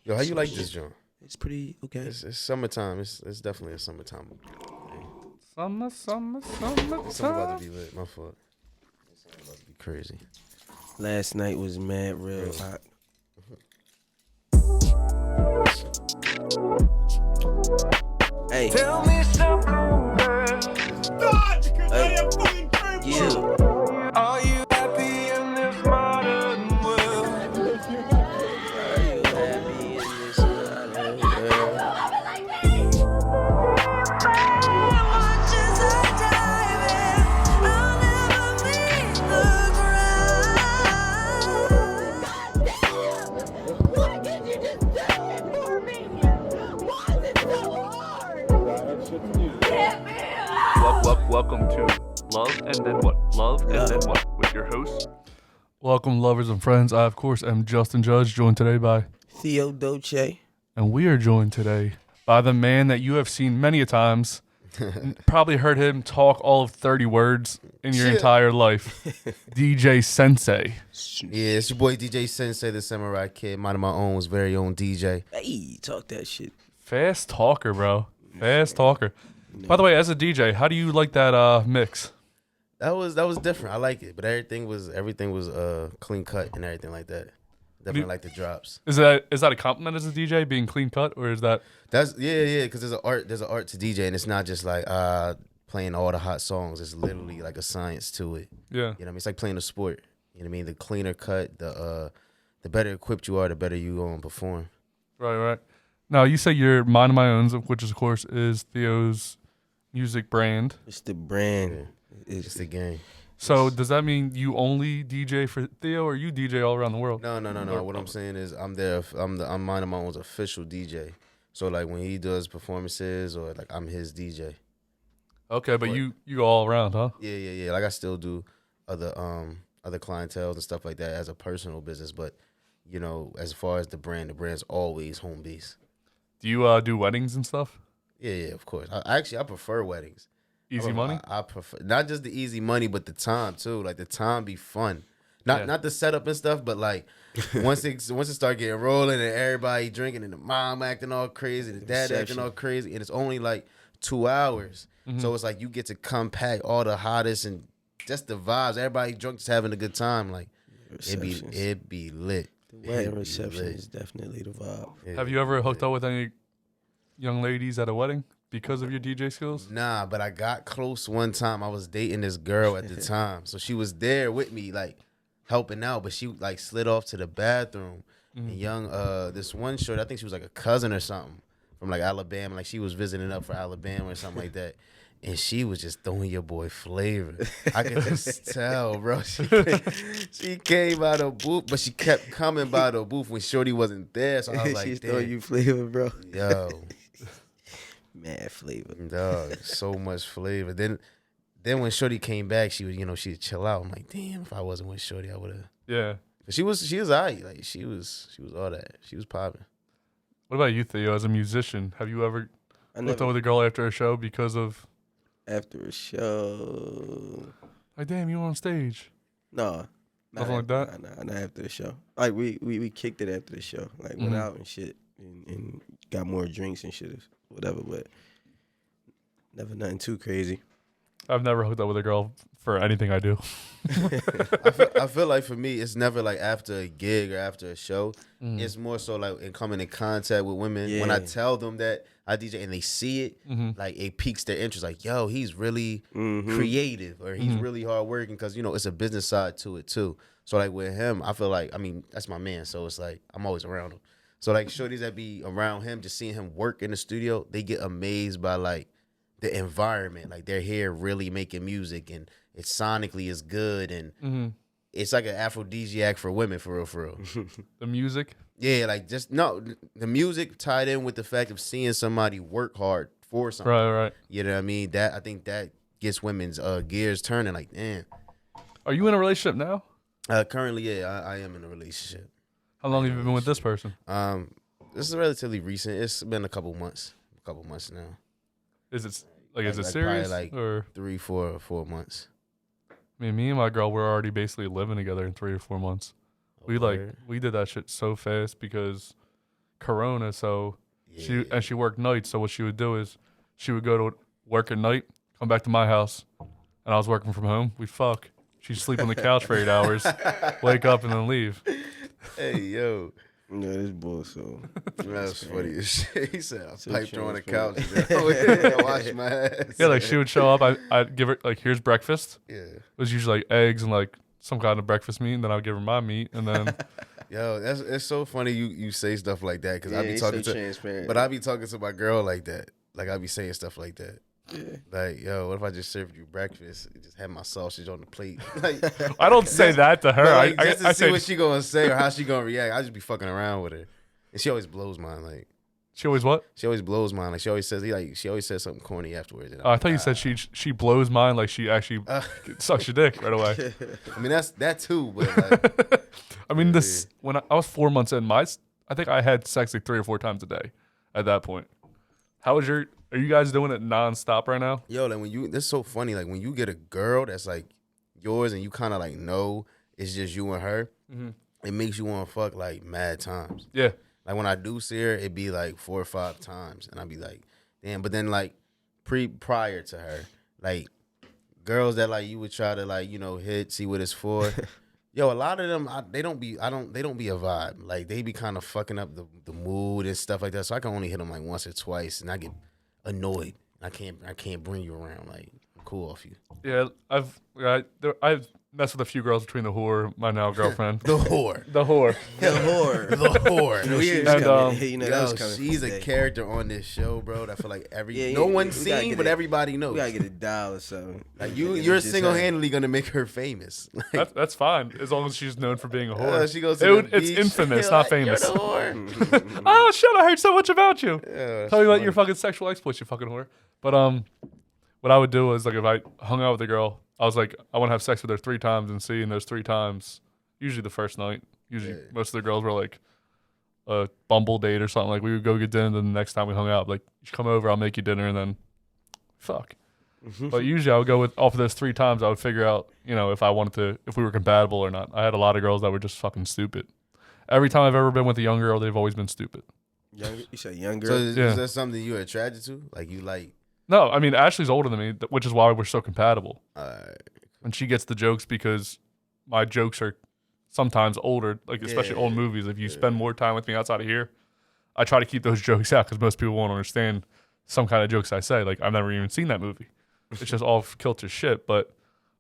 Yo, how you like this joint? It's pretty okay. It's summertime. It's definitely a summertime. Summer. It's about to be lit. My fault. It's about to be crazy. Last night was mad real hot. Hey. Tell me something, girl. God, because I am fucking crazy. Yeah. Are you happy in this modern world? Are you happy in this modern world? Much as I dive in, I'll never leave the ground. Why can't you just do it for me? Why is it so hard? Get me out! Welcome to Love and Then What? Love and Then What? With your host. Welcome, lovers and friends. I, of course, am Justin Judge, joined today by... Theo Dolce. And we are joined today by the man that you have seen many a times. Probably heard him talk all of 30 words in your entire life. DJ Sensei. Yeah, it's your boy DJ Sensei, the Samurai Kid, mind of my own, was very own DJ. Hey, talk that shit. Fast talker, bro. Fast talker. By the way, as a DJ, how do you like that mix? That was different. I like it, but everything was clean cut and everything like that. Definitely like the drops. Is that a compliment as a DJ, being clean cut, or is that... That's because there's an art to DJ, and it's not just like playing all the hot songs. It's literally like a science to it. Yeah. You know what I mean? It's like playing a sport. You know what I mean? The cleaner cut, the better equipped you are, the better you gonna perform. Right. Now, you say you're Mind of My Own, which, of course, is Theo's music brand. It's the brand. Yeah. It's the game. So, does that mean you only DJ for Theo, or you DJ all around the world? No. What I'm saying is I'm Mind of My Own's official DJ. So like when he does performances or like I'm his DJ. Okay, but you go all around, huh? Yeah. Like I still do other clientele and stuff like that as a personal business, but you know, as far as the brand's always home base. Do you do weddings and stuff? Yeah, of course. I prefer weddings. Easy money? I prefer not just the easy money, but the time too. Like the time be fun. Not the setup and stuff, but like once it start getting rolling and everybody drinking and the mom acting all crazy, the dad acting all crazy, and it's only like 2 hours. Mm-hmm. So it's like you get to compact all the hottest and just the vibes. Everybody drunk, just having a good time. Like it be lit. The wedding reception is definitely the vibe. Yeah. Have you ever hooked up with any young ladies at a wedding because of your DJ skills? Nah, but I got close one time. I was dating this girl at the time, so she was there with me, like helping out, but she like slid off to the bathroom. Mm-hmm. And this one short, I think she was like a cousin or something from like Alabama, like she was visiting up for Alabama or something like that. And she was just throwing your boy flavor. I could just tell, bro. She came by the booth, but she kept coming by the booth when Shorty wasn't there. So I was like, she's throwing you flavor, bro. Yo. Mad flavor. Dog, so much flavor. Then when Shorty came back, she would, she'd chill out. I'm like, damn, if I wasn't with Shorty, I would have. Yeah. But she was alright. Like she was all that. She was popping. What about you, Theo, as a musician? Have you ever hooked up with a girl after a show because of... After a show... Like, damn, you on stage. No. Nothing like that? Not after the show. Like, we kicked it after the show. Like, went out and shit and got more drinks and shit, whatever, but never nothing too crazy. I've never hooked up with a girl for anything I do. I feel like for me, it's never like after a gig or after a show. It's more so like in coming in contact with women. Yeah. When I tell them that I DJ and they see it, like it piques their interest. Like, yo, he's really creative or he's really hardworking because, it's a business side to it too. So like with him, I feel like, that's my man. So it's like I'm always around him. So like shorties that be around him, just seeing him work in the studio, they get amazed by like the environment. Like they're here really making music and it sonically is good and it's like an aphrodisiac for women, for real. The music? Yeah, like the music tied in with the fact of seeing somebody work hard for something. Right. You know what I mean? I think that gets women's gears turning. Like, damn. Are you in a relationship now? Currently, yeah, I am in a relationship. How long have you been with this person? This is relatively recent. It's been a couple months now. Is it serious? Like or 3, 4 months. I mean, me and my girl, we're already basically living together in 3 or 4 months. We did that shit so fast because Corona, so she worked nights. So what she would do is she would go to work at night, come back to my house, and I was working from home. We'd fuck. She'd sleep on the couch for 8 hours, wake up, and then leave. Hey, yo. Yeah, this boy, so. That's funny as shit. He said, I piped her on the couch. I wash my ass. Yeah, like she would show up. I'd give her, like, here's breakfast. Yeah. It was usually like eggs and like some kind of breakfast meat, and then I'd give her my meat, and then. Yo, it's so funny you say stuff like that because I be talking transparent. but I be talking to my girl like that. Like I be saying stuff like that. Yeah. Like, yo, what if I just served you breakfast and just had my sausage on the plate? Like, I don't say that to her. like, I just to see say what she gonna say or how she gonna react. I just be fucking around with her, and she always blows mine. Like she always what? she always blows mine. Like she always says something corny afterwards. I thought you said she blows mine like she actually sucks your dick right away. I mean that's that too, but like, I mean this when I was 4 months in, I think I had sex like 3 or 4 times a day at that point. How was your? Are you guys doing it nonstop right now? yo, like this is so funny. Like when you get a girl that's like yours and you kind of like know it's just you and her, it makes you want to fuck like mad times. Yeah. Like when I do see her, it'd be like 4 or 5 times, and I'd be like, damn. But then like prior to her, like girls that like you would try to like hit, see what it's for. Yo, a lot of them they don't be a vibe. Like they be kind of fucking up the mood and stuff like that. So I can only hit them like once or twice, and I get annoyed. I can't bring you around. Like I'm cool off you. Yeah, I've messed with a few girls between the whore, my now girlfriend. The whore. The whore. The whore. The whore. She's a character on this show, bro. I feel like Yeah, no one's we gotta seen, get but it. everybody knows. We gotta get a dial or something. Like you're single-handedly gonna make her famous. Like, That's fine as long as she's known for being a whore. she goes to the It's beach. infamous, You're not like, famous. You're the whore. Oh shit! I heard so much about you. Yeah, Tell me about your fucking sexual exploits, you fucking whore. But what I would do was like if I hung out with a girl, I was like I want to have sex with her 3 times and see in those 3 times, usually the first night. Usually most of the girls were like a Bumble date or something. Like we would go get dinner, then the next time we hung out, like you should come over, I'll make you dinner, and then fuck. But usually I would go with off of those 3 times. I would figure out if we were compatible or not. I had a lot of girls that were just fucking stupid. Every time I've ever been with a young girl, they've always been stupid. Younger? You say younger? So is that something you're attracted to? Like you like? No, I mean Ashley's older than me, which is why we're so compatible. Alright. And she gets the jokes because my jokes are sometimes older, like especially old movies. If you spend more time with me outside of here, I try to keep those jokes out because most people won't understand some kind of jokes I say. Like I've never even seen that movie. It's just all kilter shit. But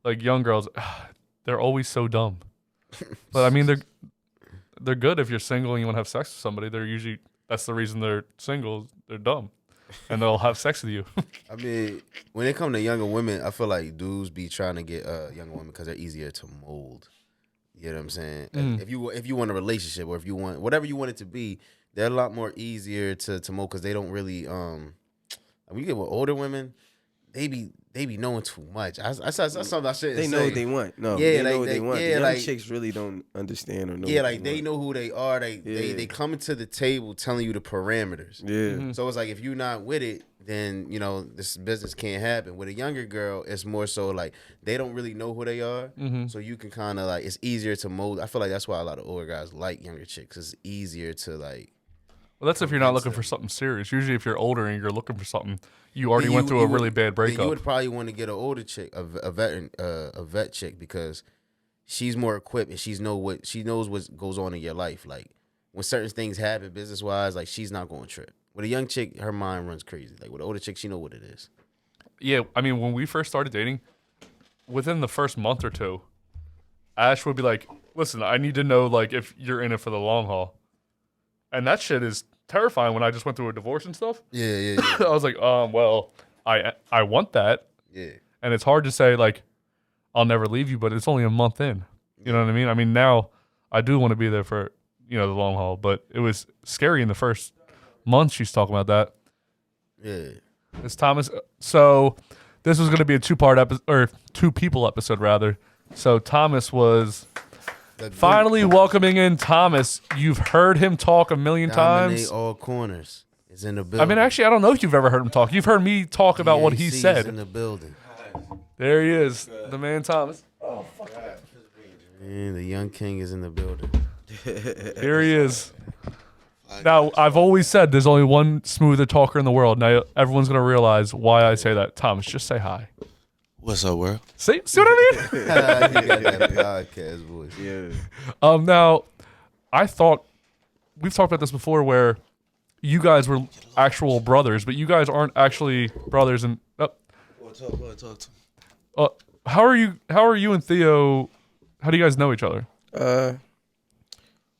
like young girls, they're always so dumb. But I mean they're good if you're single and you want to have sex with somebody. They're usually that's the reason they're single. They're dumb. And they'll have sex with you. I mean, when it comes to younger women, I feel like dudes be trying to get younger women because they're easier to mold. You know what I'm saying? If you want a relationship or if you want whatever you want it to be, they're a lot more easier to mold because they don't really. When you get with older women, they be knowing too much. I saw something I shouldn't They know say. what they want. No, Yeah, they know what they want. yeah, The young like- chicks really don't understand or know. Yeah, what like they know who they are. They come to the table telling you the parameters. Yeah. So it's like if you're not with it, then this business can't happen. With a younger girl, it's more so like they don't really know who they are. So you can kind of like it's easier to mold. I feel like that's why a lot of older guys like younger chicks. It's easier to like. Well, that's if you're not looking for something serious. Usually, if you're older and you're looking for something, you already went through a really bad breakup. You would probably want to get an older chick, a vet chick, because she's more equipped and she knows what goes on in your life. Like when certain things happen business wise, like she's not going to trip. With a young chick, her mind runs crazy. Like with an older chick, she know what it is. Yeah, I mean, when we first started dating, within the first month or 2, Ash would be like, "Listen, I need to know like if you're in it for the long haul," and that shit is terrifying. When I just went through a divorce and stuff, Yeah. I was like, well, I want that, Yeah. and it's hard to say like, I'll never leave you, but it's only a month in. You know what I mean? I mean, now I do want to be there for the long haul, but it was scary in the first month. She's talking about that. Yeah. It's Thomas. So this was going to be a 2-part episode, or 2 people episode rather. So Thomas was finally welcoming in Thomas. You've heard him talk a million times. All corners. Is in the building. I mean, actually, I don't know if you've ever heard him talk. You've heard me talk about what he EAC is said. in the building. There he is, the man Thomas. Man, the young king is in the building. Here he is. Now, I've always said there's only one smoother talker in the world. Now, everyone's going to realize why I say that. Thomas, just say hi. What's up, world? See what I mean? You got that podcast voice. Yeah. Now, I thought we've talked about this before, where you guys were actual brothers, but you guys aren't actually brothers. And Talk to how are you and Theo? How do you guys know each other?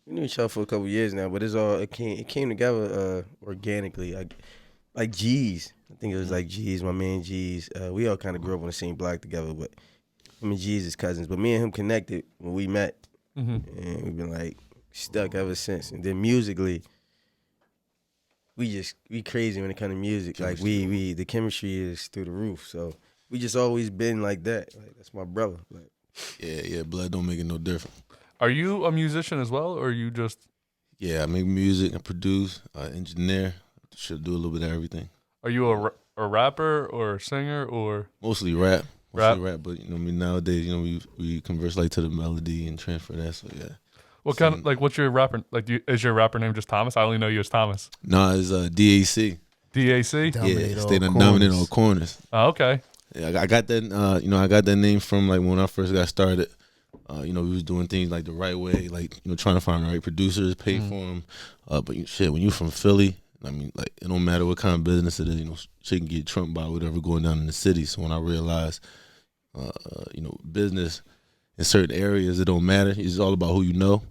We knew each other for a couple years now, but it came together organically. Like G's. I think it was like G's, my man G's. We all kind of grew up on the same block together, but him and G's is cousins. But me and him connected when we met, and we've been like stuck ever since. And then musically, we crazy when it comes to music. Like the chemistry is through the roof. So we just always been like that. Like that's my brother. Like yeah, blood don't make it no different. Are you a musician as well, or are you just? Yeah, I make music, I produce, engineer. Should do a little bit of everything. Are you a rapper or a singer or Mostly rap. Rap? But I mean nowadays, we converse like to the melody and transfer that. So yeah. what kind of what's your rapper is your rapper name just Thomas? I only know you as Thomas. No, it's D.A.C. D.A.C. Dominate all Dominate corners. all corners. Oh, okay. Yeah, I got that. I got that name from like when I first got started. We was doing things like the right way, like trying to find the right producers, pay for them. But when you from Philly, I mean, like it don't matter what kind of business it is, shit can get trumped by whatever going down in the city. So when I realized, business in certain areas, it don't matter. It's all about who you know.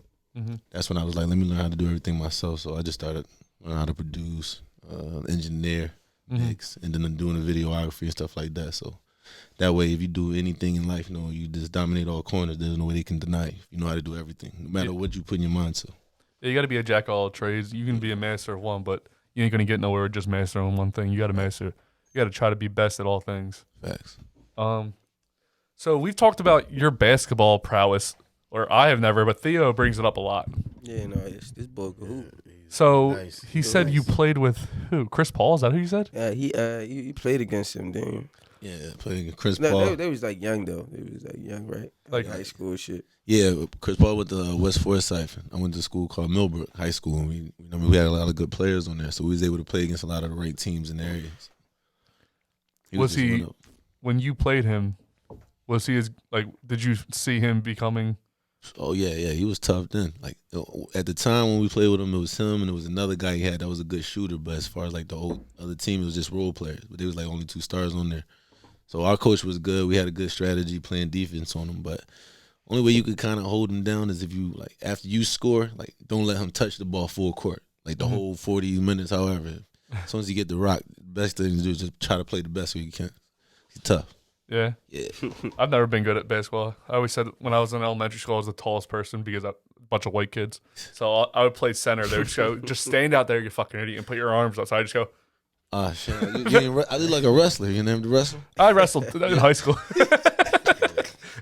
That's when I was like, let me learn how to do everything myself. So I just started learning how to produce, engineer, mix, and then doing the videography and stuff like that. So that way, if you do anything in life, you just dominate all corners. There's no way they can deny you. You know how to do everything, no matter what you put in your mind to. Yeah, you got to be a jack of all trades. You can be a master of one, but you ain't gonna get nowhere with just mastering one thing. You got to master. You got to try to be best at all things. Facts. So we've talked about your basketball prowess, or I have never, but Theo brings it up a lot. yeah, no, this boy could hoop. So Nice. he said you played with who? Chris Paul? Is that who you said? He played against him, didn't you? Yeah, playing Chris No, Paul. they was like young though. They was like young, right? Like high school shit. Yeah, Chris Paul went to West Forsyth. I went to school called Millbrook High School, and we had a lot of good players on there, so we was able to play against a lot of the right teams in the areas. When you played him, was he did you see him becoming? Oh yeah, he was tough then. Like at the time when we played with him, it was him and it was another guy he had that was a good shooter. But as far as like the whole other team, it was just role players. But there was like only 2 stars on there. So our coach was good. We had a good strategy playing defense on him. But only way you could kind of hold him down is if you after you score, don't let him touch the ball full court, the whole 40 minutes. However, as soon as you get the rock, the best thing to do is just try to play the best way you can. He's tough. Yeah. Yeah. I've never been good at basketball. I always said when I was in elementary school, I was the tallest person because a bunch of white kids. So I would play center. They would go, just stand out there, you fucking idiot, and put your arms up. So I just go. Ah, shit. I look like a wrestler. You named the wrestler? I wrestled in high school.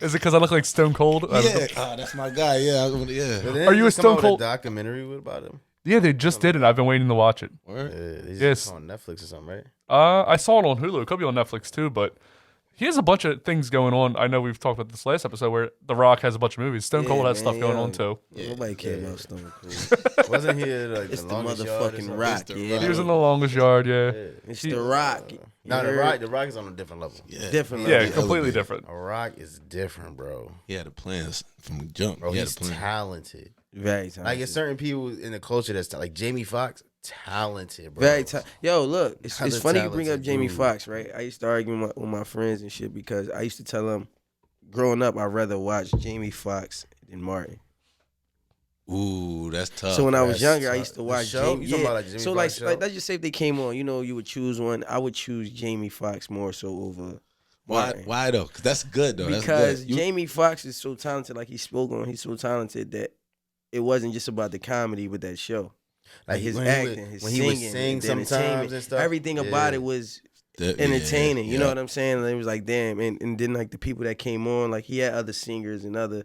Is it because I look like Stone Cold? Yeah. That's my guy. Yeah. Are you a Stone Cold? A documentary about him? Yeah, they just did it. I've been waiting to watch it. It's on Netflix or something, right? I saw it on Hulu. It could be on Netflix too, but he has a bunch of things going on. I know we've talked about this last episode where The Rock has a bunch of movies. Stone Cold has stuff going on too. Nobody cared about Stone Cold. Wasn't he It's the motherfucking Rock. He was in The Longest Yard, yeah. It's the Rock. No, the Rock is on a different level. Yeah. Different. Yeah, level. completely different. A Rock is different, bro. He had a plan from the jump. Bro, He had he's a plan. talented. Very talented. Like, it's certain people in the culture that's like Jamie Foxx, talented, bro. Very talented. Yo, look, it's Hella funny you bring up talented Jamie dude. Foxx, right? I used to argue with my friends and shit because I used to tell them, growing up, I'd rather watch Jamie Foxx than Martin. Ooh, that's tough. So when I was That's younger, I tough. used to The watch show? Jamie. You talking Yeah. about like Jamie So Foxx show? let's just say if they came on, you would choose one. I would choose Jamie Foxx more so over Martin. Why though? Because that's good though. Because that's good. Jamie Foxx is so talented, like he spoke on. He's so talented that it wasn't just about the comedy with that show. Like his when acting, his when singing, he would sing the sometimes entertainment, and stuff. everything about it was entertaining. You know what I'm saying? And it was like, damn. And then like the people that came on, like he had other singers and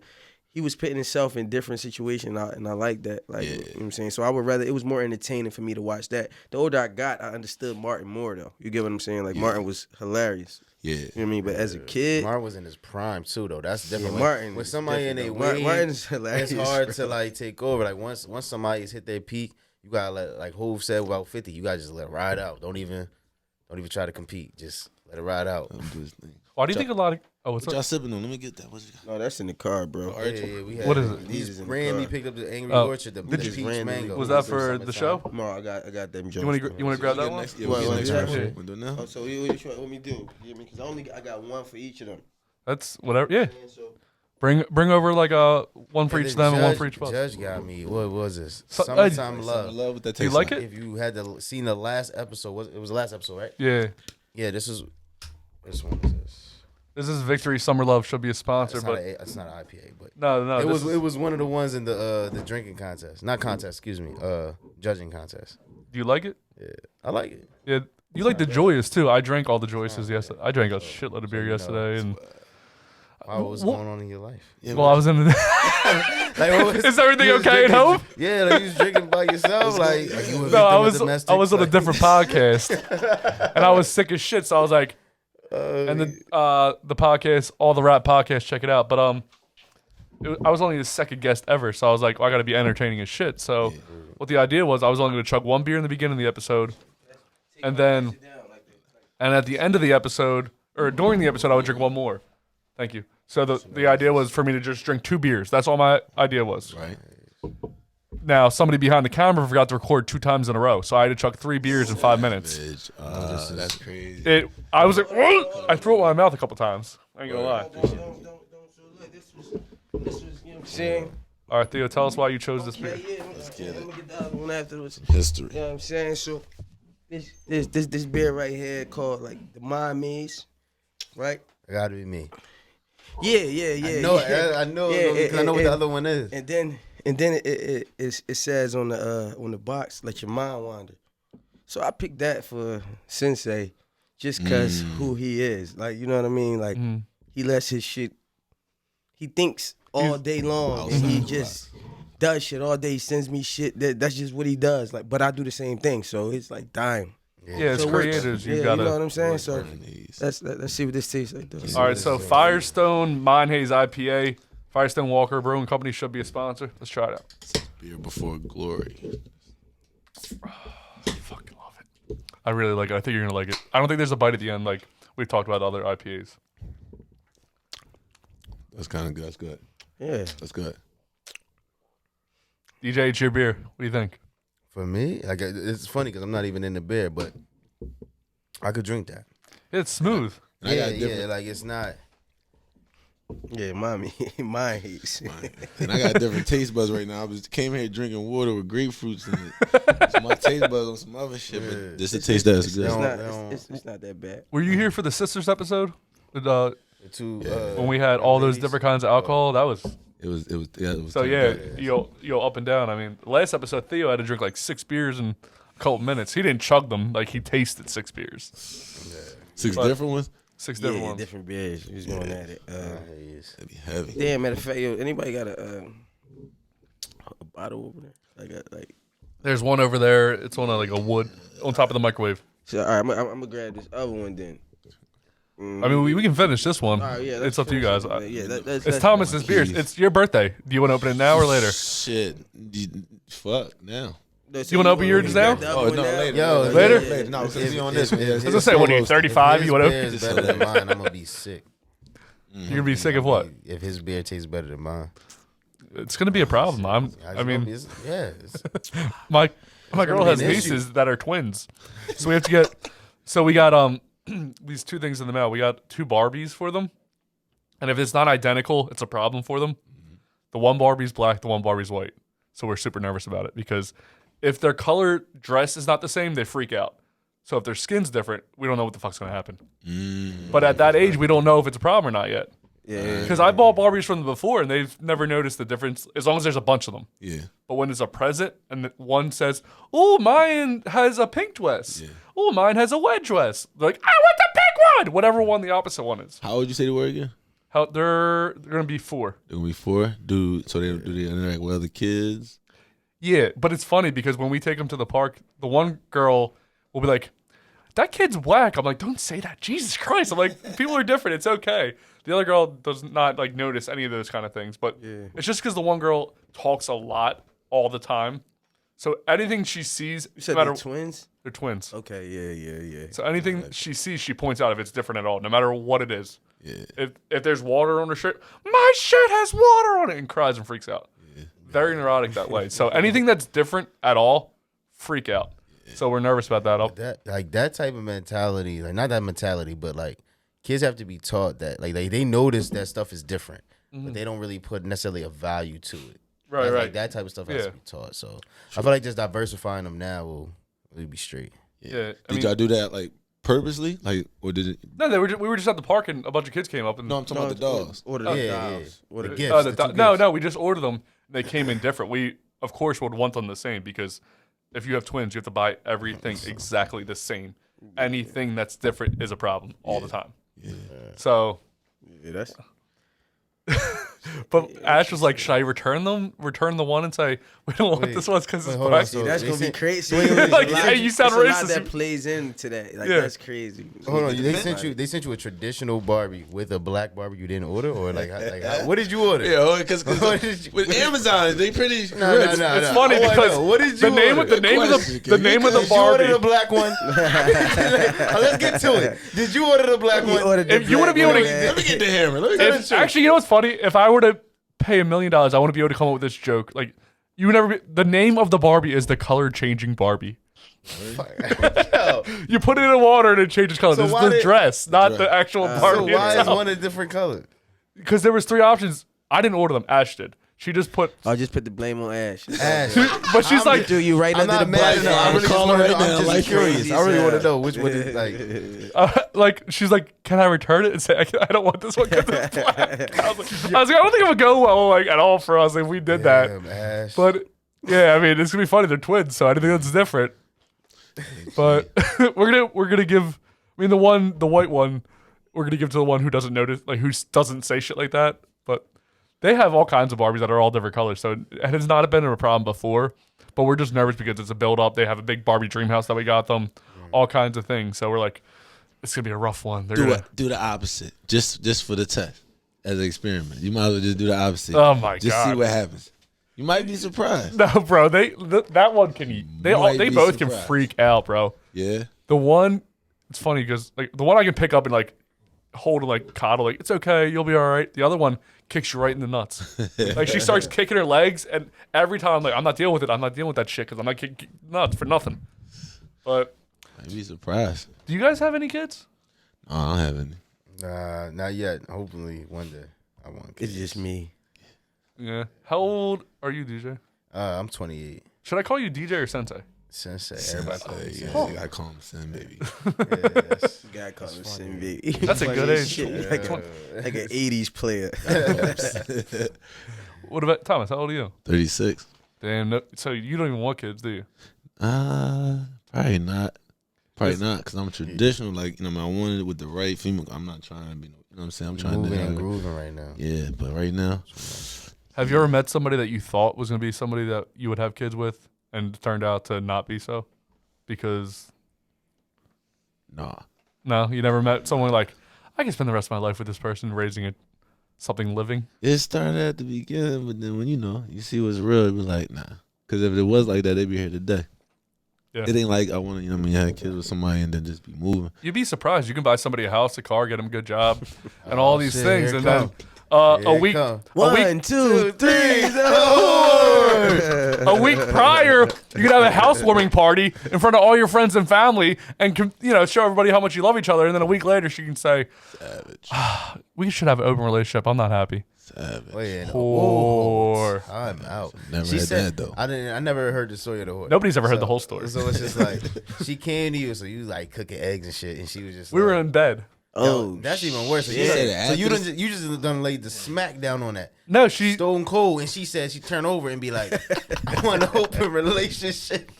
he was putting himself in different situations, and I like that. Like, you know what I'm saying? So I would rather, it was more entertaining for me to watch that. The older I got, I understood Martin more, though. You get what I'm saying? Like, Martin was hilarious. Yeah. You know what I mean? But as a kid, Martin was in his prime too, though. That's different. Yeah, Martin When is somebody in different, their though. wave, Martin's hilarious, it's hard bro. to like take over. Like once somebody's hit their peak, You gotta let, like Hov said about 50. You gotta just let it ride out. Don't even try to compete. Just let it ride out. Do his thing. Why do you think a lot of? Oh, what's What y'all up? sipping on? Let me get that. What's it? No, that's in the car, bro. Yeah, we had, What is it? These These in the randomly car. picked up the Angry Oh. Orchard, the Did peach you- mango. Was that for the show? No, I got them jokes. You want to grab that one? Yeah, What, we get next what, one. what? Wanna do it now? Oh, so what you want me to do? Because I got one for each of them. That's whatever. Yeah. And so Bring over like one for And each of then them and one Judge- for each of us. Judge got me. What was this? So- Summertime Love. Love with that Do you taste like like. it? If you had seen the last episode, it was the last episode, right? Yeah. Yeah, this one is this. This is Victory Summer Love should be a sponsor, It's but it's not an IPA, but no. it was one of the ones in the drinking contest, not contest, excuse me, judging contest. Do you like it? Yeah, I like it. Yeah. You like the Joyous too. I drank all the Joyouses yesterday. I drank a shitload of beer yesterday, and Wow, what's going on in your life? well, I was in the. Like, what was- Is everything you was okay at drinking- home? Yeah, like you was drinking by yourself, like you a victim No, I of was domestic, on a like- different podcast, and I was sick as shit. So I was like, and the podcast, all the rap podcasts, check it out. But I was only the second guest ever, so I was like, I got to be entertaining as shit. So what the idea was, I was only going to chug one beer in the beginning of the episode, and then at the end of the episode or during the episode, I would drink one more. Thank you. So the idea was for me to just drink 2 beers. That's all my idea was. Right. Now, somebody behind the camera forgot to record 2 times in a row, so I had to chug 3 beers in 5 minutes. Bitch, that's crazy. I was like, I threw it in my mouth a couple times. I ain't gonna lie. Don't. So look, this was, you know what I'm saying? All right, Theo, tell us why you chose this beer. Let's get it. I'm gonna get the other one afterwards. History. You know what I'm saying? So this beer right here called like the Miami's, right? It gotta be me. Yeah. I know, yeah. I know, Yeah, because I know what the other one is. And then it says on the box, let your mind wander. So I picked that for Sensei, just cause who he is. Like, you know what I mean? Like he lets his shit. He thinks all day long, and he just does shit all day. He sends me shit. That's just what he does. Like, but I do the same thing. So it's like dying. Yeah, as So it works. creators, you Yeah, gotta. you know what I'm saying? So let's see what this tastes like. Though. All right, so Firestone Mine Haze IPA, Firestone Walker Brewing Company should be a sponsor. Let's try it out. Beer before glory. I fucking love it. I really like it. I think you're gonna like it. I don't think there's a bite at the end like we've talked about other IPAs. That's kind of good. That's good. Yeah. That's good. DJ, it's your beer. What do you think? For me, like it's funny because I'm not even in the beer, but I could drink that. It's smooth. And I got different. Yeah, like it's not. Yeah, mine hates. And I got different taste buds right now. Came here drinking water with grapefruits in it. So my taste buds on some other shit, but this is the taste that's good. It's not that bad. Were you here for the Sisters episode? With, The when we had all those different kinds of alcohol, that was It was so you up and down. I mean, the last episode Theo had to drink like 6 beers in a couple minutes. He didn't chug them, like he tasted 6 beers. 6 But- different ones. 6 Yeah, different ones. different beers. He's going at it. That'd be heavy. Damn, matter of fact, yo, anybody got a bottle over there? Like. There's one over there. It's on like a wood on top of the microwave. So all right, I'm gonna grab this other one then. I mean, we can finish this one. All right, yeah, it's up to you guys. It's Thomas's beers. It's your birthday. Do you want to open it now or later? Shit. Fuck now. You wanna open yours now? Oh no, later. Yo, Later? Later. No, because we on this. I was gonna say, what are you, 35? If You his want beer to? is better than mine, I'm gonna be sick. You're gonna be sick of what? If his beer tastes better than mine, It's gonna be a problem. I mean, my girl be has an issue. nieces that are twins, so we have to get. So we got these 2 things in the mail. We got 2 Barbies for them, and if it's not identical, it's a problem for them. The one Barbie's black, the one Barbie's white. So we're super nervous about it because if their color dress is not the same, they freak out. So if their skin's different, we don't know what the fuck's gonna happen. But at that age, we don't know if it's a problem or not yet. Yeah. Because I bought Barbies from them before, and they've never noticed the difference as long as there's a bunch of them. Yeah. But when it's a present and one says, "Oh, mine has a pink dress. Oh, mine has a red dress," they're like, "I want the pink one." Whatever one the opposite one is. How would you say the word again? How they're gonna be 4. They're gonna be 4. Do they interact with other kids? Yeah, but it's funny because when we take them to the park, the one girl will be like, "That kid's black." I'm like, "Don't say that, Jesus Christ!" I'm like, "People are different. It's okay." The other girl does not like notice any of those kind of things, but it's just because the one girl talks a lot all the time. So anything she sees, You said no they're matter, twins? they're twins. Okay, yeah. So anything she sees, she points out if it's different at all, no matter what it is. Yeah. If there's water on her shirt, my shirt has water on it, and cries and freaks out. Very neurotic that way. So anything that's different at all, freak out. So we're nervous about that. That type of mentality, like not that mentality, but like kids have to be taught that like they notice that stuff is different, but they don't really put necessarily a value to it. Right. Like that type of stuff has to be taught. So I feel like just diversifying them now will be straight. Yeah. Did y'all do that like purposely, like, or did it? No, we were just at the park and a bunch of kids came up and No, I'm talking about the dogs. Order the dolls. The The gifts. No, we just ordered them. They came in different. We of course would want them the same because if you have twins, you have to buy everything exactly the same. Anything that's different is a problem all the time. Yeah. So, that's. but Ash was like, "Should I return them? Return the one and say we don't want this one because it's hold on, black." so That's they gonna be said- crazy. Like, hey, you sound There's a lot racist. that plays into that. Like Yeah. that's crazy. Hold on, they sent you a traditional Barbie with a black Barbie you didn't order, or what did you order? Yeah, because What did you- with Amazon, they pretty. It's funny I wanna because know, what did the you name order? of the name of the name of the Did you order Barbie. the black one? Let's get to it. Did you order the black one? If you want to be able to, Let me get the hammer. Let me get the actually, you know what's funny? If I were to pay $1 million, I want to be able to come up with this joke. Like, you would never be. The name of the Barbie is the color changing Barbie. You put it in water and it changes color. So This is why the did- dress, not the actual So Barbie why is itself. one a different color? Because there was 3 options. I didn't order them. Ash did. She just put. I'll just put the blame on Ash. Ash. But she's like, Do you right I'm under the not mad bus? at her. I really just Call her want to right know. now, I'm like just curious. I really want to know which one is like. she's like, can I return it and say I don't want this one because it's black? I was like, I don't think it would go well like at all for us if we did that. Damn, Ash. But yeah, I mean, it's gonna be funny. They're twins, so I think that's different. But we're gonna give. I mean, the white one, we're gonna give to the one who doesn't notice, like who doesn't say shit like that. But they have all kinds of Barbies that are all different colors, so it has not been a problem before. But we're just nervous because it's a build up. They have a big Barbie dream house that we got them, all kinds of things. So we're like, it's gonna be a rough one. They're gonna, do the opposite, just for the test as an experiment. You might as well just do the opposite. Oh my just God. see what happens. You might be surprised. No, bro. That one can eat. They Might be both can surprised. freak out, bro. Yeah. The one, it's funny because like the one I can pick up and like hold and like coddle, like it's okay, you'll be all right. The other one kicks you right in the nuts. Like she starts kicking her legs, and every time like I'm not dealing with it. I'm not dealing with that shit because I'm not kicking nuts for nothing. But Might be surprised. do you guys have any kids? No, I don't have any. Nah, not yet. Hopefully one day I want It's kids. just me. Yeah. How old are you, DJ? I'm 28. Should I call you DJ or Sensei? Sensei. Everybody calls me Yeah, Sensei. you gotta call him Sin, baby. Yes. God call him Sin Baby. That's a good age. Shit, like an 80s player. What about Thomas? How old are you? 36. Damn. No, so you don't even want kids, do you? Probably not. Probably not, because I'm traditional. Like, you know, I wanted it with the right female. I'm not trying to be, you know what I'm saying? I'm trying Moving to. and grooving right now. Yeah, but right now, Have you ever met somebody that you thought was going to be somebody that you would have kids with and it turned out to not be so? Because, nah. no, you never met someone like, I can spend the rest of my life with this person raising something living? It started at the beginning, but then when you see what's real, it was like, nah. Because if it was like that, they'd be here today. Yeah. It ain't like I want to, you know what I mean, have kids with somebody and then just be moving. You'd be surprised. You can buy somebody a house, a car, get them a good job, and all these shit, things. here And it then come. a week, come. a week, 1, 2, 3. a week prior, you could have a housewarming party in front of all your friends and family, and show everybody how much you love each other. And then a week later, she can say, Savage. "We should have an open relationship. I'm not happy." Savage. Oh, yeah. Or I'm out. Never She had said, that, though. I never heard the story of the horse. nobody's ever heard the whole story. So it's just like she came to you, so you like cooking eggs and shit, and she was just. We like, were in bed. Oh, that's even worse. So, Yeah, you just done laid the smack down on that. No, she. Stone cold, and she said she turned over and be like, "I want an open relationship."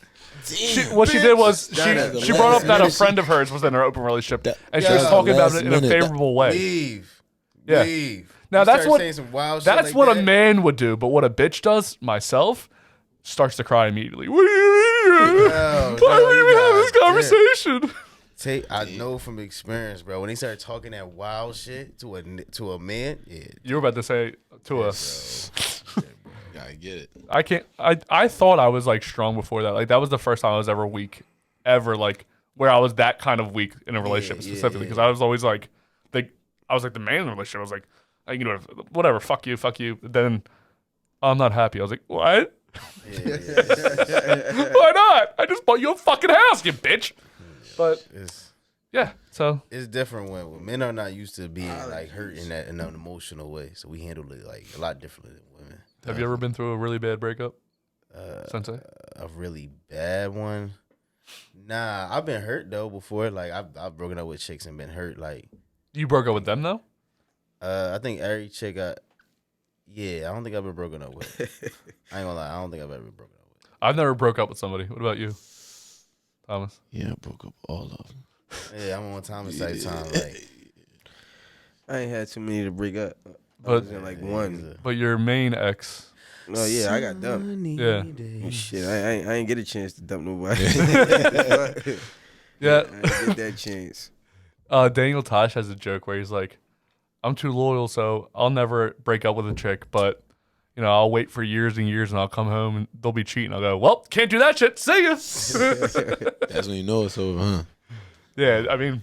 What she did was That she brought up that a friend of hers was in an open relationship, and she was Yeah, talking about last it in a minute. favorable way. Leave. Yeah. Leave. Now You that's start what saying some wild shit that's like what that. a man would do, but what a bitch does, myself, starts to cry immediately. What do you mean? No, Why no, would you we have this gotta- conversation? I know from experience, bro. When they start talking that wild shit to a man, yeah, You were about to say to a I get it. I can't. I thought I was like strong before that. Like that was the first time I was ever weak, ever like where I was that kind of weak in a relationship specifically because I was always like, I was like the man in the relationship. I was like, you know, whatever, fuck you. Then I'm not happy. I was like, what? Why not? I just bought you a fucking house, you bitch. But yeah, so it's different when men are not used to being like hurt in an emotional way, so we handle it like a lot differently than women. Have you ever been through a really bad breakup, Sensei? A really bad one? Nah, I've been hurt though before. Like I've broken up with chicks and been hurt. Like you broke up with them though? I think every chick I don't think I've been broken up with. I ain't gonna lie, I don't think I've ever been broken up with. I've never broke up with somebody. What about you, Thomas? Yeah, I broke up all of them. Yeah, I'm on Thomas type time. Like I ain't had too many to break up. I But was in like one. But your main ex. No, yeah, I got dumped. Yeah. Shit, I ain't get a chance to dump nobody. Yeah. I ain't get that chance. Daniel Tosh has a joke where he's like, I'm too loyal, so I'll never break up with a chick, but you know, I'll wait for years and years and I'll come home and they'll be cheating. I'll go, well, can't do that shit. See ya. That's when you know it's over, huh? Yeah, I mean,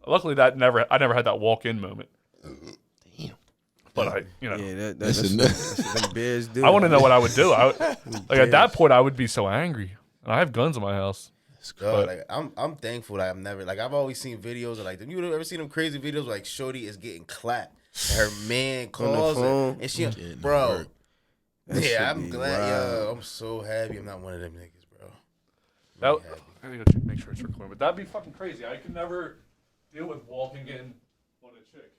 luckily I never had that walk-in moment. Damn. But Yeah, that's what them bears do. I want to know what I would do. Like at that point, I would be so angry, and I have guns in my house. God, like I'm thankful that I've always seen videos of like you ever seen them crazy videos where, like Shorty is getting clapped and her man calls her and she bro. Yeah, I'm glad. Yo, I'm so happy I'm not one of them niggas, bro. I need to make sure it's recording, but that'd be fucking crazy. I could never deal with walking in on a chick.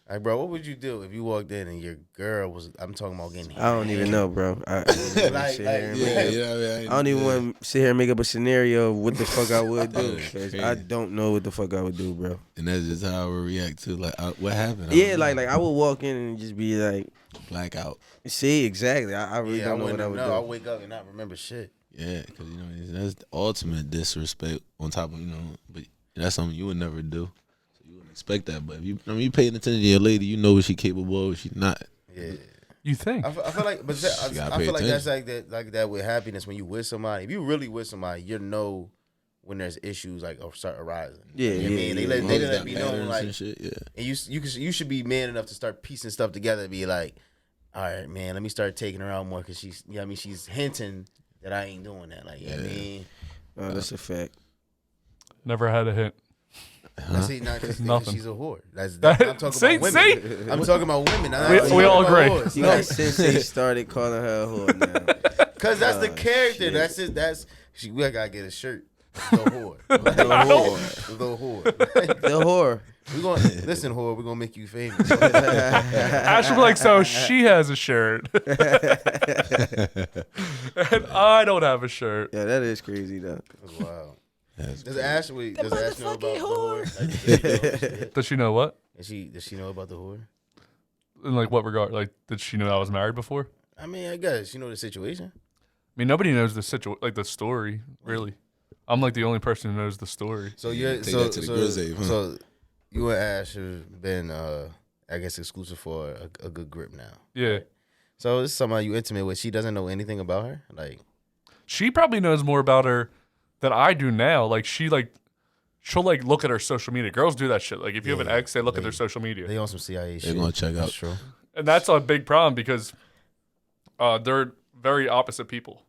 Like, bro, what would you do if you walked in and your girl was? I'm talking about getting. I don't even know, bro. I don't even want to sit here and make up a scenario of what the fuck I would do. I don't know what the fuck I would do, bro. And that's just how I would react to like what happened. Yeah, like I would walk in and just be like blackout. See, exactly. I really don't know what I would do. I wake up and not remember shit. Yeah, because you know that's the ultimate disrespect on top of but that's something you would never do. Expect that, but if you paying attention to your lady, you know what she capable of, what she not. Yeah, you think? I feel like, but I feel like that's like that with happiness. When you with somebody, if you really with somebody, you know when there's issues like start arising. Yeah, you know what I mean, they let me know like, and shit, yeah. And you should be man enough to start piecing stuff together and be like, all right, man, let me start taking her out more because she's, you know what I mean, she's hinting that I ain't doing that. Like, you know what I mean, that's a fact. Never had a hint. See, not because she's a whore. I'm talking about women. I'm talking about women. We all agree. You know, Sensei started calling her a whore now. Because that's the character. Shit. We gotta get a shirt. The whore. The whore. We're gonna listen, whore. We're gonna make you famous. Ash will be like, so she has a shirt, and I don't have a shirt. Yeah, that is crazy though. That's wild. Does Ash know about the whore? Does she know what? Does she know about the whore? In like what regard? Like, did she know I was married before? I mean, I guess you know the situation. I mean, nobody knows the story really. I'm like the only person who knows the story. So you and Ash have been, I guess, exclusive for a good grip now. Yeah. Right? So this is somebody you intimate with. She doesn't know anything about her. Like, she probably knows more about her than I do now. Like she'll like look at her social media. Girls do that shit. Like if you have an ex, they look at their social media. They on some CIA shit. They're gonna check out. That's true. And that's a big problem because they're very opposite people.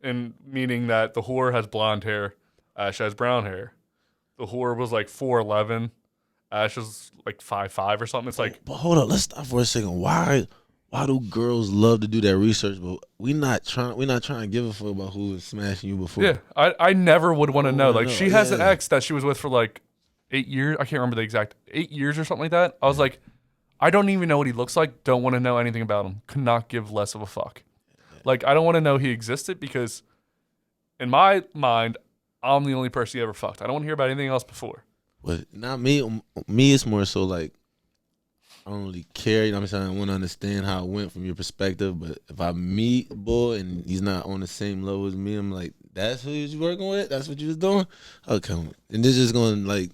And meaning that the whore has blonde hair, Ash has brown hair. The whore was like 4'11", Ash is like 5'5" or something. It's like, but hold on, let's stop for a second. Why do girls love to do that research, but we're not trying to give a fuck about who was smashing you before? Yeah, I never would want to know. Like she has an ex that she was with for like 8 years. I can't remember the exact 8 years or something like that. I was like, I don't even know what he looks like. Don't want to know anything about him. Could not give less of a fuck. Like, I don't want to know he existed because in my mind, I'm the only person he ever fucked. I don't want to hear about anything else before. But not me. Me, it's more so like, I don't really care. You know what I'm saying? I want to understand how it went from your perspective. But if I meet a boy and he's not on the same level as me, I'm like, that's who you was working with? That's what you was doing? Okay. And this is going to, like,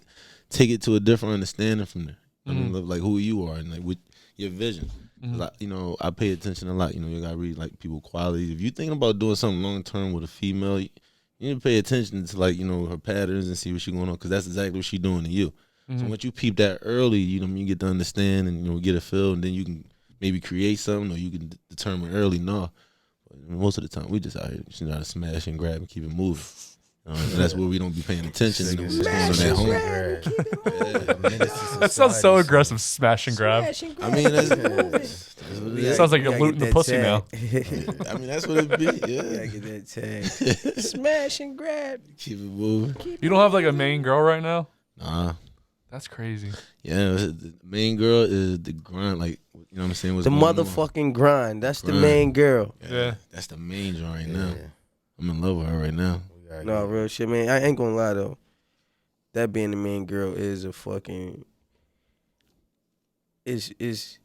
take it to a different understanding from there. I mean, like, who you are and, like, with your vision. I pay attention a lot. You gotta read like people qualities. If you're thinking about doing something long term with a female, you need to pay attention to like her patterns and see what she's going on, because that's exactly what she's doing to you. So once you peep that early, you get to understand and get a feel, and then you can maybe create something, or you can determine early. No, but most of the time we just out here trying to smash and grab and keep it moving. And that's where we don't be paying attention. That sounds so aggressive. Smash and grab. I mean, it sounds like you're looting the pussy now. I mean, that's what it be. Yeah, gotta get that tag. Smash and grab. Keep it moving. You don't have like a main girl right now? Nah. That's crazy. Yeah, the main girl is the grind. Like, you know what I'm saying? The motherfucking grind. That's the main girl. Yeah. That's the main joint right now. I'm in love with her right now. No, real shit, man. I ain't gonna lie though. That being the main girl is a fucking is.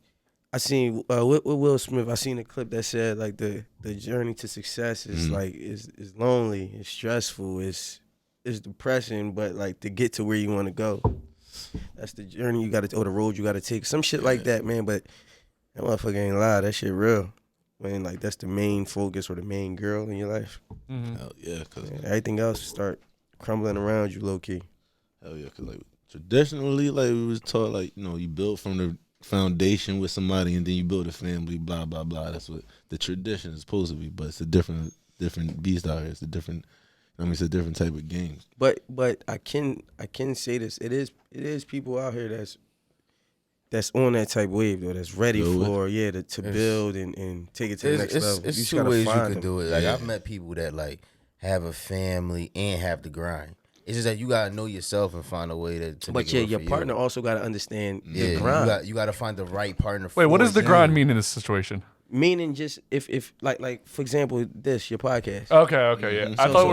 I seen with Will Smith. I seen a clip that said like the journey to success is like is lonely, it's stressful, it's depressing, but like to get to where you want to go, that's the journey you got to, or the road you got to take. Some shit like that, man. But that motherfucker ain't lie. That shit real. When like that's the main focus or the main girl in your life. Hell yeah, cause everything else start crumbling around you low key. Hell yeah, cause like traditionally, like we was taught, like you build from the foundation with somebody and then you build a family. Blah blah blah. That's what the tradition is supposed to be, but it's a different beast out here. It's a different. It's a different type of game. But I can say this. It is people out here that's on that type wave though, that's ready to build and take it to the next level. It's two ways you can do it. Like I've met people that like have a family and have the grind. It's just that you gotta know yourself and find a way to but yeah, your partner also gotta understand the grind. You gotta find the right partner. Wait, what does the grind mean in this situation? Meaning just if like for example your podcast. Okay, yeah. I thought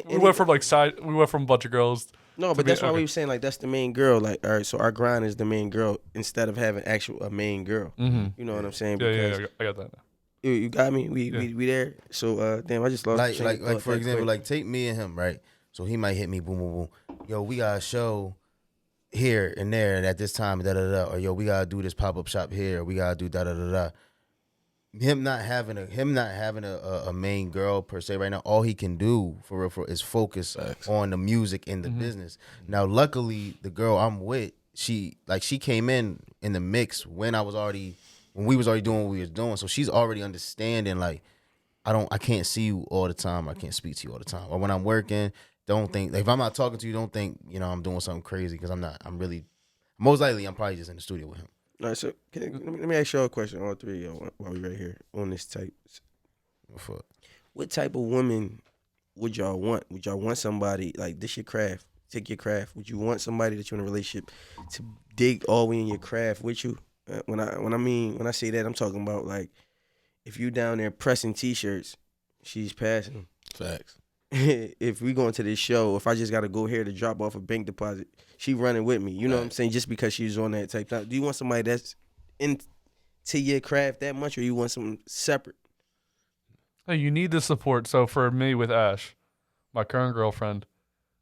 we went from a bunch of girls. No, but that's why we were saying like that's the main girl. Like, all right, so our grind is the main girl instead of having a main girl. You know what I'm saying? Yeah, I got that. You got me. We there. So damn, I just lost. Like for example, like take me and him, right? So he might hit me, boom, boom, boom. Yo, we got a show here and there and at this time, da da da. Or yo, we gotta do this pop up shop here. Or we gotta do da da da da. Him not having a main girl per se right now, all he can do for real is focus on the music and the business. Now, luckily, the girl I'm with, she came in the mix when we was already doing what we was doing. So she's already understanding like I can't see you all the time. I can't speak to you all the time. Or when I'm working, don't think if I'm not talking to you, don't think I'm doing something crazy because I'm not. I'm really most likely I'm probably just in the studio with him. All right, so let me ask y'all a question, all three of y'all, while we right here on this type. What type of woman would y'all want? Would y'all want somebody like this your craft? Take your craft. Would you want somebody that you're in a relationship to dig all the way in your craft with you? When I say that, I'm talking about like if you down there pressing t-shirts, she's passing. Facts. If we going to this show, if I just got to go here to drop off a bank deposit, she running with me. You know what I'm saying? Just because she's on that type. Do you want somebody that's into your craft that much, or you want something separate? Hey, you need the support. So for me with Ash, my current girlfriend,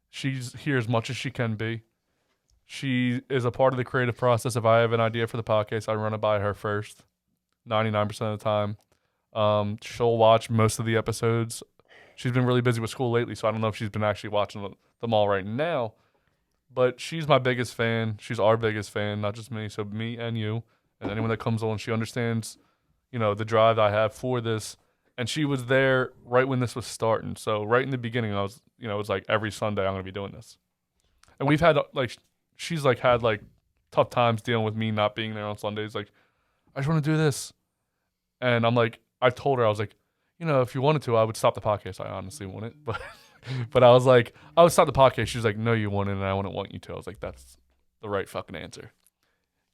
she's here as much as she can be. She is a part of the creative process. If I have an idea for the podcast, I run it by her first, 99% of the time. She'll watch most of the episodes. She's been really busy with school lately, so I don't know if she's been actually watching them all right now. But she's my biggest fan. She's our biggest fan, not just me. So me and you and anyone that comes on, she understands, the drive I have for this. And she was there right when this was starting. So right in the beginning, I was, it was like every Sunday I'm going to be doing this. And we've had she's had tough times dealing with me not being there on Sundays. Like, I just want to do this. And I'm like, I told her, I was like, if you wanted to, I would stop the podcast. I honestly wouldn't, but I was like, I would stop the podcast. She was like, no, you wouldn't, and I wouldn't want you to. I was like, that's the right fucking answer.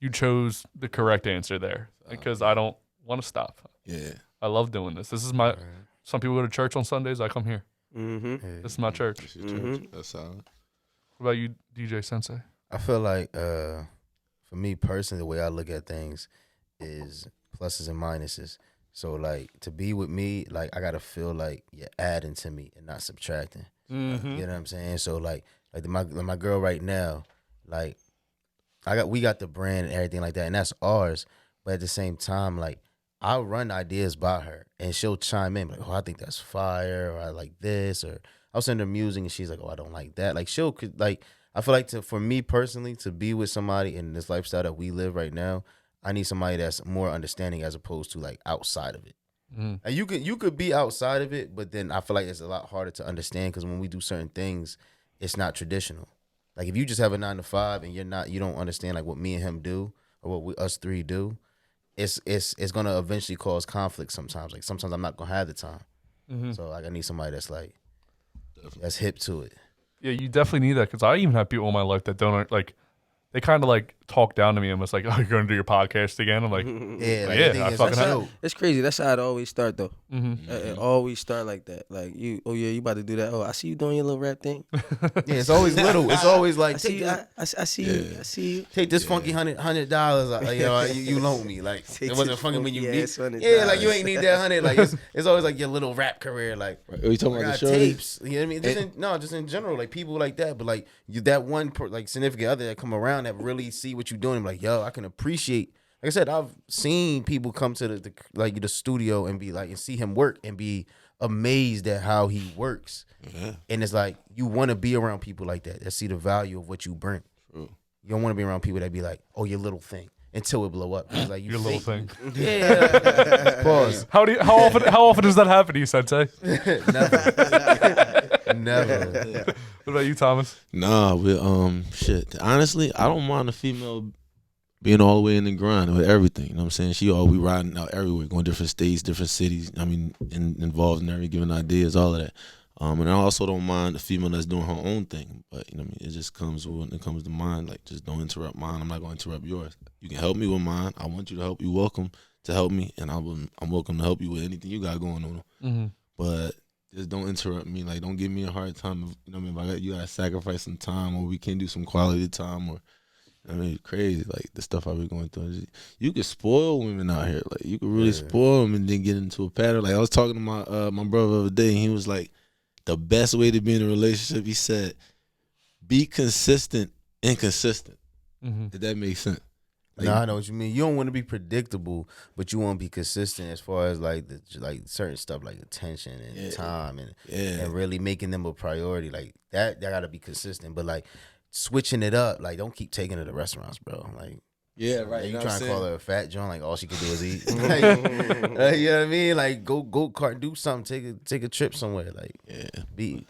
You chose the correct answer there because I don't want to stop. Yeah, I love doing this. This is my. Some people go to church on Sundays. I come here. This is my church. This is church. That's solid. What about you, DJ Sensei? I feel like for me personally, the way I look at things is pluses and minuses. So, to be with me, I got to feel like you're adding to me and not subtracting. You know what I'm saying? So, my girl right now, we got the brand and everything like that, and that's ours. but at the same time, like I'll run ideas by her, and she'll chime in like, "Oh, I think that's fire," or "I like this," or I'll send her music, and she's like, "Oh, I don't like that." Like I feel like for me personally, to be with somebody in this lifestyle that we live right now, I need somebody that's more understanding as opposed to like outside of it. And you could be outside of it, but then I feel like it's a lot harder to understand because when we do certain things, it's not traditional. Like if you just have a 9 to 5 and you don't understand like what me and him do or what us three do, it's gonna eventually cause conflict sometimes. Like sometimes I'm not gonna have the time, so like I need somebody that's like that's hip to it. Yeah, you definitely need that because I even have people in my life that don't like. They kind of like talk down to me and was like, "Oh, you're going to do your podcast again?" I'm like, "Yeah, I fucking have." It's crazy. That's how it always start though. It always start like that. Like you about to do that. Oh, I see you doing your little rap thing. Yeah, it's always little. It's always like I see you. I see you. Take this funky $100. You loan me. Like it wasn't funky when you need. $100. Yeah, like you ain't need that 100. Like it's always like your little rap career. Like Are you talking about the show? Tapes. You know what I mean? Just in general, like people like that. But like you, that one like significant other that come around that really see what you're doing. Like yo, I can appreciate. Like I said, I've seen people come to the studio and be like and see him work and be amazed at how he works. And it's like you want to be around people like that see the value of what you bring. True. You don't want to be around people that be like, oh, your little thing until it blow up. It's like your little thing. Yeah. Pause. How often does that happen to you, Sensei? Never. What about you, Thomas? Nah, shit. Honestly, I don't mind a female being all the way in the grind with everything. You know what I'm saying? We riding out everywhere, going different states, different cities. I mean, involved in every given ideas, all of that. And I also don't mind a female that's doing her own thing. But, you know what I mean? It just comes when it comes to mine. Like, just don't interrupt mine. I'm not going to interrupt yours. You can help me with mine. I want you to help. You're welcome to help me. And I'm welcome to help you with anything you got going on. Mm-hmm. But just don't interrupt me. Like, don't give me a hard time. You know what I mean? You got to sacrifice some time or we can do some quality time or, I mean, crazy, like, the stuff I've been going through. You could spoil women out here. Like, you could really spoil them and then get into a pattern. Like, I was talking to my brother the other day, and he was like, the best way to be in a relationship, he said, be consistent and consistent. Did that make sense? Like, no, I know what you mean. You don't want to be predictable, but you want to be consistent as far as like certain stuff like attention and time and really making them a priority. Like that gotta be consistent. But like switching it up, like don't keep taking her to restaurants, bro. Like yeah, right. You trying to call her a fat joint, like all she can do is eat. Like, you know what I mean? Like go kart, do something, take a trip somewhere. Like be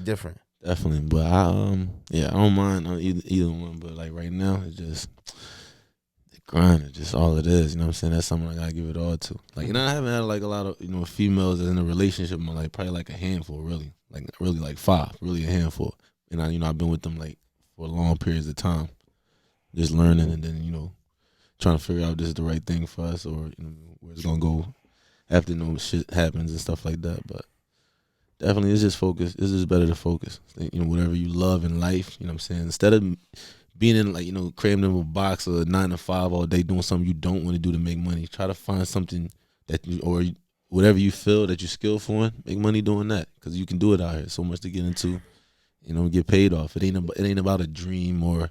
different. Definitely, but I don't mind either one. But like right now, it's just the grind. It's just all it is. You know what I'm saying? That's something I gotta give it all to. Like, I haven't had like a lot of females in a relationship. I'm like probably like a handful, really like 5, really a handful. And I've been with them like for long periods of time, just learning and then trying to figure out if this is the right thing for us or where it's gonna go after shit happens and stuff like that. But definitely, it's just focus. It's just better to focus. Whatever you love in life, you know what I'm saying? Instead of being in like, crammed in a box or 9 to 5 all day doing something you don't want to do to make money, try to find something or whatever you feel that you're skillful in, make money doing that. Because you can do it out here. So much to get into, get paid off. It ain't about a dream or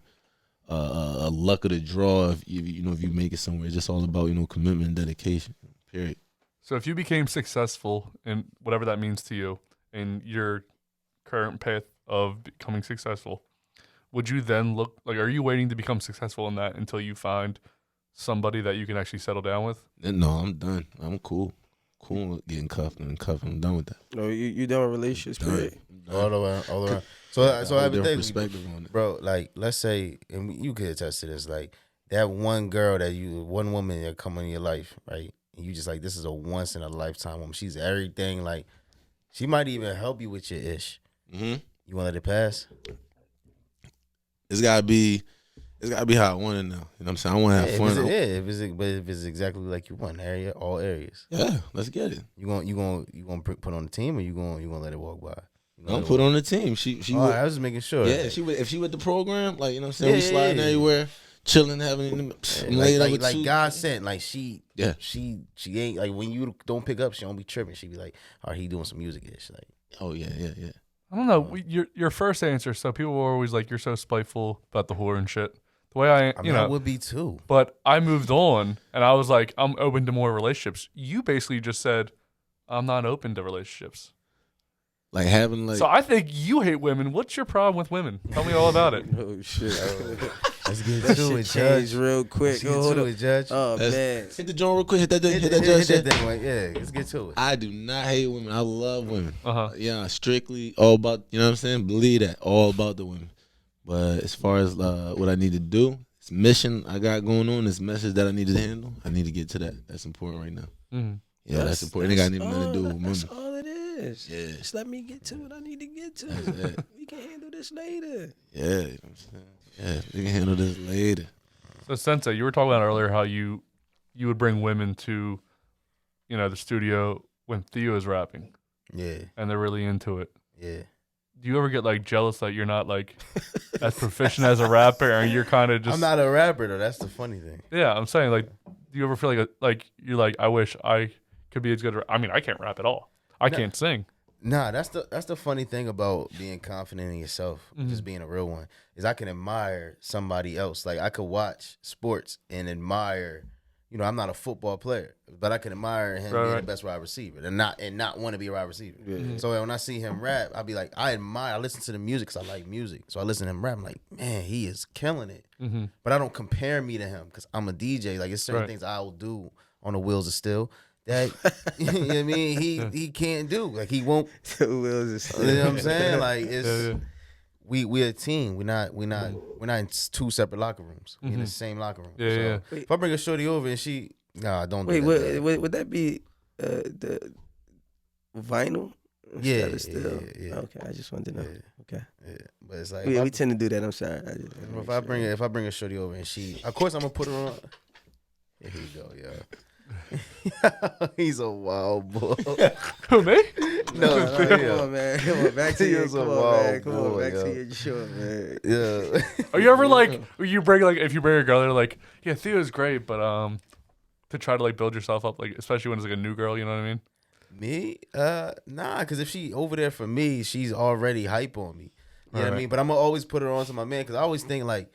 a luck of the draw if you make it somewhere. It's just all about, commitment and dedication, period. So if you became successful in whatever that means to you in your current path of becoming successful, would you then are you waiting to become successful in that until you find somebody that you can actually settle down with? No, I'm done. I'm cool with getting cuffed. I'm done with that. No, you done with relationships, period. All the way. So I have a thing, perspective on it, bro. Like, let's say, and you could attest to this, like that one girl one woman that come in your life, right? And you just like, this is a once in a lifetime woman. She's everything. Like, she might even help you with your ish. You want to let it pass? It's gotta be how I want it now. You know what I'm saying? I want to have fun. If it's exactly like you want, all areas. Yeah, let's get it. You gonna put on the team, or you gonna let it walk by? Don't put on the team. She I was just making sure. Yeah, if she with the program, like, you know what I'm saying, we sliding everywhere, chilling, having like God sent. Like she ain't like when you don't pick up, she don't be tripping. She be like, all right, he doing some music ish. Like, oh yeah. I don't know. Your first answer. So people were always like, you're so spiteful about the whore and shit. The way I mean, I would be too. But I moved on, and I was like, I'm open to more relationships. You basically just said, I'm not open to relationships. Like having like. So I think you hate women. What's your problem with women? Tell me all about it. Oh shit! Let's get That to shit it, Judge. changed real quick. Let's get to it, Judge. Oh man! Hit the joint real quick. Hit that thing. Hit that thing. Like, yeah, let's get to it. I do not hate women. I love women. Yeah, Strictly all about. You know what I'm saying? Believe that. All about the women. But as far as what I need to do, this mission I got going on, this message that I need to handle, I need to get to that. That's important right now. Mm-hmm. Yeah, that's important. It ain't got nothing to do with women. That's all it is. Yeah. Just let me get to what I need to get to. We can handle this later. Yeah, you know what I'm saying? Yeah, we can handle this later. So Sensei, you were talking about earlier how you would bring women to, the studio when Theo is rapping. Yeah. And they're really into it. Yeah. Do you ever get like jealous that you're not like as proficient as a rapper, and you're kind of just? I'm not a rapper though. That's the funny thing. Yeah, I'm saying like, do you ever feel like you're like, I wish I could be as good? I mean, I can't rap at all. I can't sing. Nah, that's the funny thing about being confident in yourself, just being a real one, is I can admire somebody else. Like I could watch sports and admire. I'm not a football player, but I can admire him being the best wide receiver and not want to be a wide receiver. Yeah. So when I see him rap, I'll be like, I listen to the music because I like music. So I listen to him rap, I'm like, man, he is killing it. Mm-hmm. But I don't compare me to him because I'm a DJ. Like, it's certain things I will do on the wheels of steel that, you know what I mean, he can't do. Like, he won't. The wheels of steel. You know what I'm saying? Like, it's... We're a team. We're not in two separate locker rooms. We're in the same locker room. Yeah, so if I bring a shorty over and she, don't wait, do that. Would that be the vinyl? Yeah, yeah. Okay, I just wanted to know. Okay. Yeah, but it's like we tend to do that. I'm sorry. If I bring a shorty over and she, of course I'm gonna put her on. Here you go, yo. He's a wild boy. Who, me? No, come on, man. Come on, back to your show, man. Yeah. Are you ever like, if you bring a girl, they're like, yeah, Theo's great, but to try to like build yourself up, like especially when it's like a new girl, you know what I mean? Me? Nah, because if she over there for me, she's already hype on me. You know what I mean? But I'm gonna always put her on to my man because I always think like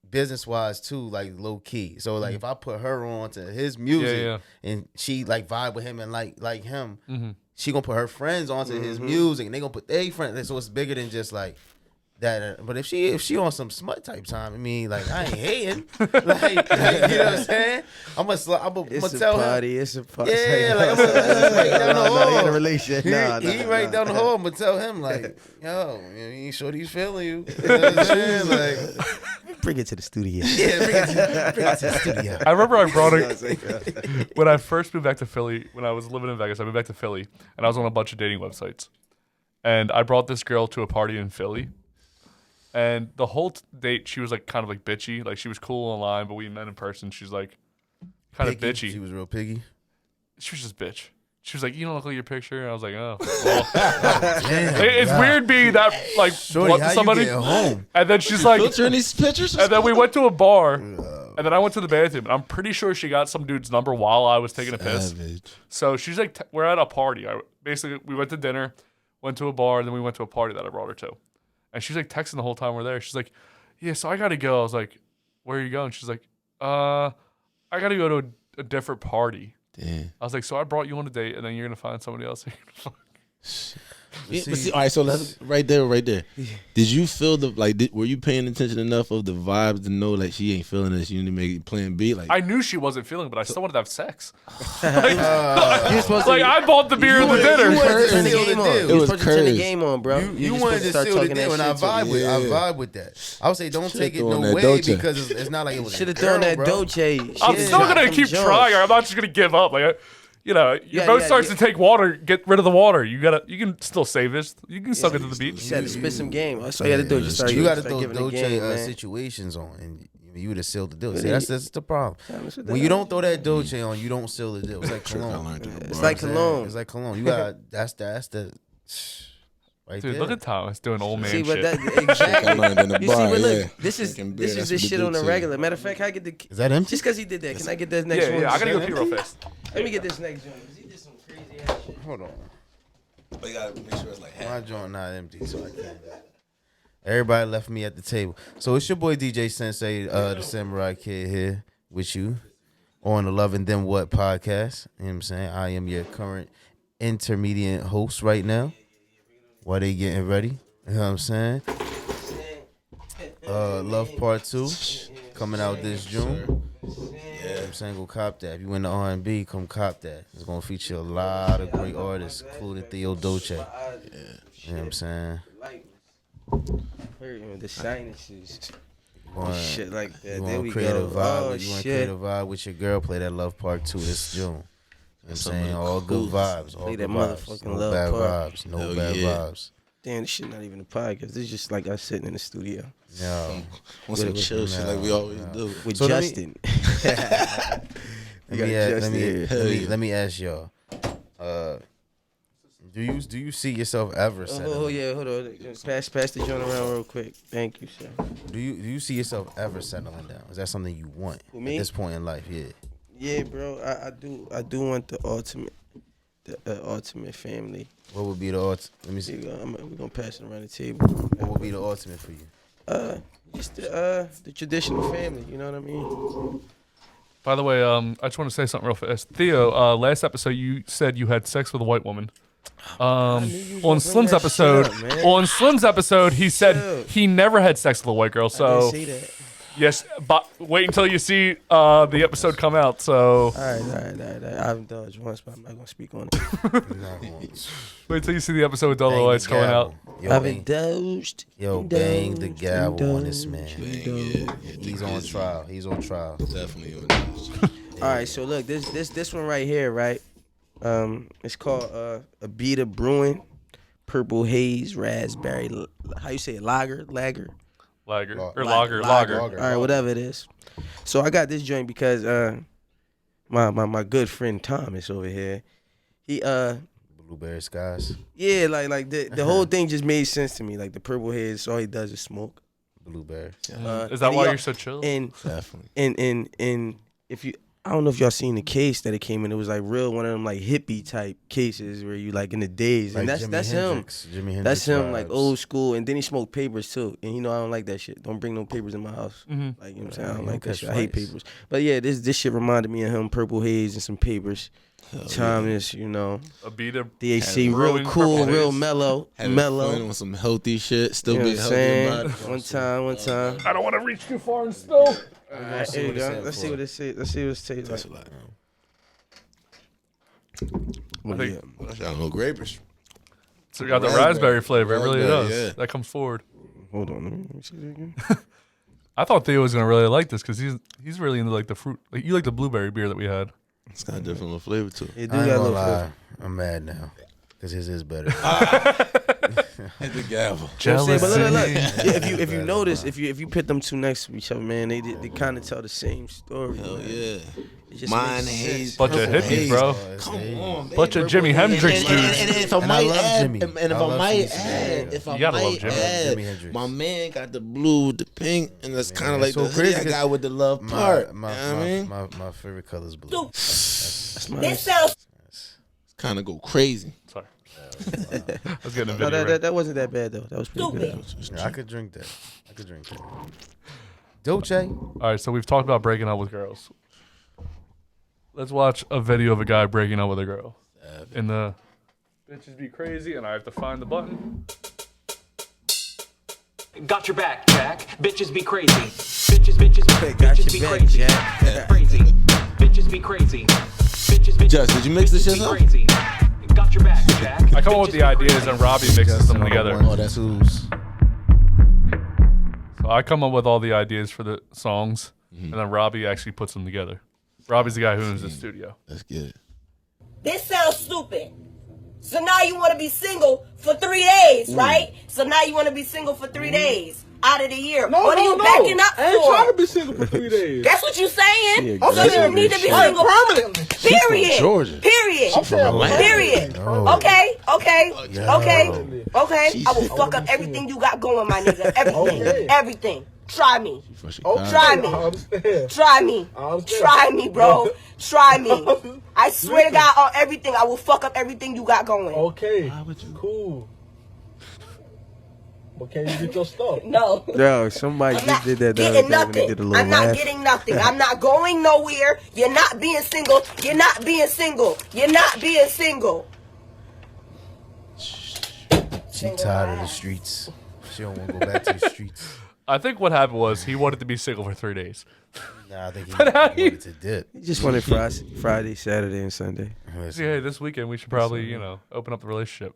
business wise too, like low key. So like if I put her on to his music and she like vibe with him and like him, she gonna put her friends onto his music and they gonna put their friends. So it's bigger than just like that. But if she on some smut type time, I mean, like I ain't hating. like you know what I'm saying? I'm gonna tell him. It's a party. Yeah, like I'm right down the hall. He in a relationship. He right down the hall. I'm gonna tell him like, yo, you sure he's feeling you. You know what I'm saying? Like. Bring it to the studio. Yeah, bring it to the studio. I remember I brought it when I first moved back to Philly. When I was living in Vegas, I moved back to Philly, and I was on a bunch of dating websites. And I brought this girl to a party in Philly, and the whole date she was like kind of like bitchy. Like she was cool online, but we met in person. She's like kind of bitchy. She was real piggy. She was just bitch. She was like, "You don't look like your picture." And I was like, "Oh, well." It's weird being that like blunt to somebody. Home? And then she's like, filtering these pictures. And then we went to a bar, and then I went to the bathroom. And I'm pretty sure she got some dude's number while I was taking a piss. So she's like, we're at a party. We went to dinner, went to a bar, and then we went to a party that I brought her to. And she's like texting the whole time we're there. She's like, "Yeah, so I gotta go." I was like, "Where are you going?" She's like, I gotta go to a different party." Damn. I was like, so I brought you on a date, and then you're gonna find somebody else. But see, all right, so let's right there. Did you feel were you paying attention enough of the vibes to know like she ain't feeling this? You need to make plan B. Like I knew she wasn't feeling, but I still wanted to have sex. You're supposed to, I bought the beer and the dinner. You wanted to turn the game on. It You was supposed to turn the courage. game on, bro. You wanted to seal the deal, and I vibe with that. I would say don't take it no way because it's not like it was. Should have thrown that Dolce. I'm still gonna keep trying. I'm not just gonna give up. Like. Your boat starts to take water. Get rid of the water. You can still save this. You can still get to the beach. You had to spit some game. That's all you got to do. You got to throw Dolce situations on, and you would have sealed the deal. See, that's the problem. When you don't throw that Dolce on, you don't seal the deal. It's like cologne. It's like cologne. It's like cologne. You got that's the. Right Dude, there. look at Thomas doing old man shit. But exactly. I learned in the You bar, see, but look, yeah. this is Fucking this beer, is that's this what shit the on the dude regular. said. Matter of fact, I get the. Is that empty? Just because he did that, can I get this next one? Yeah, I gotta go pee real fast. Let me get this next one because he did some crazy ass shit. Hold on. But you gotta make sure it's like My joint not empty, so I can't. Everybody left me at the table. So it's your boy DJ Sensei, the Samurai Kid here with you on the Love and Then What podcast. You know what I'm saying? I am your current intermediate host right now. While they getting ready. You know what I'm saying? Love Part 2 coming out this June. You know what I'm saying? Go cop that. If you in the R&B, come cop that. It's going to feature a lot of great artists, including Theo Dolce. You know what I'm saying? The sinuses. Shit like that. You There want we to create go. a vibe? Oh, You want to shit. create a vibe with your girl? Play that Love Part 2 this June. You know what I'm saying? All good coolest. vibes. All Play good that vibes. motherfucking No Love bad Part. vibes. No Hell bad yeah. vibes. Damn, this shit not even a podcast. This is just like us sitting in the studio No. Want some chill shit like we always do. with So let me- Justin. Let me ask y'all. Do you see yourself ever settling? Oh yeah, hold on. Pass the joint around real quick. Thank you, sir. Do you see yourself ever settling down? Is that something you want Who, me? at this point in life? Yeah. Yeah, bro. I do want the ultimate family. What would be the ultimate? Let me Here see. you go. We're gonna pass it around the table. What would be the ultimate for you? Just the traditional family. You know what I mean? By the way, I just want to say something real fast. Theo, last episode you said you had sex with a white woman. On Slim's episode, he said he never had sex with a white girl. I So didn't say that. yes, but wait until you see the episode come out. So All right. I've indulged once, but I'm not gonna speak on it. wait till you see the episode with Dolezal coming out. I've indulged. Yo, bang the gavel on this man. Yeah, He's on trial. He's on trial. definitely on this. All right, so look, this one right here, right? It's called Abita Brewing, Purple Haze, Raspberry. How you say it? Lager. Lager. Lager. All right, whatever it is. So I got this joint because my good friend Thomas over here, he Blueberry skies. yeah, like the whole thing just made sense to me. Like the Purple Haze, all he does is smoke. Blueberry. Is that and why he- you're so chill? And Definitely. and if you, I don't know if y'all seen the case that it came in. It was like real one of them like hippie type cases where you like in the days, and Like that's him. Jimi Hendrix That's him, like vibes. old school. And then he smoked papers too. And you know I don't like that shit. Don't bring no papers in my house. Like you know what I'm saying. I don't you like that catch shit. I hate fights. papers. But yeah, this shit reminded me of him. Purple Haze and some papers. Thomas, you know, Abita D.A.C. real Brewing, cool, Purple real Haze. mellow, Having mellow. fun with some healthy shit. Still You know be what I'm healthy saying? about it. One time. I don't want to reach too far and spill. Alright, here you go. Let's see what it says. Let's see what it tastes That's like. a lot. What do you think- got? I don't know, grapers. So you got the raspberry flavor. It really Raspberry, does. yeah. That comes forward. Hold on, let me see that again. I thought Theo was gonna really like this because he's really into like the fruit. Like you like the blueberry beer that we had. It's got a different little flavor to it. It I do ain't got a gonna little lie. flavor. I'm mad now. Because his is better. Hit the gavel. You know what I'm saying? But look, Jealousy. yeah, if you notice, if you put them two next to each other, man, they kind of tell the same story. Hell man. yeah. It just Mine makes haze. sense. Bunch of Purple hippies, haze. bro. Come on, man. Bunch of Jimi Hendrix And dudes. if I And I might love add, Jimmy. and if I I love might Jimmy. add, if I You gotta love might Jimmy. add, Jimi Hendrix. my man got the blue with the pink, and that's kind of like so the crazy hoodie I 'cause got with the love part. You know what I mean? My favorite color is blue. That's my Kind of go crazy. Sorry. I was getting a No, video. that wasn't that bad though. That was pretty good. Yeah, I could drink that. Dolce. All right, so we've talked about breaking up with girls. Let's watch a video of a guy breaking up with a girl. In the bitches be crazy, and I have to find the button. Got your back, Jack. Bitches be crazy. Bitches be Got your crazy. back, Jack. Crazy. Bitches be crazy. Bitches Just, did you mix this shit be up? crazy. Got your back, Jack. I come up with the ideas, and Robbie mixes them together. Oh, that's twos. So I come up with all the ideas for the songs, and then Robbie actually puts them together. Robbie's the guy who owns the studio. Let's get it. This sounds stupid. So now you want to be single for 3 days, right? So now you want to be single for 3 days out of the year. What are you backing up I ain't for? trying to be single for 3 days. That's what you saying. Yeah, So you need to be single Permanently. Period. Georgia. Period. Atlanta. Period. Oh. Okay. Yo. Okay. I will fuck up everything you got going, my nigga. Everything. Okay. Everything. Try me. From Chicago. Try me. I understand. Try me. I understand. Try me, bro. Try me. I swear to God on everything. I will fuck up everything you got going. Okay. Cool. But can you get your stuff? No. Yo, somebody just did that. Getting nothing. I'm not getting nothing. I'm not going nowhere. You're not being single. You're not being single. You're not being single. She tired of the streets. She don't want to go back to the streets. I think what happened was he wanted to be single for 3 days. Nah, I think he wanted to dip. He just wanted Friday, Saturday, and Sunday. Yeah, this weekend we should probably, open up the relationship.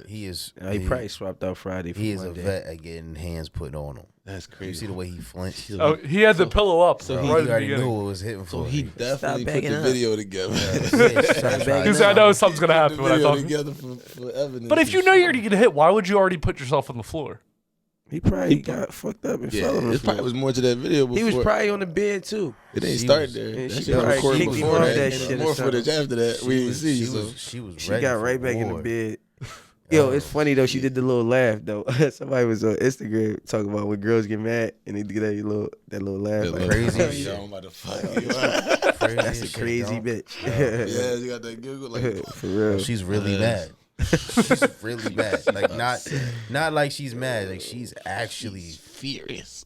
He is. He probably swapped out Friday for He is Monday. a vet at getting hands put on him. That's crazy. You see the way he flinched? Oh, he had the pillow up. So right he at the already beginning. knew what was hitting for. So he definitely put backing the up. video together. He said, I know something's going to happen when I talk. Together for evidence. But if you know you're going to get hit, why would you already put yourself on the floor? He probably got fucked up and fell on the it probably floor. was more to that video before. He was probably on the bed too. It didn't start there. and That she shit was probably recorded kicked him before off that. that And shit or more something. footage after that. We didn't see. She was She ready got for right back in the war. bed. Yo, it's funny though. She did the little laugh though. Somebody was on Instagram talking about when girls get mad and they do that little laugh. That Like, Crazy little- shit. Yo, I'm about to fuck you. that's a crazy bitch. Yeah, you got that giggle like. For real. She's really mad. She's really mad. Like not like she's mad. Like she's actually furious.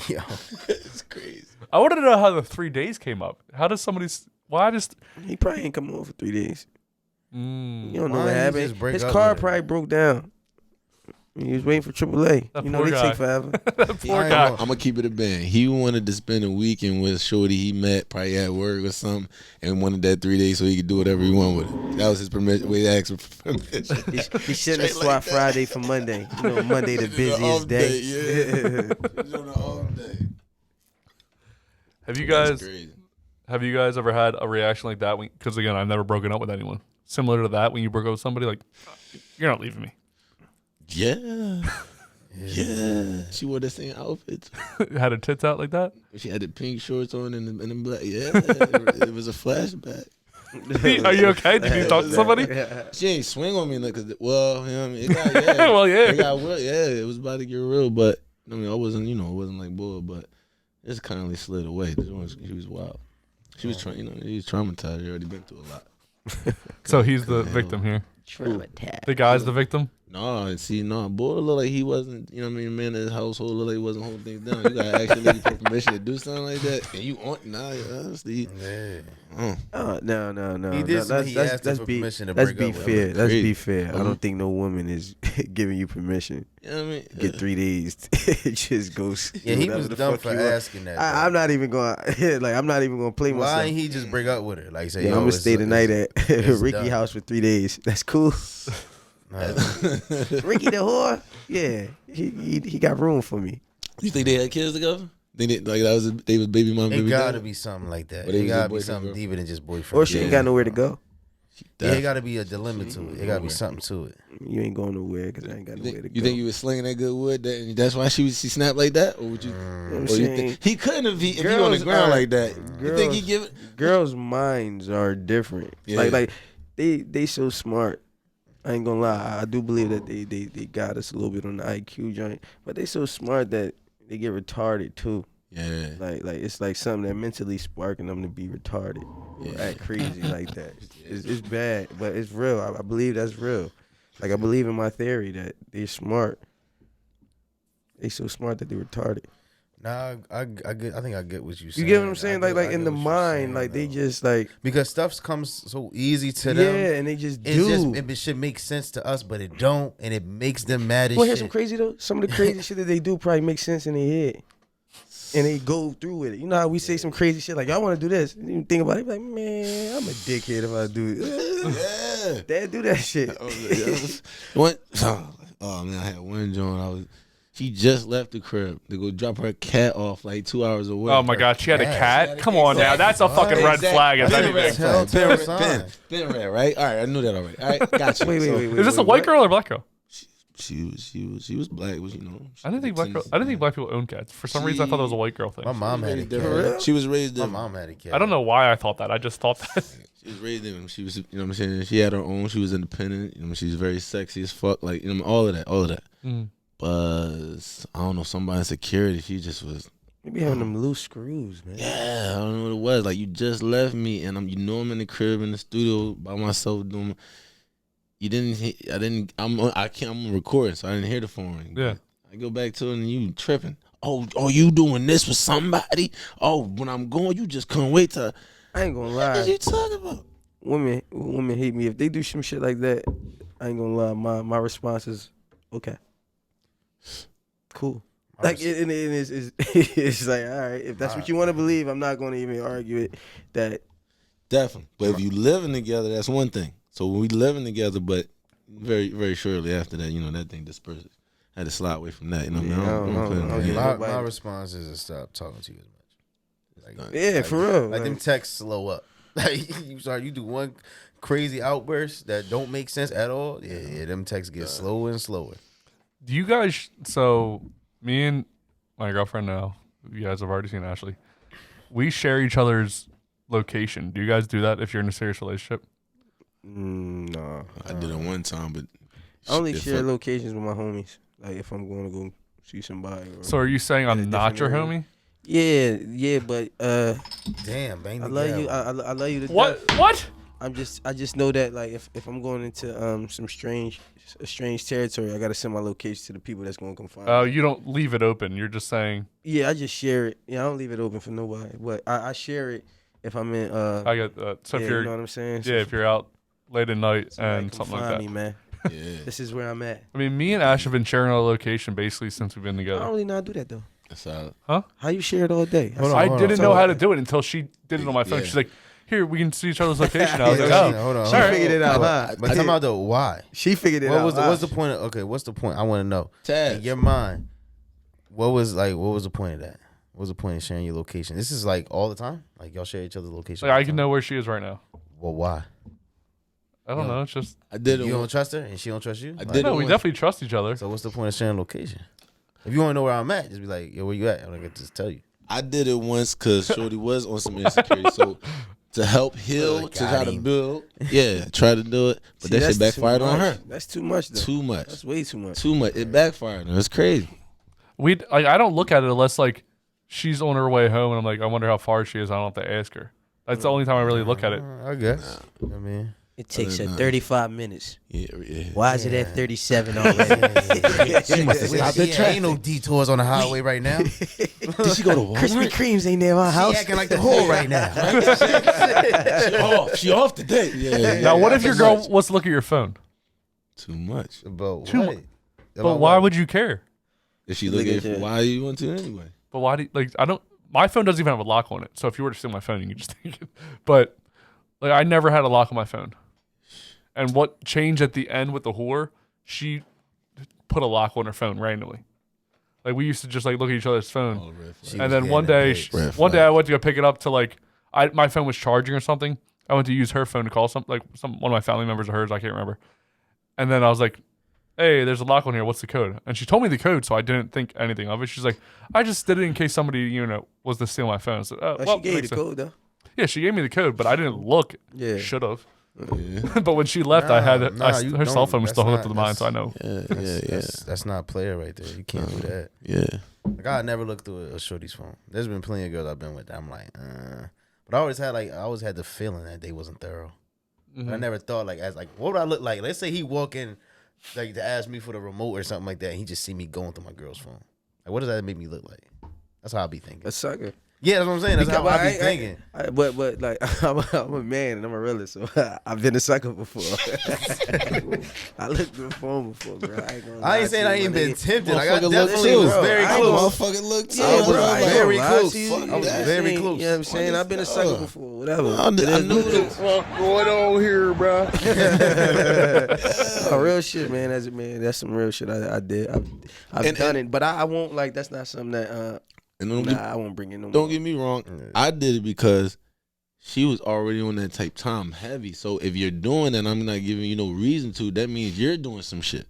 yo. It's crazy. I wanted to know how the 3 days came up. How does somebody... Why just... He probably ain't come on for 3 days. You don't know Why what didn't he happened. just break His up car with her? probably broke down. He was waiting for AAA. That You know poor they guy. take forever. That poor guy. I'm gonna keep it a band. He wanted to spend a weekend with shorty he met probably at work or something, and wanted that 3 days so he could do whatever he wanted with it. That was his permission. We asked for permission. He shouldn't have swapped Friday for Monday. You know, Monday the It's an busiest off day. Yeah. It's on an off day. Have you That's guys... crazy. Have you guys ever had a reaction like that? Because again, I've never broken up with anyone. Similar to that, when you broke up with somebody, like, you're not leaving me. Yeah. Yeah. She wore the same outfit. Had her tits out like that? She had the pink shorts on and the black. Yeah. It was a flashback. Are you okay? Did you talk to somebody? She ain't swing on me, cause well, you know what I mean, it got, yeah, Well, yeah. it got real, yeah, it was about to get real, but I mean, I wasn't, it wasn't like bull, but it just kindly slid away. She was wild. She was trying, he was traumatized. He already been through a lot. So he's the victim here. The guy's the victim? No, boy looked like he wasn't, you know what I mean, man of his household, looked like he wasn't holding things down. You gotta actually get permission to do something like that. And you on, honestly. No. He did something. He asked her for permission to break up with her. Let's be fair. I don't think no woman is giving you permission. You know what I mean? Get 3 days. Just go. Yeah, he was dumb for asking that. I'm not even going. I'm not even going to play myself. Why ain't he just break up with her? Like say, Yeah, yo, I'm gonna stay the night at Ricky done. house for 3 days. That's cool. Ricky the whore. Yeah, he got room for me. You think they had kids together? They was baby mom. It baby gotta dad? be something like that. Or they It was gotta just be boyfriend, something girl? deeper than just boyfriend. Or she ain't got nowhere to go. Yeah, it gotta be a delimit to it. It gotta be something to it. You ain't going nowhere because I ain't got nowhere to go. You think you was slinging that good wood? That's why she snapped like that, or would you? Or you think, he couldn't have. If he on the ground like that, you think he give it? Girls' minds are different. Yeah. Like they so smart. I ain't gonna lie. I do believe that they got us a little bit on the IQ joint, but they so smart that they get retarded too. Yeah. Like it's like something that mentally sparking them to be retarded or act crazy like that. It's bad, but it's real. I believe that's real. Like I believe in my theory that they're smart. They so smart that they're retarded. Nah, I think I get what you saying. You get what I'm saying? I Like in get the what you're mind, saying, like they though. just like because stuff comes so easy to them. yeah, and they just It's do. just it should make sense to us, but it don't, and it makes them mad as Well, shit. here's some crazy though. Some of the crazy shit that they do probably makes sense in their head, and they go through with it. You know how we say some crazy shit like, "Y'all want to do this?" And you think about it, you be like, "Man, I'm a dickhead if I do it." Yeah. Dad do that shit. Oh man, I had one joint. She just left the crib to go drop her cat off like 2 hours away. Oh my God, she had a cat? Come on now, that's a fucking red flag. If anything. Been red, right? All right, I knew that already. All right, got you. Wait. Is this a white girl or a black girl? She was black, was I didn't think black people own cats. For some reason, I thought that was a white girl thing. My mom had a cat. different. She was raised My different. mom had a cat. I don't know why I thought that. I just thought that. She was raised different. She was, you know what I'm saying? She had her own. She was independent. You know, she was very sexy as fuck. Like, you know, all of that. Mm. But I don't know, somebody in security, she just was. You be having them loose screws, man. Yeah, I don't know what it was. Like, you just left me, and I'm in the crib in the studio by myself doing. you didn't. I'm recording, so I didn't hear the phone ring. Yeah. I go back to it and you tripping. Oh, you doing this with somebody? Oh, when I'm going, you just couldn't wait to. I ain't gonna What lie. are you talking about? Women hate me if they do some shit like that. I ain't gonna lie. My response is okay, cool. Like it's like, all right, if that's what you want to believe, I'm not gonna even argue it. That Definitely. But if you living together, that's one thing. So when we living together, but very, very shortly after that, that thing disperses. I had to slide away from that. You know what I mean? My response is to stop talking to you as much. Yeah, for real. Like them texts slow up. Like you do one crazy outburst that don't make sense at all. Yeah, them texts get slower and slower. Do you guys? So me and my girlfriend now, you guys have already seen Ashley. We share each other's location. Do you guys do that if you're in a serious relationship? No. I did it one time, but I only share locations with my homies. Like if I'm going to go see somebody. So are you saying I'm not your homie? Yeah, but damn, bang. I love you. I love you to What? death. What? I just know that like if I'm going into some strange territory, I gotta send my location to the people that's gonna come find me. Oh, you don't leave it open. You're just saying. Yeah, I just share it. Yeah, I don't leave it open for nobody. But I share it if I'm in. I get that. So if you're, you know what I'm saying? Yeah, if you're out late at night and come something like find that. me, man. Yeah. This is where I'm at. I mean, me and Ash have been sharing our location basically since we've been I together. don't really know how to do that though. That's solid. Huh? How you share it all day? I didn't know how to do it until she did it on my phone. Yeah. She's like, "Here, we can see each other's location." I was like, Hold "Oh, on. She figured it out, huh? But come out though, why? She figured it out. What's the point? What's the point? I want to know. Taz. In your mind, what was the point of that? What was the point of sharing your location? This is like all the time. Like y'all share each other's location. like all I the can time? know where she is right now." Well, why? I don't know. It's just I did it. You don't trust her, and she don't trust you. I Like, did no. it We once. definitely trust each other. So what's the point of sharing location? If you want to know where I'm at, just be like, "Yo, where you at?" I'm gonna just tell you. I did it once because Shorty was on some insecurity. So to help heal, to try to build, try to do it. But that shit backfired on her. That's too much though. Too much. That's way too much. Too much. It backfired on her. It's crazy. I don't look at it unless like she's on her way home and I'm like, I wonder how far she is. I don't have to ask her. That's the only time I really look at it. I guess. I mean, It takes her Other than 35 minutes. Yeah. Why is it at 37 already? she must have stopped the train. Ain't no detours on the highway right now. Did she go to Walmart? Krispy Kremes ain't near my house. She acting like the whore right now. She off today. Yeah. Now, what if your girl wants to look at your phone? Too much. But Too what? much. But why would you care? If she look at it, why you want to anyway? But why do you, like I don't? My phone doesn't even have a lock on it. So if you were to steal my phone, you could just take it. But like I never had a lock on my phone. And what changed at the end with the whore? She put a lock on her phone randomly. Like we used to just like look at each other's phone, and then one day, I went to go pick it up to like my phone was charging or something. I went to use her phone to call one of my family members of hers. I can't remember. And then I was like, "Hey, there's a lock on here. What's the code?" And she told me the code, so I didn't think anything of it. She's like, "I just did it in case somebody was to steal my phone." So, She gave you the code though. Yeah, she gave me the code, but I didn't look. Yeah. Should have. Yeah. But when she left, I had Nah, her cell phone was still hooked to the mine, so I know. That's not player right there. You can't do that. Yeah. Like I never looked through a shorty's phone. There's been plenty of girls I've been with that I'm like, but I always had the feeling that they wasn't thorough. Mm-hmm. But I never thought like what would I look like? Let's say he walk in like to ask me for the remote or something like that, and he just see me going through my girl's phone. Like what does that make me look like? That's how I be thinking. A sucker. Yeah, that's what I'm saying. That's how I be thinking. But like I'm a man and I'm a realist, so I've been a sucker before. I looked through the phone before, bro. I ain't saying I ain't been tempted. Like I Motherfucker definitely look was too. very I close. Motherfucker look too. I was bro. very Like, close. I was very close. You know what I'm saying? I've been a sucker before. Whatever. I knew it. What's going on here, bro? Real shit, man. As a man, that's some real shit I did. I've done it, but I won't like. That's not something that. I won't bring it no more. Don't get me wrong. I did it because she was already on that type time heavy. So if you're doing that, I'm not giving you no reason to. That means you're doing some shit.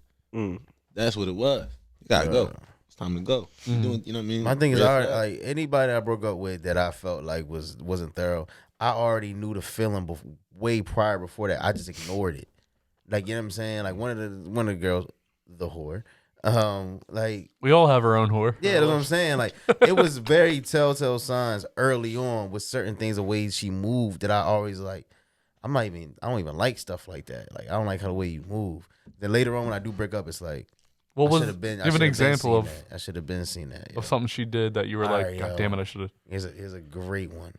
That's what it was. You gotta go. It's time to go. You know what I mean? My thing is, like anybody that I broke up with that I felt like wasn't thorough, I already knew the feeling way prior before that. I just ignored it. Like, you know what I'm saying? Like one of the girls, the whore. Like We all have our own whore. yeah, that's what I'm saying. Like it was very telltale signs early on with certain things, the ways she moved that I always like. I don't even like stuff like that. Like I don't like how the way you move. Then later on when I do break up, it's like, what was? Give an example of. I should have been seen that. Of something she did that you were like, God damn it, I should have. Here's a great one.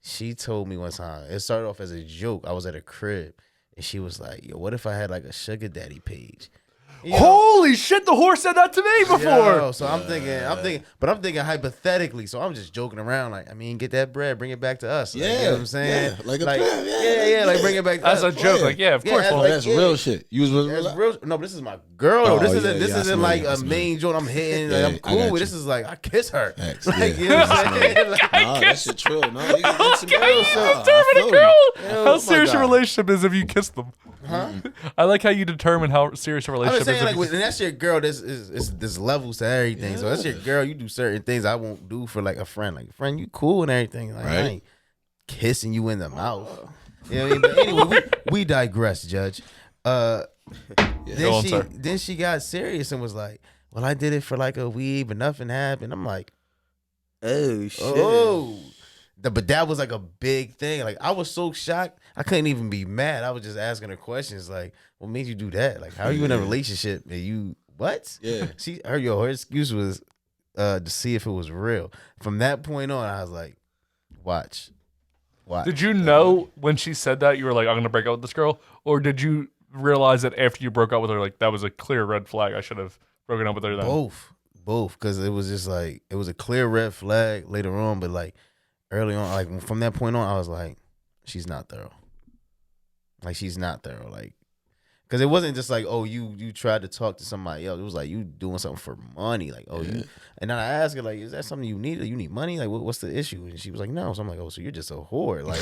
She told me one time. It started off as a joke. I was at a crib, and she was like, "Yo, what if I had like a sugar daddy page?" You know? Holy shit! The horse said that to me before. Yo, so I'm thinking hypothetically. So I'm just joking around, like, I mean, get that bread, bring it back to us. Like, you know what I'm saying? Yeah, like bring it back to us. As a joke, like, of course. Yeah, that's real shit. You was real. No, but this is my girl. This isn't like a main joint I'm hitting. Like, I'm cool with. This is like I kiss her. Like, you know what I'm saying? Like, no, that shit true. No, you can some determine a girl. How serious your relationship is if you kiss them. Huh? I like how you determine how serious a relationship I'm saying, is. like, and that's your girl. There's levels to everything. So that's your girl. You do certain things I won't do for like a friend. Like, friend, you cool and everything. Like, I ain't kissing you in the mouth. You know what I mean? But anyway, we digress, Judge. Then she got serious and was like, "Well, I did it for like a week, but nothing happened." I'm like, "Oh shit!" Oh. But that was like a big thing. Like I was so shocked, I couldn't even be mad. I was just asking her questions like, "What made you do that? Like, how are you in a relationship and you what?" Yeah. Her excuse was to see if it was real. From that point on, I was like, "Watch." Did you know when she said that you were like, "I'm gonna break up with this girl," or did you realize that after you broke up with her, like that was a clear red flag? I should have broken up with her then. Both, because it was just like it was a clear red flag later on, but like. Early on, like from that point on, I was like, she's not thorough. Like she's not thorough. Like, because it wasn't just like, oh, you tried to talk to somebody else. It was like you doing something for money. Like, oh, you. And then I asked her, like, is that something you need? You need money? Like, what's the issue? And she was like, no. So I'm like, oh, so you're just a whore. Like,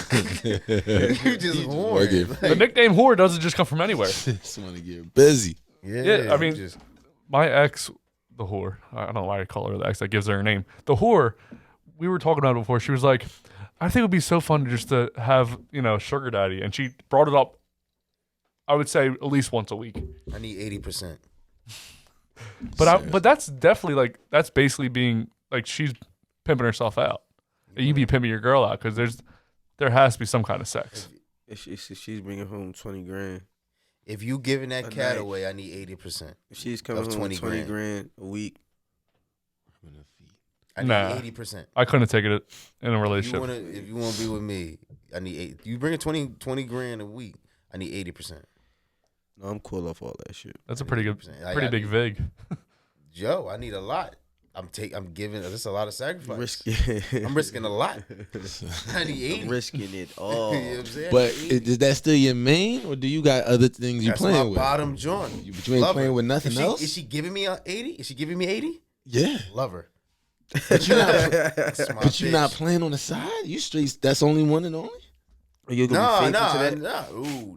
you just whore. Like, the nickname whore doesn't just come from anywhere. Just want to get busy. Yeah. I mean, my ex, the whore. I don't know why I call her the ex. That gives her name. The whore. We were talking about it before. She was like, I think it would be so fun just to have, sugar daddy. And she brought it up, I would say, at least once a week. I need 80%. But that's definitely like, that's basically being, like, she's pimping herself out. You be pimping your girl out because there has to be some kind of sex. She's bringing home 20 grand. If you giving that cat away, I need 80%. If she's coming home 20 grand a week. I need 80%. I couldn't take it in a relationship. If you want to be with me, I need 8. You bring 20 grand a week, I need 80%. No, I'm cool off all that shit. That's a pretty big vig. Joe, I need a lot. I'm giving. This is a lot of sacrifice. I'm risking a lot. I need 80. I'm risking it all. You know what I'm saying? But is that still your main, or do you got other things you playing with? That's my bottom joint. But you ain't playing with nothing else? Is she giving me 80? Is she giving me 80? Yeah. Love her. But you're not playing on the side. You streets. That's only one and only. Are you gonna be faithful to that? No.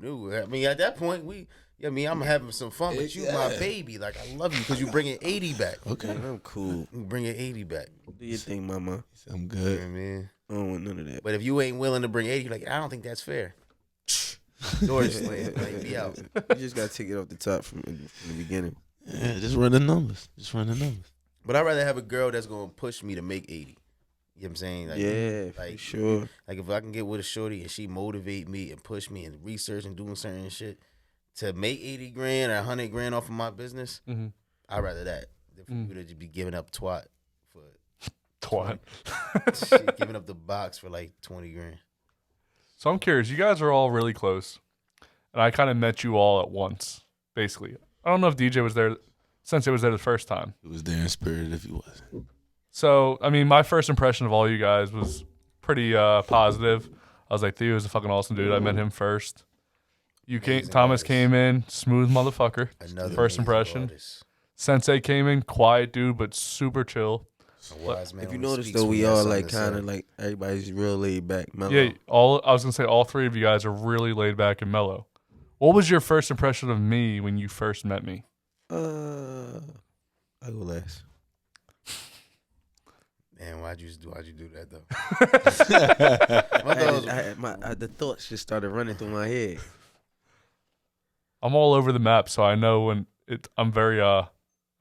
Ooh. I mean, at that point, I'm having some fun. But you, my baby, like I love you because you bringing 80 back. Okay, man, I'm cool. You bringing 80 back. Do your thing, mama. I'm good, man. I don't want none of that. But if you ain't willing to bring 80, like I don't think that's fair. Doors slam, like be out. You just gotta take it off the top from the beginning. Yeah, just run the numbers. But I'd rather have a girl that's gonna push me to make 80. You know what I'm saying? Like, for sure. Like if I can get with a shorty and she motivate me and push me and research and doing certain shit to make 80 grand or 100 grand off of my business, I'd rather that than for you to just be giving up twat for shit, giving up the box for like 20 grand. So I'm curious. You guys are all really close, and I kind of met you all at once, basically. I don't know if DJ was there. Sensei was there the first time. He was there in spirit if he wasn't. So, I mean, my first impression of all you guys was pretty positive. I was like, Theo is a fucking awesome dude. I met him first. Thomas came in, smooth motherfucker. Another first impression. Sensei came in, quiet dude, but super chill. If you notice, though, we all like kind of like everybody's real laid back, mellow. Yeah, I was gonna say all three of you guys are really laid back and mellow. What was your first impression of me when you first met me? I go last. Man, why'd you do that though? The thoughts just started running through my head. I'm all over the map, so I know when I'm very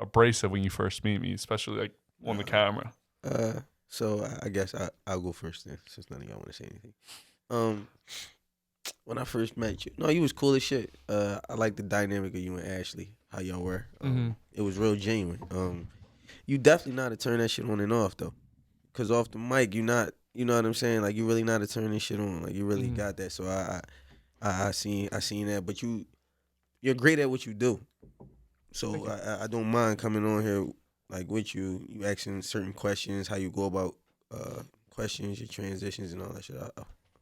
abrasive when you first meet me, especially like on the camera. So I guess I'll go first then, since none of y'all want to say anything. When I first met you, no, you was cool as shit. I like the dynamic of you and Ashley, how y'all were. It was real genuine. You definitely know how to turn that shit on and off though, cause off the mic you not, you know what I'm saying? Like you really know how to turn this shit on. Like you really got that. So I seen that, but you're great at what you do. So I don't mind coming on here like with you asking certain questions, how you go about questions, your transitions and all that shit.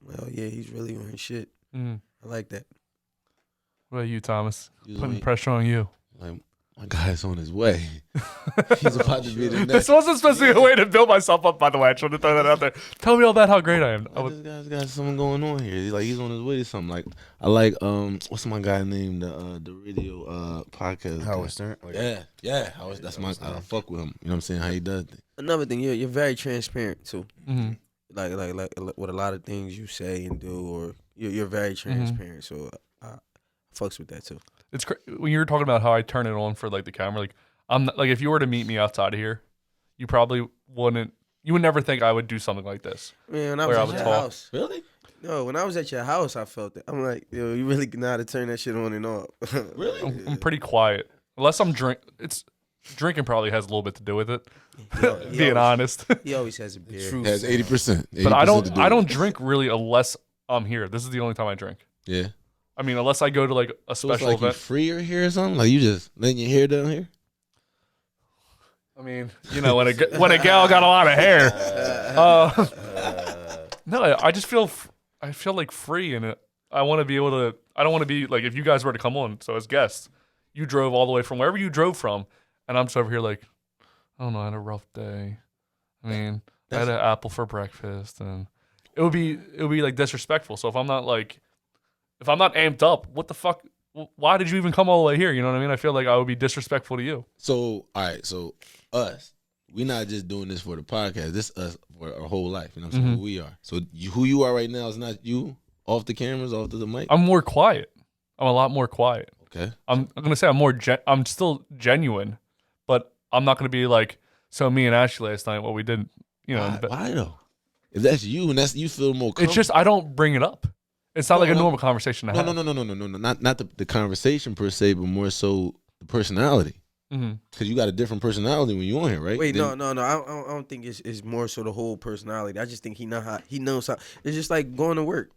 Well, yeah, he's really on his shit. I like that. What about you, Thomas? Putting pressure on you. Like, my guy's on his way. He's about to be the next. This wasn't supposed to be a way to build myself up, by the way. I tried to throw that out there. Tell me all about how great I am. This guy's got something going on here. He's on his way to something. Like I like what's my guy named the radio podcast? Howard Stern. Yeah. Howard. That's my. I fuck with him. You know what I'm saying? How he does things. Another thing, you're very transparent too. Like with a lot of things you say and do, or you're very transparent. So I fucks with that too. It's when you were talking about how I turn it on for like the camera. Like I'm not, like if you were to meet me outside of here, you probably wouldn't. You would never think I would do something like this. Man, when I was at your house, really? No, when I was at your house, I felt that. I'm like, yo, you really know how to turn that shit on and off. Really? I'm pretty quiet, unless I'm drinking probably has a little bit to do with it. Being honest, he always has a beer. Has 80%. But I don't drink really unless I'm here. This is the only time I drink. Yeah. I mean, unless I go to like a So special it's like event. you freer here or something? Like you just letting your hair down here? I mean, you know, when a gal got a lot of hair. No, I just feel like free in it. I want to be able to. I don't want to be like if you guys were to come on. So as guests, you drove all the way from wherever you drove from, and I'm just over here like, I don't know, I had a rough day. I mean, I had an apple for breakfast, and it would be like disrespectful. So if I'm not amped up, what the fuck? Why did you even come all the way here? You know what I mean? I feel like I would be disrespectful to you. So, all right. So, us, we're not just doing this for the podcast. This is us for our whole life. You know what I'm saying? Who we are. So, who you are right now is not you off the cameras, off the mic? I'm more quiet. I'm a lot more quiet. Okay. I'm going to say I'm still genuine, but I'm not going to be like, so me and Ashley last night, what we did, you know. Why though? If that's you and you feel more comfortable. It's just, I don't bring it up. It's not like a normal conversation to have. No. Not the conversation per se, but more so the personality. Because you got a different personality when you're on here, right? Wait, no. I don't think it's more so the whole personality. I just think he knows how. It's just like going to work.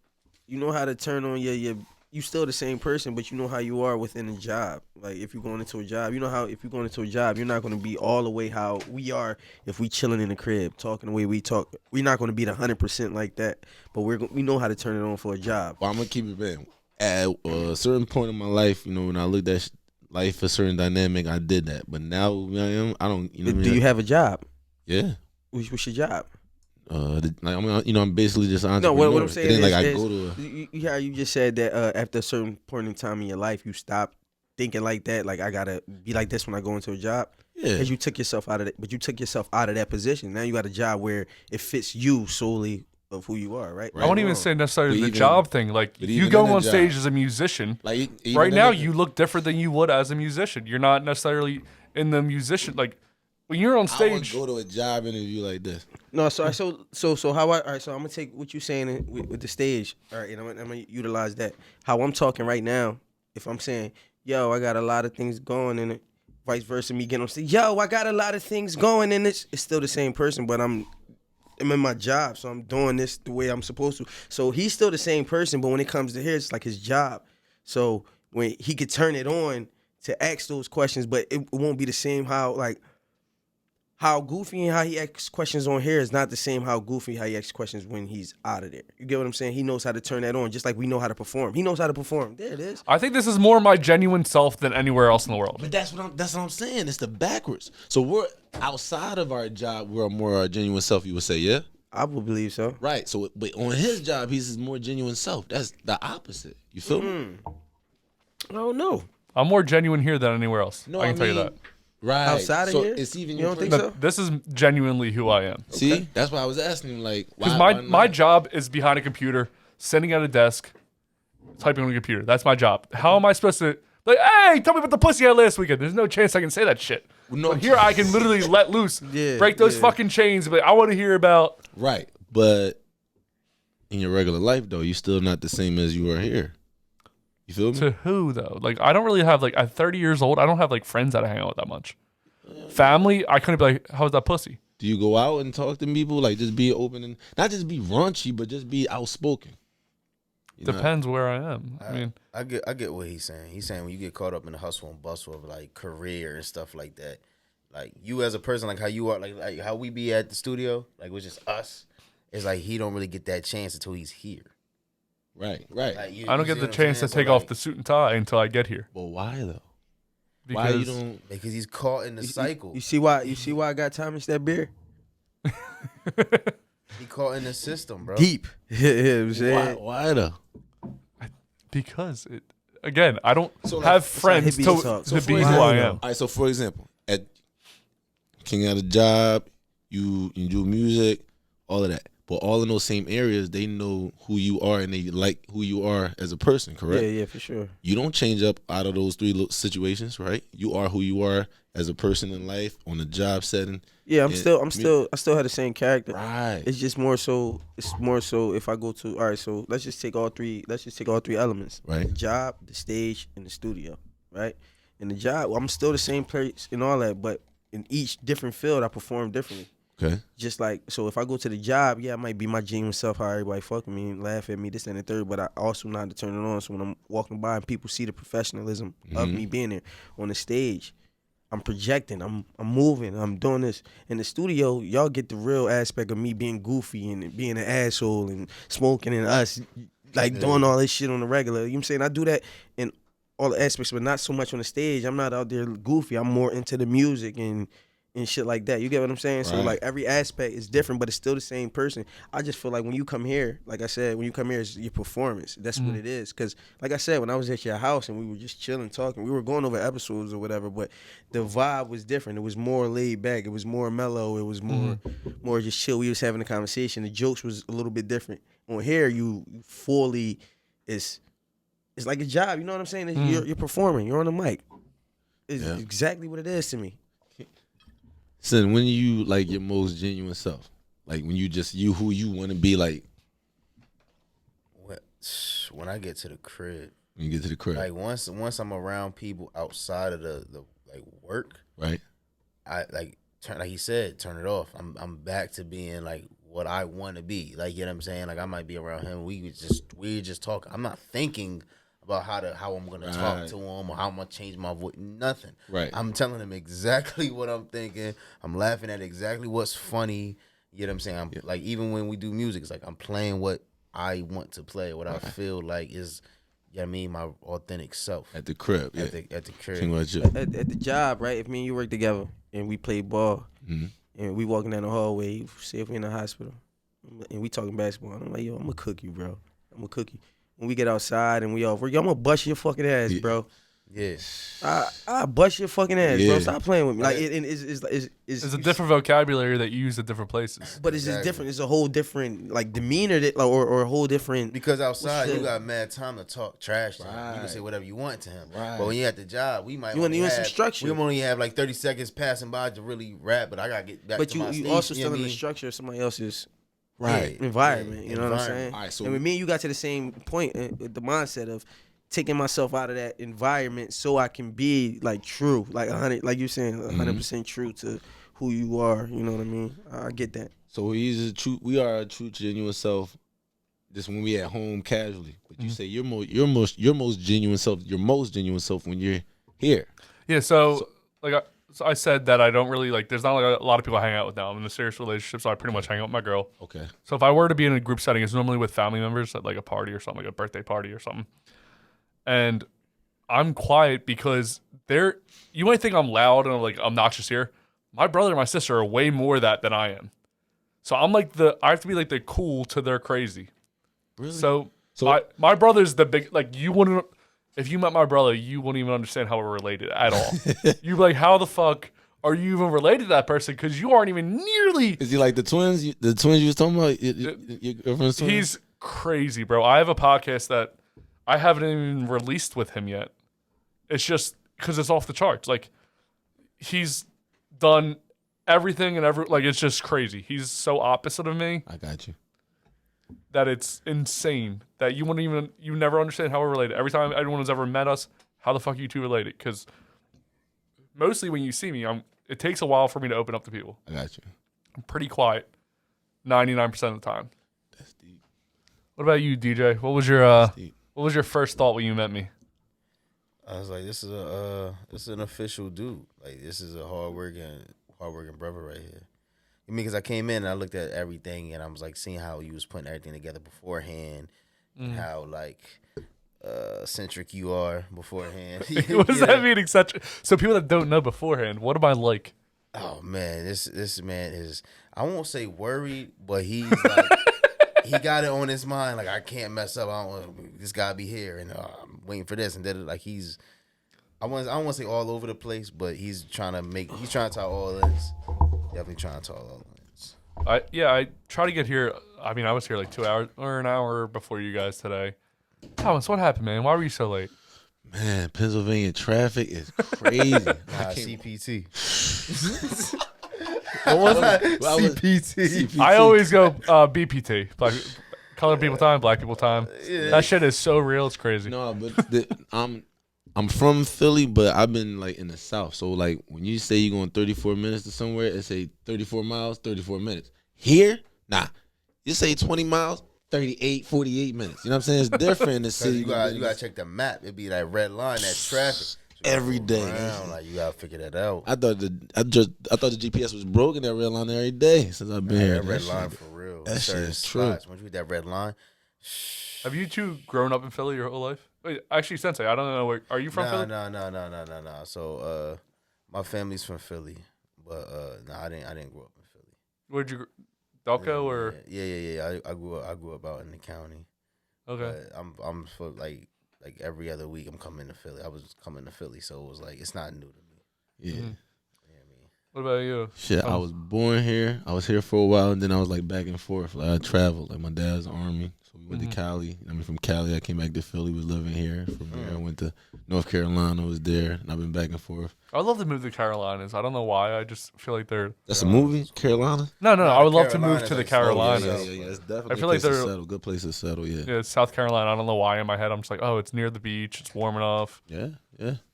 You know how to turn on your. You still the same person, but you know how you are within a job. Like if you're going into a job, you know how if you're going into a job, you're not going to be all the way how we are if we chilling in the crib, talking the way we talk. We're not going to be the 100% like that, but we know how to turn it on for a job. Well, I'm gonna keep it bad. At a certain point in my life, you know, when I looked at life a certain dynamic, I did that. But now I don't. You know, do you have a job? Yeah. What's your job? I'm basically just an entrepreneur. No, what I'm saying is, like I go to you just said that after a certain point in time in your life, you stop thinking like that. Like I gotta be like this when I go into a job. Yeah. Because you took yourself out of it, but you took yourself out of that position. Now you got a job where it fits you solely of who you are, right? I won't even say necessarily the job thing. Like you go on stage as a musician. Like right now, you look different than you would as a musician. You're not necessarily in the musician like. When you're on stage, I would go to a job interview like this. No, so how all right. So I'm gonna take what you're saying with the stage. All right, and I'm gonna utilize that. How I'm talking right now. If I'm saying, yo, I got a lot of things going in it, vice versa, me getting on stage, yo, I got a lot of things going in it. It's still the same person, but I'm in my job, so I'm doing this the way I'm supposed to. So he's still the same person, but when it comes to here, it's like his job. So when he could turn it on to ask those questions, but it won't be the same how goofy and how he asks questions on here is not the same how goofy how he asks questions when he's out of there. You get what I'm saying? He knows how to turn that on, just like we know how to perform. He knows how to perform. There it is. I think this is more my genuine self than anywhere else in the world. But that's what I'm saying. It's the backwards. So we're outside of our job. We're more our genuine self. You would say, yeah. I would believe so. Right. So, but on his job, he's his more genuine self. That's the opposite. You feel me? I don't know. I'm more genuine here than anywhere else. No, I can tell you that. Right. Outside of here? It's even You don't think so? This is genuinely who I am. See? That's why I was asking him, like, why? Because my job is behind a computer, sitting at a desk, typing on a computer. That's my job. How am I supposed to, like, hey, tell me about the pussy I had last weekend? There's no chance I can say that shit. No. But here I can literally let loose, break those fucking chains. But I want to hear about. Right. But in your regular life, though, you're still not the same as you are here. You feel me? To who though? Like I don't really have like at 30 years old. I don't have like friends that I hang out with that much. Family, I couldn't be like, how's that pussy? Do you go out and talk to people? Like just be open and not just be raunchy, but just be outspoken. Depends where I am. I mean, I get what he's saying. He's saying when you get caught up in the hustle and bustle of like career and stuff like that, like you as a person, like how you are, like how we be at the studio, like it's just us. It's like he don't really get that chance until he's here. Right. Like, I don't get the chance to take off the suit and tie until I get here. Well, why though? Because why you don't? Because he's caught in the cycle. You see why I got Thomas that beer? He caught in the system, bro. Deep. I'm saying. Why though? Because again, I don't have friends to be who I am. All right, so for example, at King at a job, you do music, all of that. But all in those same areas, they know who you are and they like who you are as a person, correct? Yeah, for sure. You don't change up out of those three situations, right? You are who you are as a person in life, on a job setting. Yeah, I still have the same character. Right. It's just more so if I go to, all right, so let's just take all three elements. Right. The job, the stage, and the studio, right? In the job, I'm still the same place and all that, but in each different field, I perform differently. Okay. Just like, so if I go to the job, yeah, I might be my genuine self, how everybody fucking me and laugh at me, this and the third, but I also know how to turn it on. So when I'm walking by and people see the professionalism of me being there on the stage, I'm projecting, I'm moving, I'm doing this. In the studio, y'all get the real aspect of me being goofy and being an asshole and smoking and us like doing all this shit on the regular. You know what I'm saying? I do that in all the aspects, but not so much on the stage. I'm not out there goofy. I'm more into the music and shit like that. You get what I'm saying? Right. So like every aspect is different, but it's still the same person. I just feel like when you come here, like I said, when you come here, it's your performance. That's what it is. Because like I said, when I was at your house and we were just chilling, talking, we were going over episodes or whatever, but the vibe was different. It was more laid back. It was more mellow. It was more just chill. We was having a conversation. The jokes was a little bit different. On here, you fully, it's like a job. You know what I'm saying? You're performing. You're on the mic. It's exactly what it is to me. So when you like your most genuine self, like when you just who you want to be, like when I get to the crib. When you get to the crib, like once I'm around people outside of the like work, right? I like he said, turn it off. I'm back to being like what I want to be. Like, you know what I'm saying? Like I might be around him. We just talk. I'm not thinking about how I'm gonna talk to him or how I'm gonna change my voice. Nothing. Right. I'm telling him exactly what I'm thinking. I'm laughing at exactly what's funny. You know what I'm saying? I'm like, even when we do music, it's like I'm playing what I want to play, what I feel like is, you know what I mean, my authentic self. At the crib, at the crib. At the job, right? If me and you work together and we play ball and we walking down the hallway, say if we in the hospital and we talking basketball, I'm like, yo, I'm gonna cook you, bro. I'm gonna cook you. When we get outside and we off work, yo, I'm gonna bust your fucking ass, bro. Yeah. I bust your fucking ass, bro. Stop playing with me. Like it's a different vocabulary that you use at different places. But it's just different. It's a whole different like demeanor that, or a whole different. Because outside you got mad time to talk trash to him. You can say whatever you want to him. Right. But when you're at the job, we might you want some structure. We only have like 30 seconds passing by to really rap. But I gotta get back to my stage. But you also still in the structure of somebody else's. Right. Environment, you know what I'm saying? All right, so and with me and you got to the same point, the mindset of taking myself out of that environment so I can be like true, like 100, like you're saying, 100% true to who you are. You know what I mean? I get that. So we are a true, genuine self. Just when we at home casually, but you say your most genuine self when you're here. Yeah. So I said that I don't really like. There's not like a lot of people I hang out with now. I'm in a serious relationship, so I pretty much hang out with my girl. Okay. So if I were to be in a group setting, it's normally with family members at like a party or something, like a birthday party or something. And I'm quiet because you might think I'm loud and I'm like obnoxious here. My brother and my sister are way more that than I am. So I'm like I have to be like the cool to their crazy. Really? So my brother's the big, like you wouldn't. If you met my brother, you wouldn't even understand how we're related at all. You'd be like, how the fuck are you even related to that person? Because you aren't even nearly. Is he like the twins? The twins you was talking about? Your girlfriend's twins? He's crazy, bro. I have a podcast that I haven't even released with him yet. It's just because it's off the charts. Like, he's done everything and like, it's just crazy. He's so opposite of me. I got you. that it's insane that you never understand how we're related. Every time anyone has ever met us, how the fuck are you two related? Because mostly when you see me, it takes a while for me to open up to people. I got you. I'm pretty quiet 99% of the time. That's deep. What about you, DJ? What was your first thought when you met me? I was like, this is an official dude. Like, this is a hardworking brother right here. I mean, because I came in and I looked at everything and I was like seeing how you was putting everything together beforehand and how like centric you are beforehand. What does that mean, eccentric? So people that don't know beforehand, what am I like? Oh man, this man is, I won't say worried, but he's like he got it on his mind. Like, I can't mess up. This gotta be here, and I'm waiting for this. And then like I don't want to say all over the place, but he's trying to tie all ends. Definitely trying to tie all ends. I try to get here. I mean, I was here like 2 hours or an hour before you guys today. Thomas, what happened, man? Why were you so late? Man, Pennsylvania traffic is crazy. CPT. What was it? CPT. I always go BPT. Colored people time, black people time. Yeah. That shit is so real. It's crazy. No, but I'm from Philly, but I've been like in the South. So like when you say you're going 34 minutes to somewhere, it say 34 miles, 34 minutes. Here, nah. You say 20 miles, 38, 48 minutes. You know what I'm saying? It's different in the city. You gotta check the map. It'd be that red line, that traffic. Every day. Like, you gotta figure that out. I thought the GPS was broken. That red line every day since I've been here. That red line for real. That shit is true. Once you hit that red line. Have you two grown up in Philly your whole life? Wait, actually, Sensei, I don't know where. Are you from Philly? No. So, my family's from Philly, but I didn't grow up in Philly. Where'd you, Delco or? Yeah. I grew up out in the county. Okay. But I'm for like every other week I'm coming to Philly. I was coming to Philly, so it was like it's not new to me. Yeah. Mm-hmm. What about you? Shit, I was born here. I was here for a while, and then I was like back and forth. Like I traveled. Like my dad's Army, so we went to Cali. I mean, from Cali, I came back to Philly. Was living here. From there, I went to North Carolina. Was there, and I've been back and forth. I would love to move to Carolinas. I don't know why. I just feel like they're. That's a movie, Carolina. No. I would love to move to the Carolinas. Yeah. It's definitely. I feel like they're a good place to settle. Yeah. Yeah, it's South Carolina. I don't know why in my head I'm just like, oh, it's near the beach. It's warm enough. Yeah.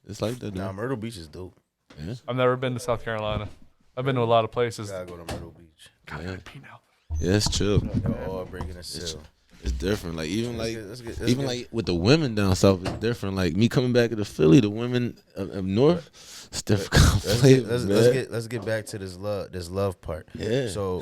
It's like that. Nah, Myrtle Beach is dope. Yeah. I've never been to South Carolina. I've been to a lot of places. Gotta go to Myrtle Beach. God, I gotta pee now. Yeah, it's chill. They're all breaking a seal. It's different. Like even Let's get like with the women down south, it's different. Like me coming back to Philly, the women up north, it's different. Let's get back to this love part. Yeah. So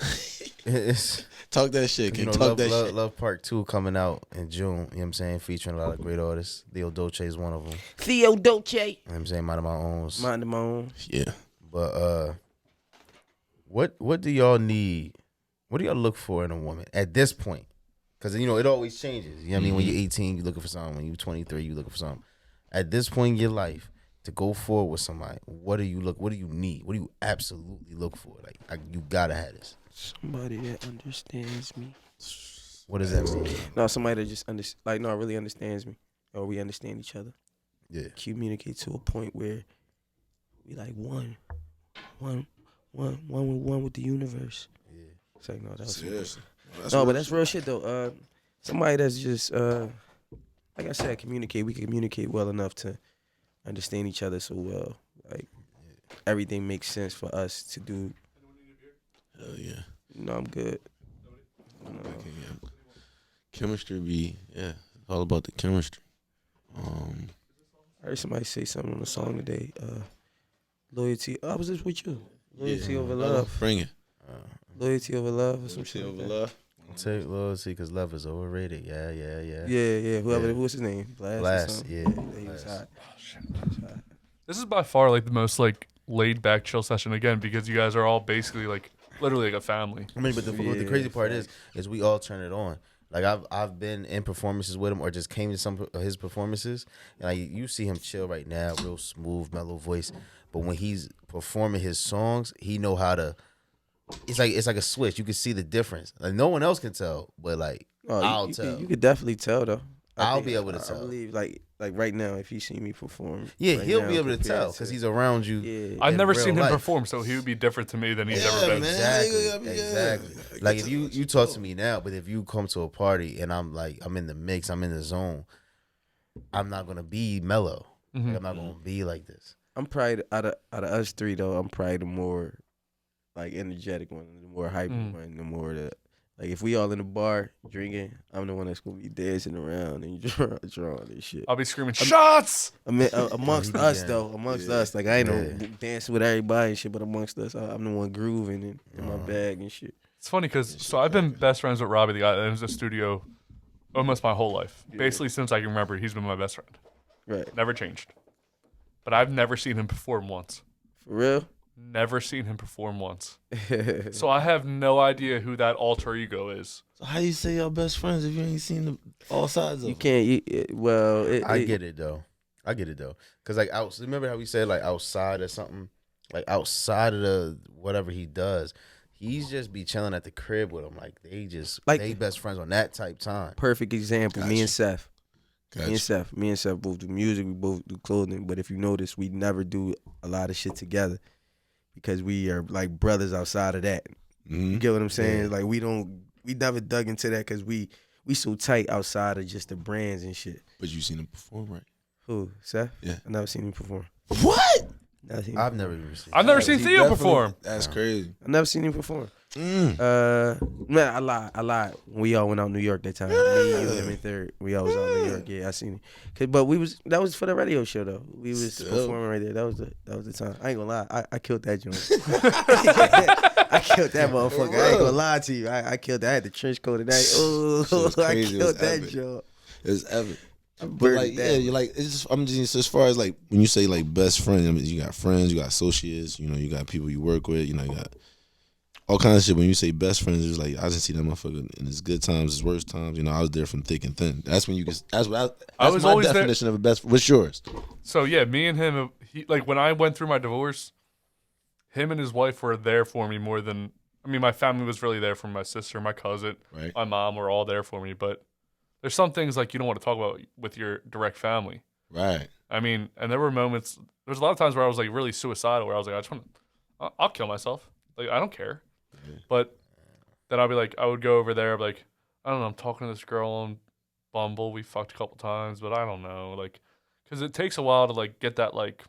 it's talk that shit. Can talk that shit. Love Part 2 coming out in June. You know what I'm saying? Featuring a lot of great artists. Theo Dolce is one of them. Theo Dolce. You know what I'm saying? Mind of my own. Mind of my own. Yeah. But what do y'all need? What do y'all look for in a woman at this point? Because, you know, it always changes. You know what I mean? When you're 18, you're looking for something. When you're 23, you're looking for something. At this point in your life, to go forward with somebody, what do you need? What do you absolutely look for? Like you gotta have this. Somebody that understands me. What does that mean? No, somebody that just really understands me. Or we understand each other. Yeah. Communicate to a point where we like one with the universe. Yeah. It's like, no, that was seriously. No, but that's real shit though. Somebody that's just like I said, communicate. We can communicate well enough to understand each other so well. Like everything makes sense for us to do. Hell yeah. No, I'm good. Chemistry be all about the chemistry. I heard somebody say something on the song today. Loyalty. I was just with you. Loyalty over love. Bring it. Loyalty over love or some shit. Loyalty over love. Take loyalty because love is overrated. Yeah. Yeah. Who was his name? Blast. Yeah. He was hot. Oh, shit. This is by far like the most like laid back chill session again because you guys are all basically like literally like a family. I mean, but the crazy part is we all turn it on. Like I've been in performances with him or just came to some of his performances and like you see him chill right now, real smooth, mellow voice. But when he's performing his songs, he know how to. It's like a switch. You can see the difference. Like no one else can tell, but like I'll tell. You could definitely tell though. I'll be able to tell. I believe like right now, if you see me perform, Yeah, right he'll now be able to tell compared because he's around you. Yeah. I've in never real seen him life. perform, so he would be different to me than he's ever been. Exactly. Exactly. Like if you talk to me now, but if you come to a party and I'm in the mix, I'm in the zone, I'm not gonna be mellow. Like, I'm not gonna be like this. I'm probably out of us three though. I'm probably the more like energetic one, the more hyper one, the more like if we all in the bar drinking, I'm the one that's gonna be dancing around and drawing and shit. I'll be screaming shots. I mean, amongst us though, amongst us, like I ain't no dancing with everybody and shit, but amongst us, I'm the one grooving in my bag and shit. It's funny because I've been best friends with Robbie, the guy that owns the studio, almost my whole life. Basically, since I can remember, he's been my best friend. Right. Never changed. But I've never seen him perform once. For real? Never seen him perform once. So I have no idea who that alter ego is. So how you say y'all best friends if you ain't seen all sides of You can't. I get it though. Cause like remember how we said like outside of something, like outside of the whatever he does, he's just be chilling at the crib with him. Like they best friends on that type time. Perfect example. Gotcha. Me and Seth. Gotcha. Me and Seth both do music. We both do clothing. But if you notice, we never do a lot of shit together because we are like brothers outside of that. You get what I'm saying? Yeah. Like we never dug into that because we so tight outside of just the brands and shit. But you seen him perform, right? Who, Seth? Yeah. I never seen him perform. What? I've never even seen. I've never seen Theo perform. That's crazy. I never seen him perform. Man, I lied. We all went out in New York that time. Me, you, him, and Third. We all was out in New York. Yeah, I seen it. But that was for the radio show though. We was performing right there. That was the time. I ain't gonna lie. I killed that joint. I killed that motherfucker. I ain't gonna lie to you. I killed that. I had the trench coat and that. Oh, I killed that joint. It was epic. But like, yeah, you're like, it's just, I'm just as far as like when you say like best friend, I mean, you got friends, you got associates, you got people you work with, you got all kinds of shit. When you say best friends, it's like I didn't see that motherfucker in his good times, his worst times. I was there from thick and thin. That's when you can. That's was my always definition of a best. What's yours? So yeah, me and him, like when I went through my divorce, him and his wife were there for me more than my family was really there for my sister, my cousin, my mom were all there for me, but. There's some things like you don't want to talk about with your direct family. Right. And there were moments, there's a lot of times where I was like really suicidal, where I was like, I'll kill myself. Like, I don't care. Yeah. But then I'd be like, I would go over there, like, I don't know, I'm talking to this girl on Bumble. We fucked a couple times, but I don't know. Like, because it takes a while to like get that, like,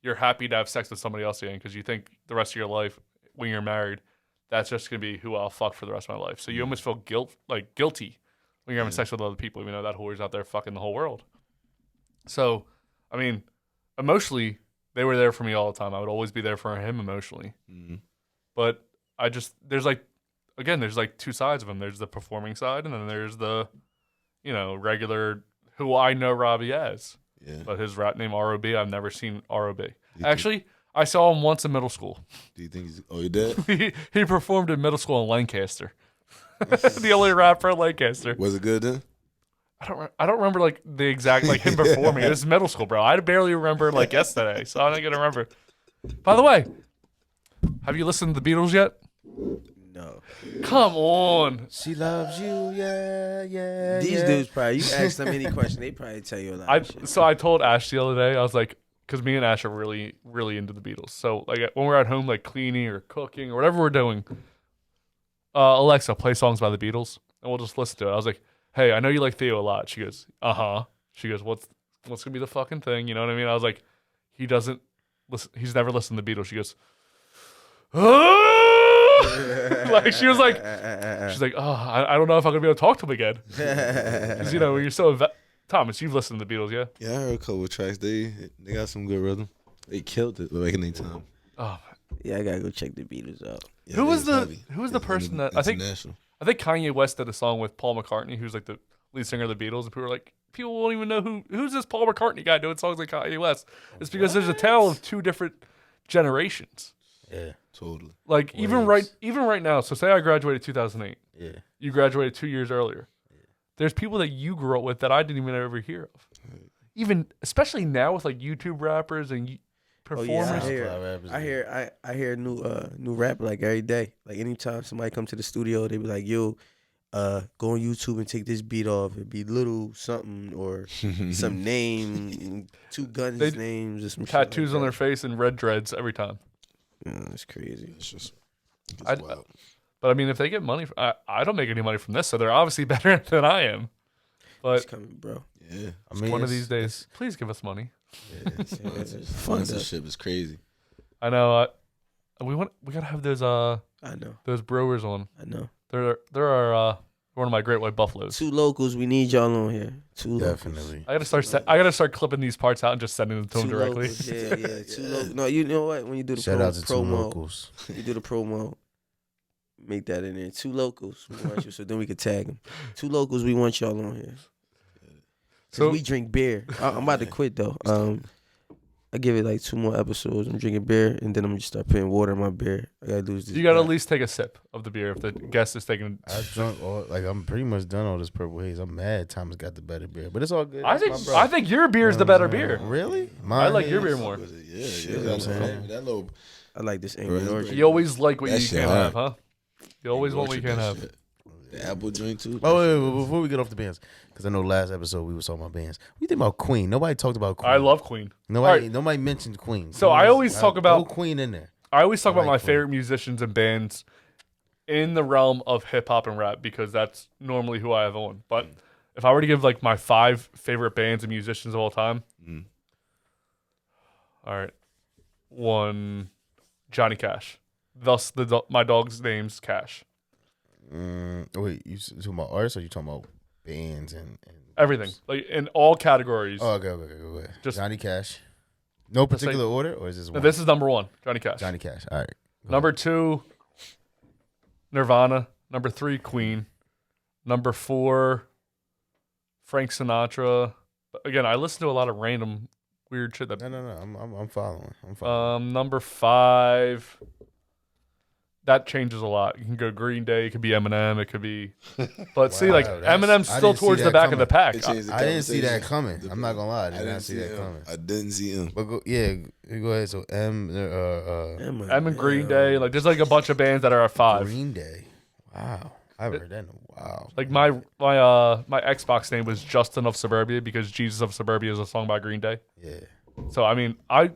you're happy to have sex with somebody else again because you think the rest of your life, when you're married, that's just going to be who I'll fuck for the rest of my life. So you almost feel guilty when you're having sex with other people, even though that whore's out there fucking the whole world. So, emotionally, they were there for me all the time. I would always be there for him emotionally. Mm-hmm. But there's two sides of him. There's the performing side, and then there's the, regular, who I know Robbie as. Yeah. But his rap name, R.O.B., I've never seen R.O.B. Actually, I saw him once in middle school. Do you think you did? he performed in middle school in Lancaster. The only rapper in Lancaster. Was it good then? I don't remember like the exact like him performing. It was middle school, bro. I barely remember like yesterday, so I'm not gonna remember. By the way, have you listened to the Beatles yet? No. Come on. She loves you, yeah. These dudes probably, you ask them any question, they probably tell you a lot of shit. So I told Ash the other day, I was like, because me and Ash are really, really into the Beatles. So like when we're at home, like cleaning or cooking or whatever we're doing. Alexa, play songs by the Beatles, and we'll just listen to it. I was like, hey, I know you like Theo a lot. She goes, uh-huh. She goes, what's gonna be the fucking thing? You know what I mean? I was like, he doesn't listen. He's never listened to the Beatles. She goes, like she was like, she's like, oh, I don't know if I'm gonna be able to talk to him again. Because you're so Thomas, you've listened to the Beatles, yeah? Yeah, I heard a couple of tracks. They got some good rhythm. They killed it back in their time. Oh. Yeah, I gotta go check the Beatles out. Yeah, who was the person that I think Kanye West did a song with Paul McCartney, who's like the lead singer of the Beatles, and people were like, people won't even know who's this Paul McCartney guy doing songs like Kanye West. It's because there's a tale of two different generations. Yeah, totally. Like even right now. So say I graduated 2008. Yeah, you graduated 2 years earlier. Yeah. There's people that you grew up with that I didn't even ever hear of. Even especially now with like YouTube rappers and performers. I hear new rap like every day. Like anytime somebody come to the studio, they be like, "Yo, go on YouTube and take this beat off. It'd be little something or some name, 2 guns names or some tattoos shit like on their face and red dreads every time. Yeah, that's crazy. It's wild. But I mean, if they get money, I don't make any money from this, so they're obviously better than I am. But it's coming, bro. Yeah, I mean, one of these days, please give us money. Yeah, sponsorship is crazy. I know. We gotta have those. I know those brewers on. I know. There are one of my great white buffaloes. 2 locals. We need y'all on here. 2 Definitely. locals. I gotta start clipping these parts out and just sending them to them directly. Locals. Yeah. 2 locals. No, you know what? When you do the shout out to 2 promo, locals. You do the promo. Make that in there. 2 locals. We want you, so then we could tag them. 2 locals. We want y'all on here. So we drink beer. I'm about to quit though. I give it like 2 more episodes. I'm drinking beer, and then I'm gonna just start putting water in my beer. I gotta lose this. You gotta at least take a sip of the beer if the guest is taking. I drunk all I'm pretty much done all this Purple Haze. I'm mad Thomas got the better beer, but it's all good. I think your beer is the better beer. Really? I like your beer more. That little. I like this Angry Orchard. You always like what you can't have, huh? You always want what you can't have. The apple drink too. Oh, wait, before we get off the bands, because I know last episode we were talking about bands. What do you think about Queen? Nobody talked about Queen. I love Queen. Nobody mentioned Queen. So I always talk about Queen in there. I always talk about my favorite musicians and bands in the realm of hip hop and rap because that's normally who I have on. But if I were to give like my 5 favorite bands and musicians of all time, all right, 1, Johnny Cash. Thus, my dog's name's Cash. Wait, you talking about artists or you talking about bands and everything, like in all categories? Oh, okay. Just Johnny Cash. No particular order, or is this one? No, this is number 1, Johnny Cash. Johnny Cash. All right. Number 2, Nirvana. Number 3, Queen. Number 4, Frank Sinatra. But again, I listen to a lot of random weird shit. That No. I'm following. Number 5. That changes a lot. You can go Green Day. It could be Eminem. It could be, but see, like Eminem's still towards the back of the pack. I didn't see that coming. I'm not gonna lie. I did not see that coming. I didn't see him. But go ahead. So M and Green Day. Like there's like a bunch of bands that are at 5. Green Day. Wow, I haven't heard that in a while. Like my Xbox name was Justin of Suburbia because Jesus of Suburbia is a song by Green Day. Yeah. So I mean, I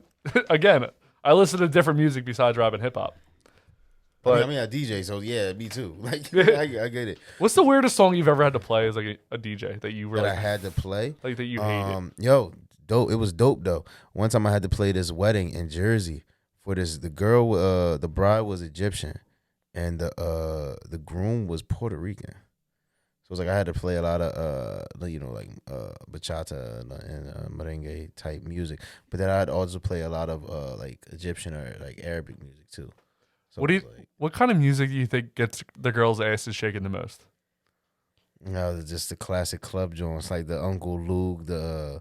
listen to different music besides rap and hip hop. But I mean, I DJ, so yeah, me too. Like, I get it. What's the weirdest song you've ever had to play as like a DJ that you really I had to play? Like that you hated? Yo, dope. It was dope though. One time I had to play this wedding in Jersey for this. The girl, the bride was Egyptian, and the groom was Puerto Rican. So it was like I had to play a lot of bachata and merengue type music, but then I'd also play a lot of like Egyptian or like Arabic music too. So what kind of music do you think gets the girls' asses shaking the most? Just the classic club joints like the Uncle Luke, the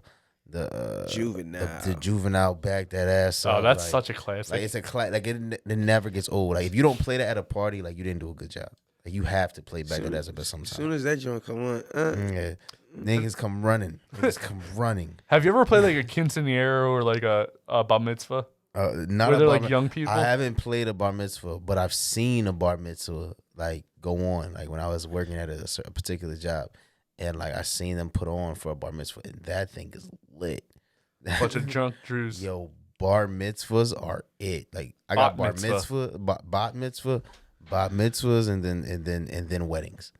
Juvenile, the Juvenile back that ass. Oh, that's such a classic. Like it's a like it never gets old. Like if you don't play that at a party, like you didn't do a good job. Like you have to play back that ass up sometimes. As soon as that joint come on, yeah, niggas come running. Have you ever played like a quinceañera or like a bar mitzvah? Not where they're like young people. I haven't played a bar mitzvah, but I've seen a bar mitzvah like go on. Like when I was working at a particular job, and like I seen them put on for a bar mitzvah, and that thing is lit. Bunch of drunk Jews. Yo, bar mitzvahs are it. Like I got bar mitzvah, bat mitzvahs, and then weddings.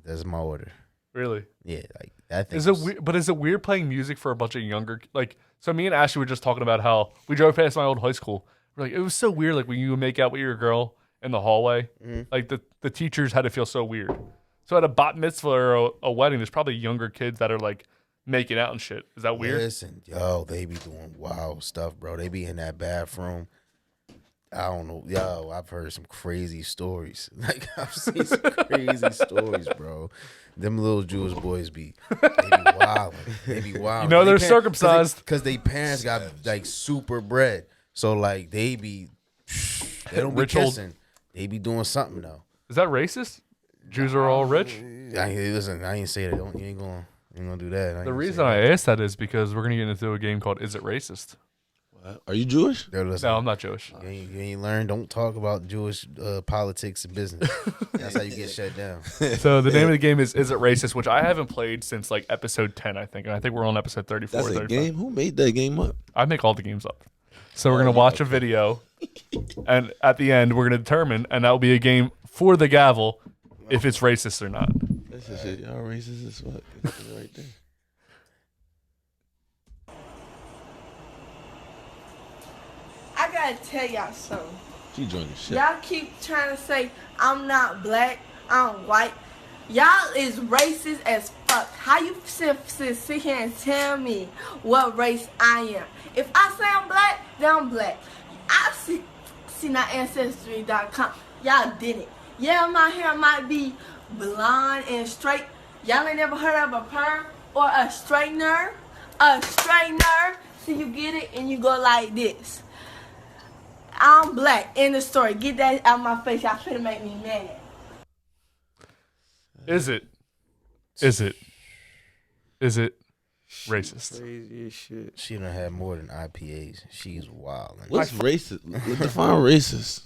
That's my order. Really? Yeah, like that thing. Is it weird playing music for a bunch of younger like? So me and Ashley were just talking about how we drove past my old high school. We're like, it was so weird, like when you would make out with your girl in the hallway. Like the teachers had to feel so weird. So at a bat mitzvah or a wedding, there's probably younger kids that are like making out and shit. Is that weird? Listen, yo, they be doing wild stuff, bro. They be in that bathroom. I don't know. Yo, I've heard some crazy stories. Like, I've seen some crazy stories, bro. Them little Jewish boys be wild. They be wild. You know they're circumcised. Because they parents got, like, super bread. So, like, they don't be kissing. They be doing something, though. Is that racist? Jews are all rich? Listen, I ain't say that. You ain't gonna do that. The reason I asked that is because we're going to get into a game called Is It Racist? Are you Jewish? No, I'm not Jewish. You ain't learned. Don't talk about Jewish politics and business. That's how you get shut down. So the name of the game is It Racist, which I haven't played since like episode 10, I think. And I think we're on episode 34. That's a game? Who made that game up? I make all the games up. So we're going to watch a video, and at the end, we're going to determine, and that will be a game for the gavel, if it's racist or not. That's just shit. Y'all racist as fuck. That's right there. I gotta tell y'all something. She drunk as shit. Y'all keep trying to say I'm not black, I'm white. Y'all is racist as fuck. How you sit here and tell me what race I am? If I say I'm black, then I'm black. I've seen our Ancestry.com. Y'all didn't. Yeah, my hair might be blonde and straight. Y'all ain't never heard of a perm or a straightener? A straightener. So you get it and you go like this. I'm black. End of story. Get that out of my face. Y'all finna make me mad. Is it racist? Crazy as shit. She done had more than IPAs. She's wild. What's racist? Define racist.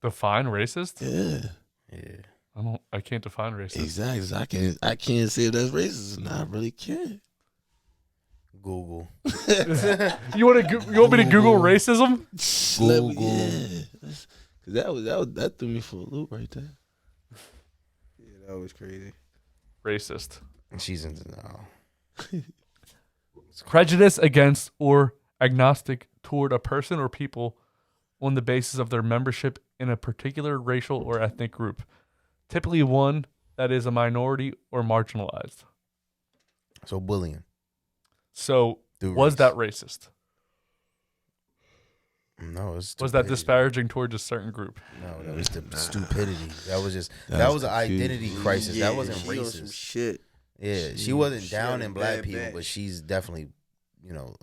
Define racist? Yeah. I can't define racist. Exactly. I can't say if that's racist or not. I really can't. Google. You want me to Google racism? Google. Yeah. Cause that threw me for a loop right there. Yeah, that was crazy. Racist. She's in denial. Prejudice against or agnostic toward a person or people on the basis of their membership in a particular racial or ethnic group, typically one that is a minority or marginalized. So bullying. So was that racist? No, was that disparaging towards a certain group? No, that was the stupidity. That was an identity crisis. Yeah, that wasn't she racist. On some shit. Yeah, she wasn't down in black people, batch. but she's definitely,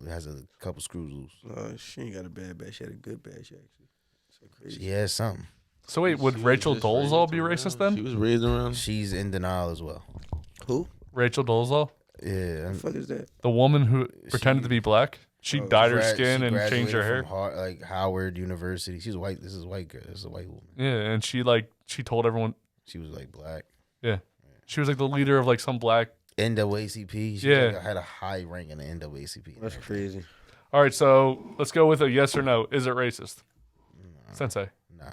has a couple screws loose. She ain't got a bad batch. She had a good batch actually. So crazy. She has something. So wait, would Rachel Dolezal be racist then? She was raised around. She's in denial as well. Who? Rachel Dolezal? Yeah. What the fuck is that? The woman who pretended to be black? She dyed her skin and changed her hair. From Howard University. She's white. This is a white girl. This is a white woman. Yeah, and she told everyone she was black. Yeah, she was the leader of some black NAACP. She had a high rank in the NAACP. That's crazy. All right, so let's go with a yes or no. Is it racist? Nah. Sensei. Nah.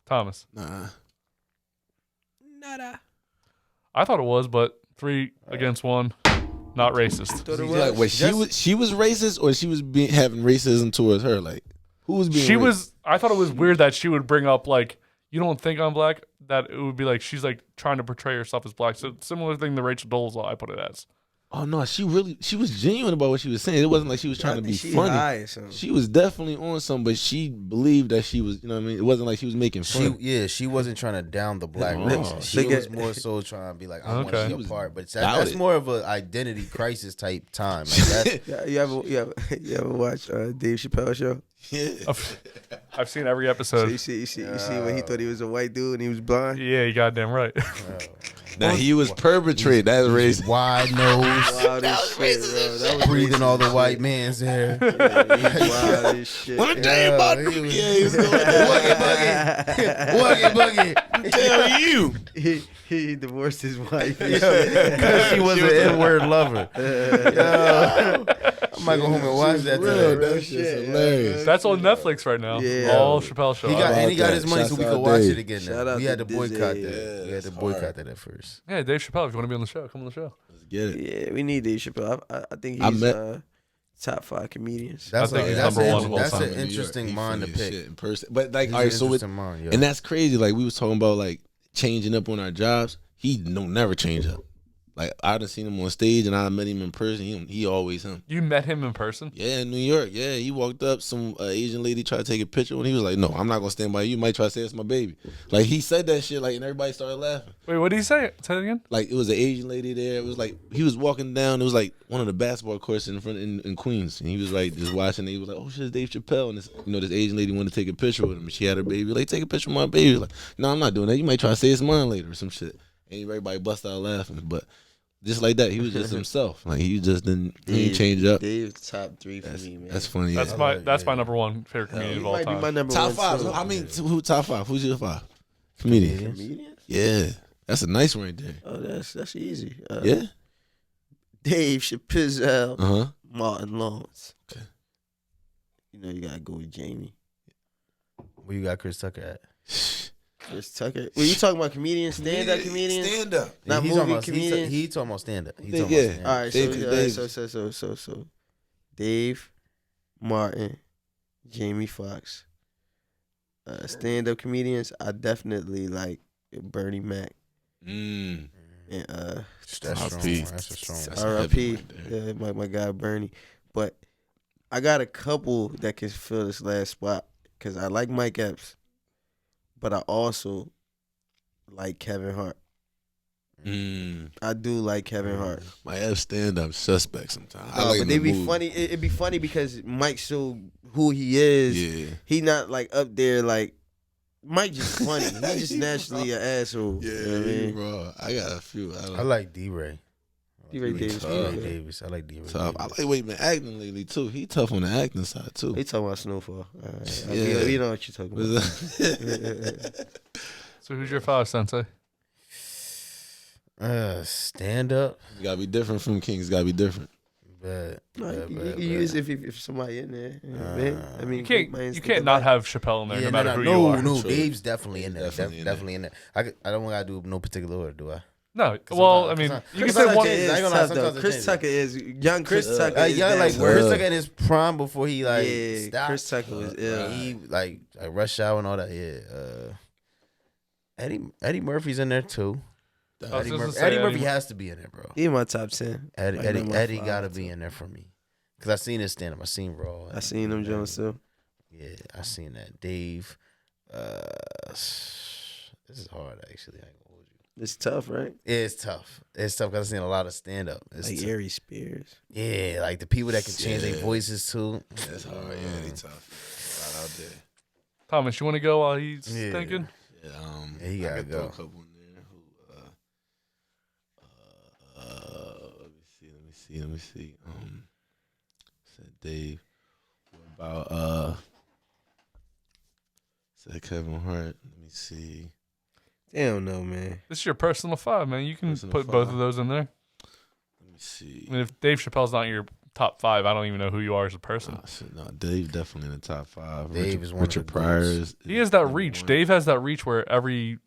Thomas. Nah. Nada. I thought it was, but 3 against 1. Not racist. She was racist, or she was having racism towards her? Who was being? I thought it was weird that she would bring up you don't think I'm black. That it would be she's trying to portray herself as black. So similar thing to Rachel Dolezal, I put it as. Oh no, she was genuine about what she was saying. It wasn't like she was trying to be funny. She was definitely on something, but she believed that she was. You know what I mean? It wasn't like she was making fun. She wasn't trying to down the black race. She was more so trying to be I want to be a part. But that's more of an identity crisis type time. You ever watch Dave Chappelle show? Yeah. I've seen every episode. So you see when he thought he was a white dude and he was blind? Yeah, you goddamn right. Now he was perpetrating. That's racist. Wide nose. Wild as shit, bro. That was breathing all the white man's hair. Wild as shit. Let me tell you about he was going Boogie. Tell you. He divorced his wife. Because she was an N-word lover. I might go home and watch that today. That shit's hilarious. That's on Netflix right now. Yeah. All Chappelle show. He got his money so we could watch it again. Shout out We had to to boycott D.J.s. that. We had to boycott that at first. Yeah, Dave Chappelle. If you want to be on the show, come on the show. Let's get it. Yeah, we need Dave Chappelle. I think he's top 5 comedians. I think he's number one of all That's time. an interesting mind to pick. In person. But all right, so and that's crazy. We was talking about changing up on our jobs. He don't never change up. I done seen him on stage and I met him in person. He always him. You met him in person? Yeah, in New York. Yeah, he walked up. Some Asian lady tried to take a picture and he was like, "No, I'm not gonna stand by you. You might try to say it's my baby." He said that shit and everybody started laughing. Wait, what did he say? Say it again. It was an Asian lady there. It was he was walking down. It was one of the basketball courts in Queens, and he was just watching. And he was like, "Oh shit, it's Dave Chappelle." And this Asian lady wanted to take a picture with him, and she had her baby. Take a picture with my baby. "No, I'm not doing that. You might try to say it's mine later or some shit." And everybody bust out laughing, but. just like that. He was just himself. Like he just didn't change up. Dave's top 3 for me, man. That's funny. That's my number one favorite comedian of all time. My number top 5. Too. I mean, who top 5? Who's your 5? Comedians. Yeah, that's a nice one right there. Oh, that's easy. Yeah. Dave Chappelle, Uh-huh. Martin Lawrence. Okay. You know you gotta go with Jamie. Where you got Chris Tucker at? Chris Tucker. Well, you talking about comedians, stand-up comedians? Stand-up. Not He's movie talking comedians? He talking about stand-up. He Yeah. talking about stand-up. All right, so Dave, Martin, Jamie Foxx. Stand-up comedians, I definitely like Bernie Mac. And That's strong. That's a strong. R.I.P. Yeah, my guy Bernie. But I got a couple that can fill this last spot because I like Mike Epps, but I also like Kevin Hart. I do like Kevin Hart. My F stand-up suspect sometimes. No, but they be funny. It'd be funny because Mike's so who he is. Yeah. He not like up there like Mike just funny. He just naturally an asshole. Yeah, you know what I mean? bro. I got a few. I like D-Ray. D-Ray Davis. D-Ray Davis. I like D-Ray Tough. Davis. I like way been acting lately too. He tough on the acting side too. He talking about Snowfall. Yeah. You know what you talking about. So who's your 5, Sensei? Stand up. You gotta be different from Kings. Gotta be different. But You can use if somebody in there. Man. I mean, You can't not have Chappelle in there, no matter who you are. No, True. Dave's definitely in there. Definitely Definitely in there. I don't want to do no particular order, do I? No, well, I mean, you can say one. Chris Tucker is young. Chris Tucker is young, like word. Chris Tucker in his prime before he stopped. Chris Tucker was ill. He like Rush Hour and all that. Yeah. Eddie Murphy's in there too. Eddie Murphy has to be in there, bro. He in my top 10. Eddie gotta be in there for me. Cause I seen his stand up. I seen Raw. I seen them Jones too. Yeah, I seen that. Dave. This is hard actually. I ain't gonna hold you. It's tough, right? Yeah, it's tough. It's tough because I've seen a lot of stand up. Like Ari Spears. Yeah, like the people that can change their voices too. That's hard. Yeah, they tough. Right out there. Thomas, you want to go while he's thinking? Yeah, he gotta go. Throw a couple in there. Let me see. Said Dave. What about said Kevin Hart. Let me see. Damn no, man. This is your personal 5, man. You can put both of those in there. Let me see. I mean, if Dave Chappelle's not your top 5, I don't even know who you are as a person. No, Dave definitely in the top 5. Dave is one Richard of the Pryor. He has that reach. Dave has that reach where every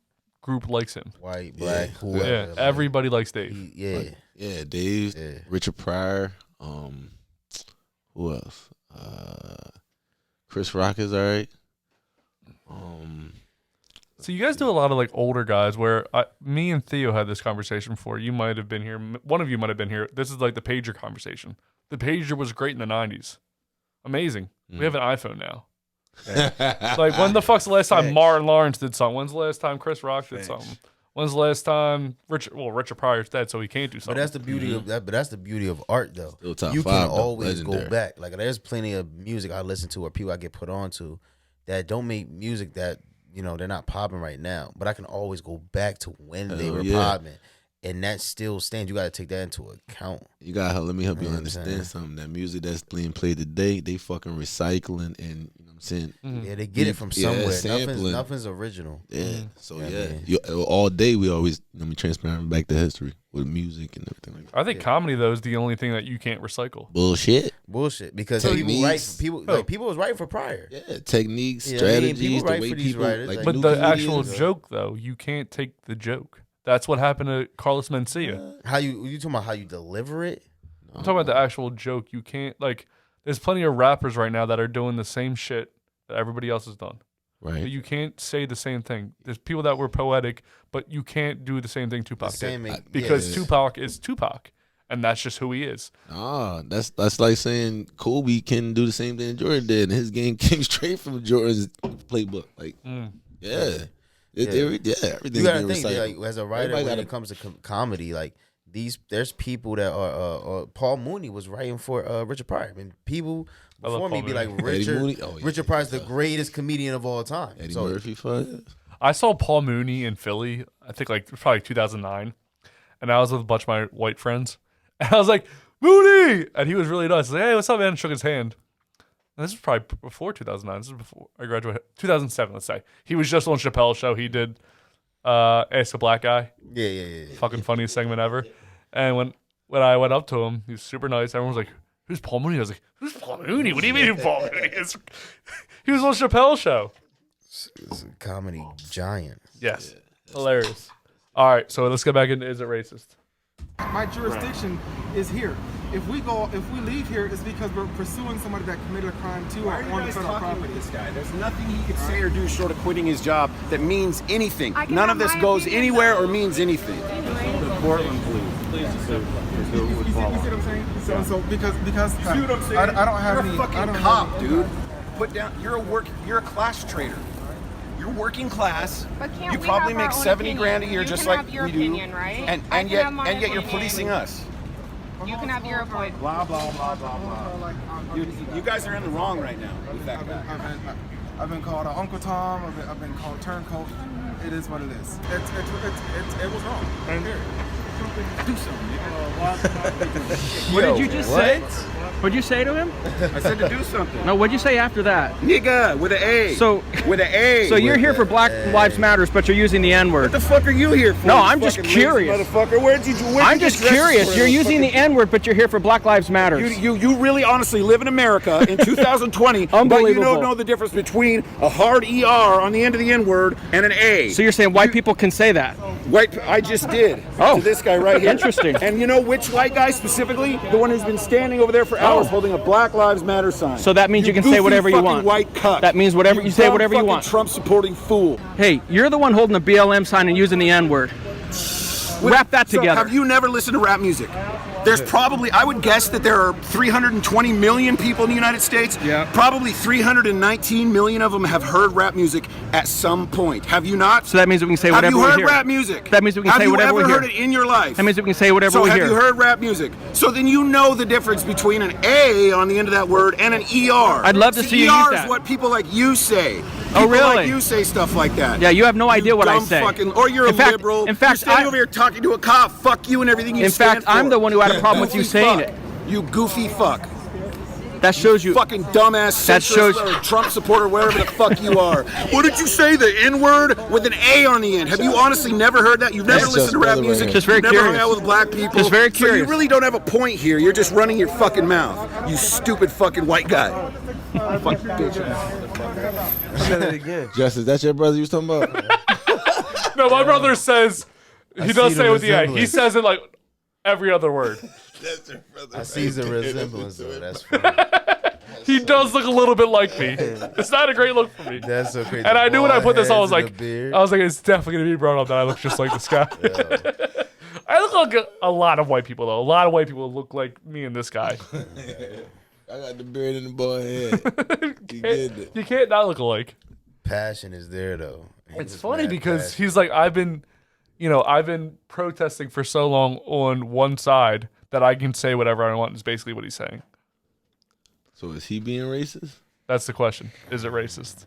group likes him. White, black, Yeah, whoever. everybody likes Dave. Yeah, Dave. Yeah. Richard Pryor. Who else? Chris Rock is alright. So you guys do a lot of like older guys where me and Theo had this conversation before. You might have been here. One of you might have been here. This is like the pager conversation. The pager was great in the 90s. Amazing. We have an iPhone now. Like when the fuck's the last time Martin Lawrence did something? When's the last time Chris Rock did something? When's the last time Richard Pryor's dead, so he can't do something. But that's the beauty of that. But that's the beauty of art, though. Still top You 5, can though. always Legendary. go back. Like there's plenty of music I listen to or people I get put on to that don't make music that they're not popping right now. But I can always go back to when they were popping, and that still stands. You got to take that into account. You got to let me help you understand something. That music that's being played today, they fucking recycling, and you know what I'm saying. Yeah, they get it from somewhere. Sampling. Nothing's original. Yeah. So all day we always be transparent back to history with music and everything like that. I think comedy though is the only thing that you can't recycle. Bullshit. Because people was writing for Pryor. Yeah, techniques, Yeah, strategies, people the write way for these people writers, like. But new the actual comedians. joke though, you can't take the joke. That's what happened to Carlos Mencia. How you talking about how you deliver it? I'm talking about the actual joke. You can't there's plenty of rappers right now that are doing the same shit that everybody else has done. Right. But you can't say the same thing. There's people that were poetic, but you can't do the same thing Tupac did. Because Tupac is Tupac, and that's just who he is. That's like saying Kobe can do the same thing Jordan did, and his game came straight from Jordan's playbook. Like, everything's You gotta being think recycled. like, as a writer when it comes to comedy, like there's people that are Paul Mooney was writing for Richard Pryor. I mean, people before me be like Richard Pryor's the greatest comedian of all time. Eddie Murphy, fuck. I saw Paul Mooney in Philly. I think probably 2009, and I was with a bunch of my white friends, and I was like, Mooney! And he was really nice. I was like, hey, what's up, man? And shook his hand. And this was probably before 2009. This was before I graduated. 2007, let's say. He was just on Chappelle's show. He did Ask a Black Guy. Yeah. Fucking funniest segment ever. And when I went up to him, he was super nice. Everyone was like, who's Paul Mooney? I was like, who's Paul Mooney? What do you mean who Paul Mooney is? He was on Chappelle's show. It's a comedy giant. Yes. Hilarious. All right, so let's get back into Is It Racist? My jurisdiction is here. If we leave here, it's because we're pursuing somebody that committed a crime too on the federal property. This guy, there's nothing he could say or do short of quitting his job that means anything. None of this goes anywhere or means anything. Portland, please. You see what I'm saying? So because you see what I'm saying? I don't have you're any. You're a fucking cop, dude. Put down. You're a class trader. You're working class. But can't you we probably have our make own 70 opinion? grand a year, You just can like have your we opinion, do. right? And yet you're policing us. You can have your opinion. Blah blah blah blah blah. You guys are in the wrong right now with that guy. I've been called Uncle Tom. I've been called turncoat. It is what it is. It was wrong. Do something. What did you just say? What'd you say to him? I said to do something. No, what'd you say after that? Nigga, with an A. So, with an A. So you're here for Black Lives Matters, but you're using the N-word. What the fuck are you here for? No, I'm just curious. Motherfucker, I'm just curious. You're using the N-word, but you're here for Black Lives Matters. You really honestly live in America in 2020, but you don't know the difference between a hard ER on the end of the N-word and an A. So you're saying white people can say that? I just did. Oh. To this guy right here. Interesting. And you know which white guy specifically? The one who's been standing over there for hours holding a Black Lives Matter sign. So that means you can say whatever you want. White cuck. That means whatever you say whatever you want. Trump supporting fool. Hey, you're the one holding a BLM sign and using the N-word. Wrap that together. Have you never listened to rap music? There's probably, I would guess that there are 320 million people in the United States. Yeah. Probably 319 million of them have heard rap music at some point. Have you not? So that means we can say whatever we hear. Have you heard rap music? That means we can say whatever we hear. Have you ever heard it in your life? That means we can say whatever we hear. So have you heard rap music? So then you know the difference between an A on the end of that word and an ER. I'd love to see you use ER that. is what people like you say. Oh, really? People like you say stuff like that. Yeah, you have no idea what I say. Or you're a liberal. In fact, you're standing over here talking to a cop. Fuck you and everything you stand for. In fact, I'm the one who had a problem with you saying it. You goofy fuck. That shows you. Fucking dumbass. That shows or Trump supporter, wherever the fuck you are. What did you say? The N-word with an A on the end. Have you honestly never heard that? You've never listened to rap music. Just very You've curious. never hung out with black people. Just very curious. So you really don't have a point here. You're just running your fucking mouth. You stupid fucking white guy. Fuck bitch. Said it again. Justice, that's your brother you was talking about? No, my brother says he does say it with the A. He says it like every other word. That's your brother. I see the resemblance though. That's funny. He does look a little bit like me. It's not a great look for me. That's so crazy. And I knew when I put this on, I was Bald like, heads it's definitely gonna be brought up that I look just like this guy. I look like a lot of white people though. A lot of white people look like me and this guy. I got the beard and the bald head. You can't not look alike. Passion is there though. It's funny because he's like, I've been protesting for so long on one side that I can say whatever I want is basically what he's saying. So is he being racist? That's the question. Is it racist?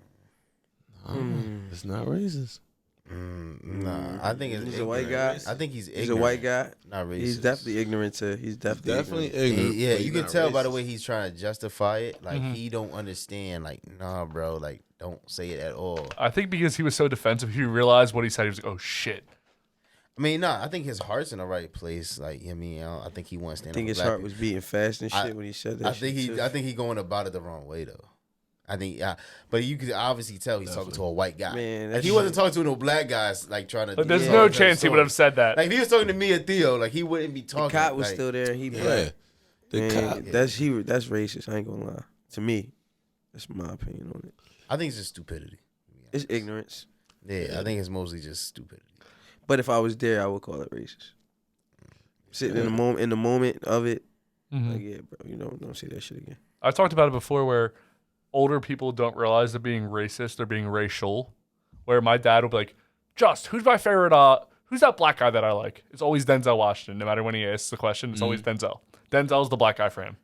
It's not racist. Nah, I think he's a white guy. I think he's ignorant. He's a white guy. Not racist. He's definitely ignorant to. He's definitely ignorant. Yeah, you can not tell by racist. the way he's trying to justify it. Like he don't understand. Like, nah, bro. Like, don't say it at all. I think because he was so defensive, he realized what he said. He was like, oh shit. I mean, nah, I think his heart's in the right place. Like, I think he wants to stand I think up his for heart black was beating fast and shit when he said that. I think he going about it the wrong way though. I think, but you could obviously tell he's talking to a white guy. Man, like, he wasn't talking to no black guys. Like trying to. But there's no chance he would have said that. Like if he was talking to me or Theo, like he wouldn't be talking. The cop was like, still there. He Yeah. The cop. That's racist. I ain't gonna lie. To me, that's my opinion on it. I think it's just stupidity. It's ignorance. Yeah, I think it's mostly just stupidity. But if I was there, I would call it racist. Sitting in the moment of it, like, yeah, bro, don't say that shit again. I talked about it before where older people don't realize they're being racist, they're being racial. Where my dad would be like, Just, who's my favorite, who's that black guy that I like? It's always Denzel Washington. No matter when he asks the question, it's always Denzel. Denzel's the black guy for him.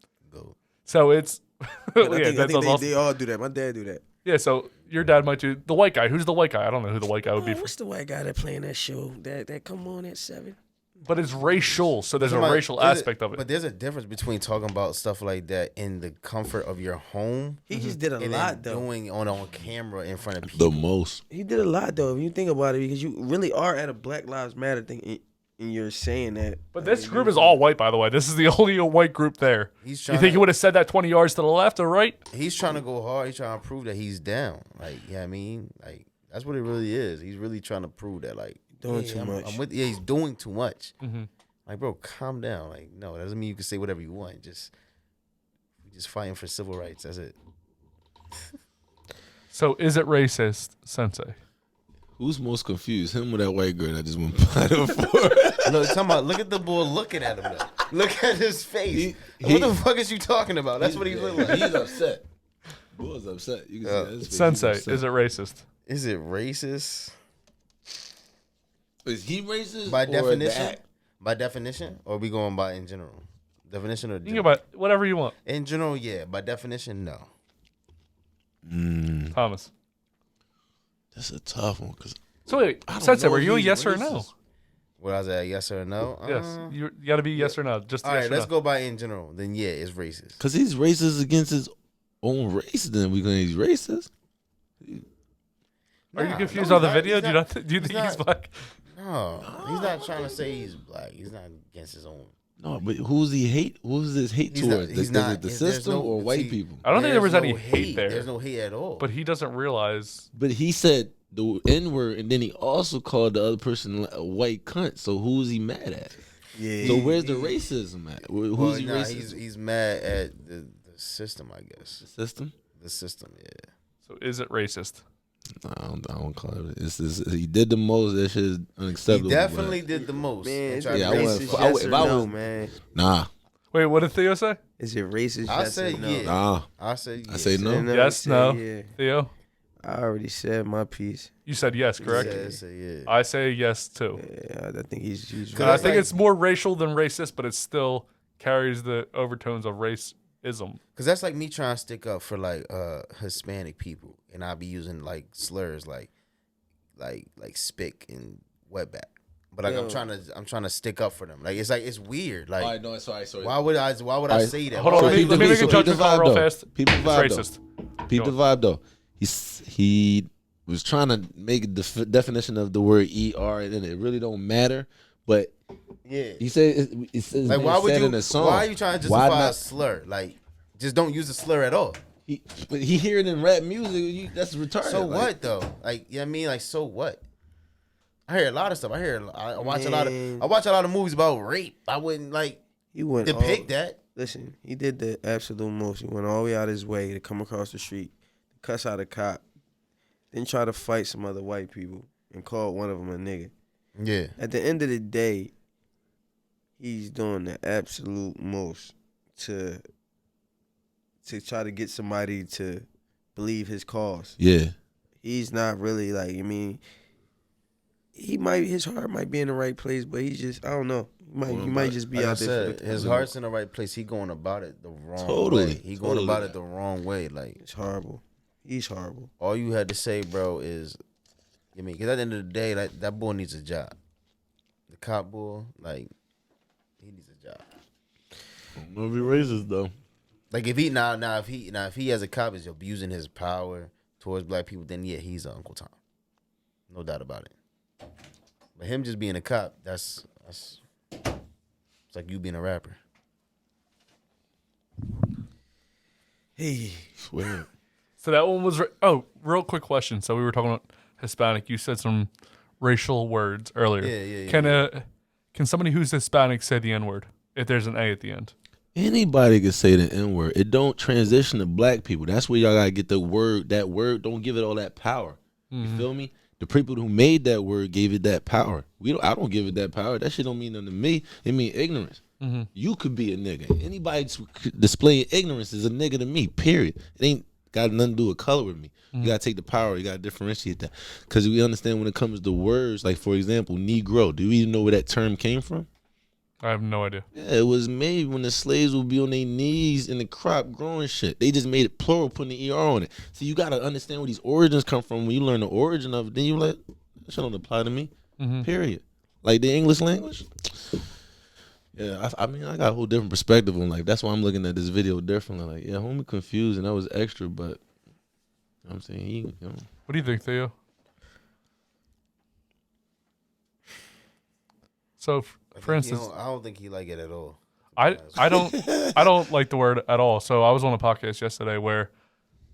So it's, I think they all do that. My dad do that. Yeah, so your dad might do the white guy. Who's the white guy? I don't know who the white guy would be. What's the white guy that playing that show that come on at 7? But it's racial, so there's a racial aspect of it. But there's a difference between talking about stuff like that in the comfort of your home. He just did a lot, though. Doing on camera in front of people. The most. He did a lot, though, if you think about it, because you really are at a Black Lives Matter thing, and you're saying that. But this group is all white, by the way. This is the only white group there. You think he would have said that 20 yards to the left or right? He's trying to go hard. He's trying to prove that he's down. Like, I mean? Like, that's what it really is. He's really trying to prove that, like, doing too much. He's doing too much. Mm-hmm. Like, bro, calm down. Like, no, that doesn't mean you can say whatever you want. Just fighting for civil rights. That's it. So, is it racist, Sensei? Who's most confused, him or that white girl that just went by the floor? Look at the boy looking at him. Though. Look at his face. What the fuck is you talking about? That's what he's looking like. He's upset. Boy's upset. You can see that his face. Sensei, is it racist? Is it racist? Is he racist by definition? That? By definition, or are we going by in general? Definition or you can go by whatever you want. In general, yeah. By definition, no. Thomas, that's a tough one. So wait, Sensei, were you a yes or a no? What I was at, yes or a no? Yes, you got to be yes or no. Just all yes right. Let's go by in general. Then yeah, it's racist. Because he's racist against his own race. Then we gonna he's racist. Are you confused on the video? Do you think he's black? No, he's not trying to say he's black. He's not against his own. No, but who's he hate? Who's this hate towards? Is it the system or white people? I don't think there was any hate there. There's no hate at all. But he doesn't realize. But he said the N word, and then he also called the other person a white cunt. So who's he mad at? Yeah. So where's the racism at? Who's he racist? He's mad at the system, I guess. The system? The system, yeah. So is it racist? No, I don't call it. He did the most. That shit is unacceptable. He definitely did the most. Man, it's racist, yes or no, man. Nah. Wait, what did Theo say? Is it racist? I yes say or no? yeah. Nah. I say yes. I say no. Yes, no. Yeah. Theo? I already said my piece. You said yes, correct? I say yes too. Yeah, I think he's I think it's more racial than racist, but it still carries the overtones of racism. Because that's like me trying to stick up for like Hispanic people, and I'll be using like slurs like spick and wetback. But like I'm trying to stick up for them. Like it's weird. Like all right, no, sorry. Why would I say that? Hold on, let me make a judgment call real fast. People vibe racist. Peep the vibe though. He was trying to make the definition of the word ER, and it really don't matter. But yeah, he said it's like why would you? in a song. Why are you trying to justify a slur? Like just don't use a slur at all. He hear it in rap music. That's retarded. So what though? Like you know what I mean? Like so what? I hear a lot of stuff. I watch a lot of movies about rape. I wouldn't depict that. Listen, he did the absolute most. He went all the way out his way to come across the street, cuss out a cop, then try to fight some other white people and call one of them a nigga. Yeah. At the end of the day, he's doing the absolute most to try to get somebody to believe his cause. Yeah. He's not really like, I mean, his heart might be in the right place, but he's just, I don't know. He might just be like out there. His heart's in the right place. He going about it the wrong way. He going about it the wrong way. Like it's horrible. He's horrible. All you had to say, bro, is, I mean, because at the end of the day, that boy needs a job. The cop boy, like, he needs a job. I'm gonna be racist though. Like if he as a cop is abusing his power towards black people, then yeah, he's Uncle Tom. No doubt about it. But him just being a cop, it's like you being a rapper. Hey, swear. So that one was real quick question. So we were talking about Hispanic. You said some racial words earlier. Yeah. Can somebody who's Hispanic say the N-word if there's an A at the end? Anybody can say the N-word. It don't transition to black people. That's where y'all gotta get the word. That word don't give it all that power. You feel me? The people who made that word gave it that power. I don't give it that power. That shit don't mean nothing to me. It mean ignorance. You could be a nigga. Anybody displaying ignorance is a nigga to me, period. It ain't got nothing to do with color with me. You gotta take the power. You gotta differentiate that. Because we understand when it comes to words, like for example, Negro. Do you even know where that term came from? I have no idea. Yeah, it was made when the slaves would be on their knees in the crop growing shit. They just made it plural, putting the ER on it. So you gotta understand where these origins come from. When you learn the origin of it, then you like, that shit don't apply to me. Period. Like the English language, Yeah, I mean, I got a whole different perspective on life. That's why I'm looking at this video differently. Like, yeah, homie confused, and that was extra, but you know what I'm saying, What do you think, Theo? So, for instance, I don't think he like it at all. I don't like the word at all. So I was on a podcast yesterday where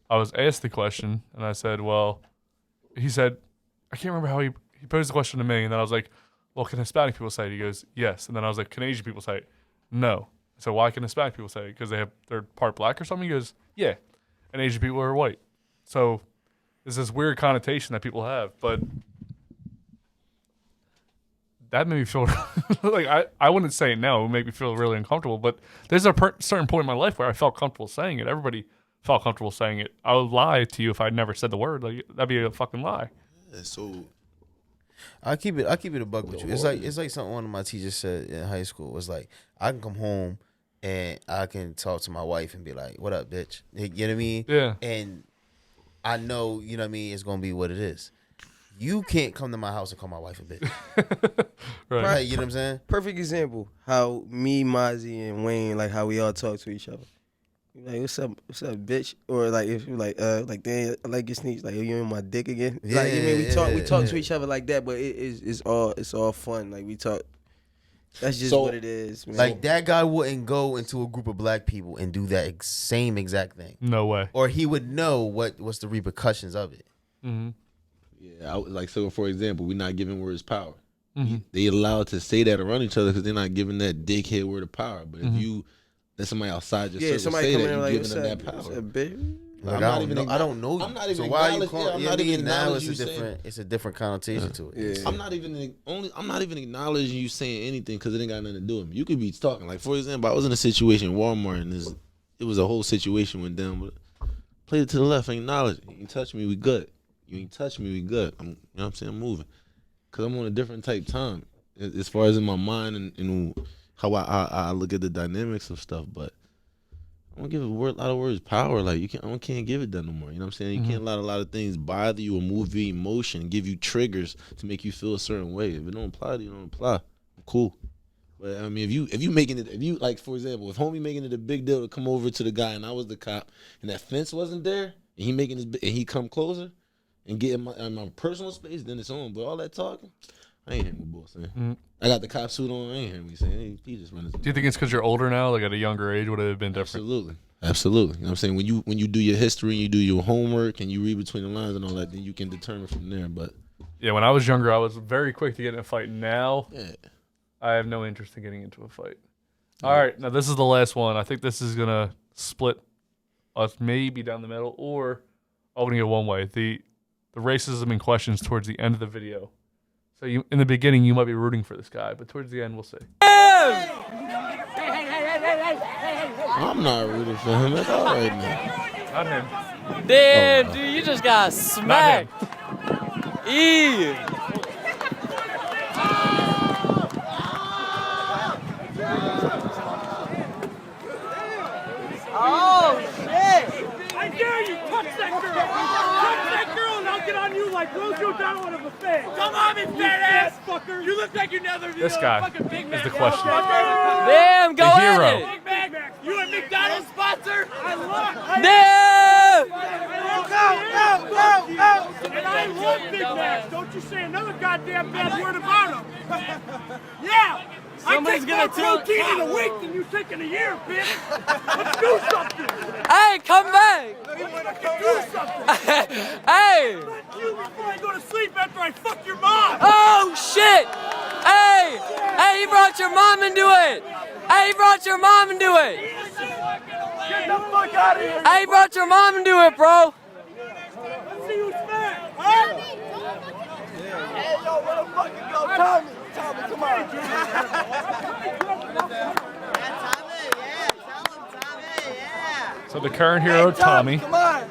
I was asked the question, and I said, well, he said, I can't remember how he posed the question to me, and then I was like, well, can Hispanic people say it? He goes, yes. And then I was like, can Asian people say it? No. So why can Hispanic people say it? Because they're part black or something? He goes, yeah. And Asian people are white. So there's this weird connotation that people have, but that made me feel like I wouldn't say it now. It would make me feel really uncomfortable. But there's a certain point in my life where I felt comfortable saying it. Everybody felt comfortable saying it. I would lie to you if I'd never said the word. Like that'd be a fucking lie. Yeah, so I keep it a buck with you. It's like something one of my teachers said in high school. It was like I can come home and I can talk to my wife and be like, "What up, bitch?" You know what I mean? Yeah. And I know, you know what I mean, it's gonna be what it is. You can't come to my house and call my wife a bitch. Right. You know what I'm saying? Perfect example. How me, Mozzie, and Wayne, like how we all talk to each other. Like, what's up, bitch? Or like if you like damn, I like your sneaks. Like, you in my dick again? Yeah, like, I mean, we talk to each other like that, but it's all fun. Like we talk. That's just what it is, man. Like that guy wouldn't go into a group of black people and do that same exact thing. No way. Or he would know what's the repercussions of it. Mm-hmm. Yeah, like so. For example, we're not giving words power. Mm-hmm. They allowed to say that around each other because they're not giving that dickhead word of power. But if you let somebody outside your circle somebody say that, in you're like, giving them that power. Like, I don't know you. I'm not even so why are you acknowledging. calling? I'm not even now acknowledging it's a different connotation to it. Yeah. I'm not even acknowledging you saying anything because it ain't got nothing to do with me. You could be talking. Like, for example, I was in a situation in Walmart and it was a whole situation with them. But played it to the left, ain't acknowledge it. You ain't touch me, we good. You ain't touch me, we good. You know what I'm saying? I'm moving. Because I'm on a different type time as far as in my mind and how I look at the dynamics of stuff. But I don't give a lot of words power. Like, I can't give it that no more. You know what I'm saying? You can't let a lot of things bother you or move your emotion, give you triggers to make you feel a certain way. If it don't apply to you, don't apply. I'm cool. But I mean, if you like, for example, if homie making it a big deal to come over to the guy and I was the cop and that fence wasn't there and he come closer and get in my personal space, then it's on. But all that talking, I ain't hearing what boss saying. Mm-hmm. I got the cop suit on. I ain't hearing what he's saying. Hey, he just running. Do you think it's because you're older now? Like at a younger age, would it have been different? Absolutely. You know what I'm saying? When you do your history, you do your homework, and you read between the lines and all that, then you can determine from there. But yeah, when I was younger, I was very quick to get in a fight. Now, yeah, I have no interest in getting into a fight. All right, now this is the last one. I think this is gonna split us maybe down the middle, or opening it one way. The racism and questions towards the end of the video. So in the beginning, you might be rooting for this guy, but towards the end, we'll see. I'm not rooting for him at all right now. Not him. Damn, dude, you just got smacked. Oh, shit! I dare you, touch that girl! Touch that girl and I'll get on you like Rojo Down of a fan! Come on, me fat ass fucker! You look like you never This guy is the question. Damn, go the hero. at it! Big Mac, you a McDonald's sponsor? I love Damn! Go! And I love Big Macs. Don't you say another goddamn bad word about them. Yeah! Somebody's I gonna take more protein in a week than you take in a year, bitch! Let's do something! Hey, come back! Let's do something! Hey! You before I go to sleep after I fuck your mom! Oh, shit! Hey! Hey, he brought your mom into it! Hey, he brought your mom into it! Get the fuck out of here! Hey, he brought your mom into it, bro! Let's see who's mad! Huh? Hey, yo, where the fuck you go? Tommy, come on. So the current hero, Tommy. Come on.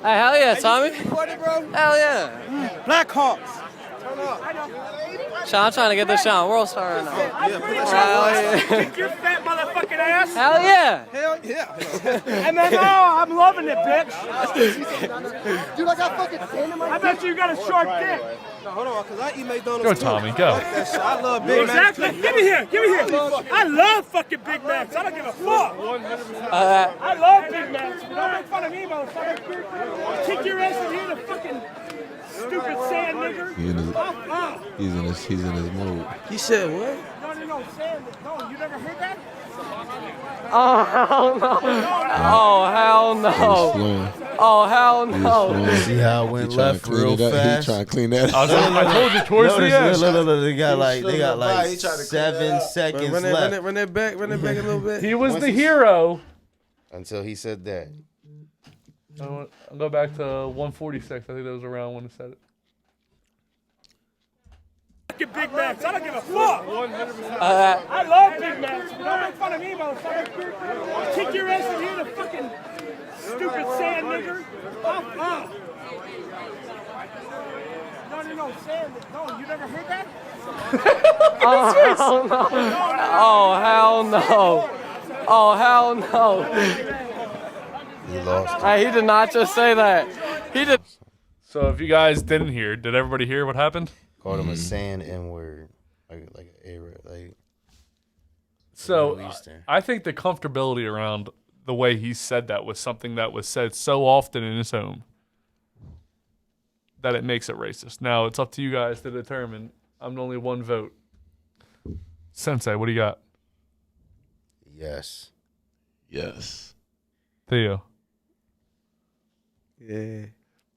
Hey, hell yeah, Tommy. Recording, bro? Hell yeah. Black Hawks. Turn up. Sean, I'm trying to get this shot on World Star right now. Kick your fat motherfucking ass. Hell yeah. Hell yeah. MMO, I'm loving it, bitch. Dude, I got fucking sand in my I bet you got a short dick. No, hold on, because I eat McDonald's. Go, Tommy, go. I love Big Macs. Exactly. Give me here. I love fucking Big Macs. I don't give a fuck. I love Big Macs. Don't make fun of me, motherfucker. Kick your ass in here, the fucking stupid sand nigger. He's in his mode. He said what? No, sand. No, you never heard that? Oh, hell no. Oh, hell no. Oh, hell no. See how it went left real fast? He trying to clean that I told you towards the end. Look, they got like 7 seconds left. Run that back a little bit. He was the hero. Until he said that. I'll go back to 146. I think that was around when he said it. Big Macs. I don't give a fuck. I love Big Macs. Don't make fun of me, motherfucker. Kick your ass in here, the fucking stupid sand nigger. No, sand. No, you never heard that? Oh, hell no. Oh, hell no. Oh, hell no. He lost. He did not just say that. He did. So if you guys didn't hear, did everybody hear what happened? Called him a sand N-word. So I think the comfortability around the way he said that was something that was said so often in his home that it makes it racist. Now, it's up to you guys to determine. I'm only one vote. Sensei, what do you got? Yes. Theo. Yeah.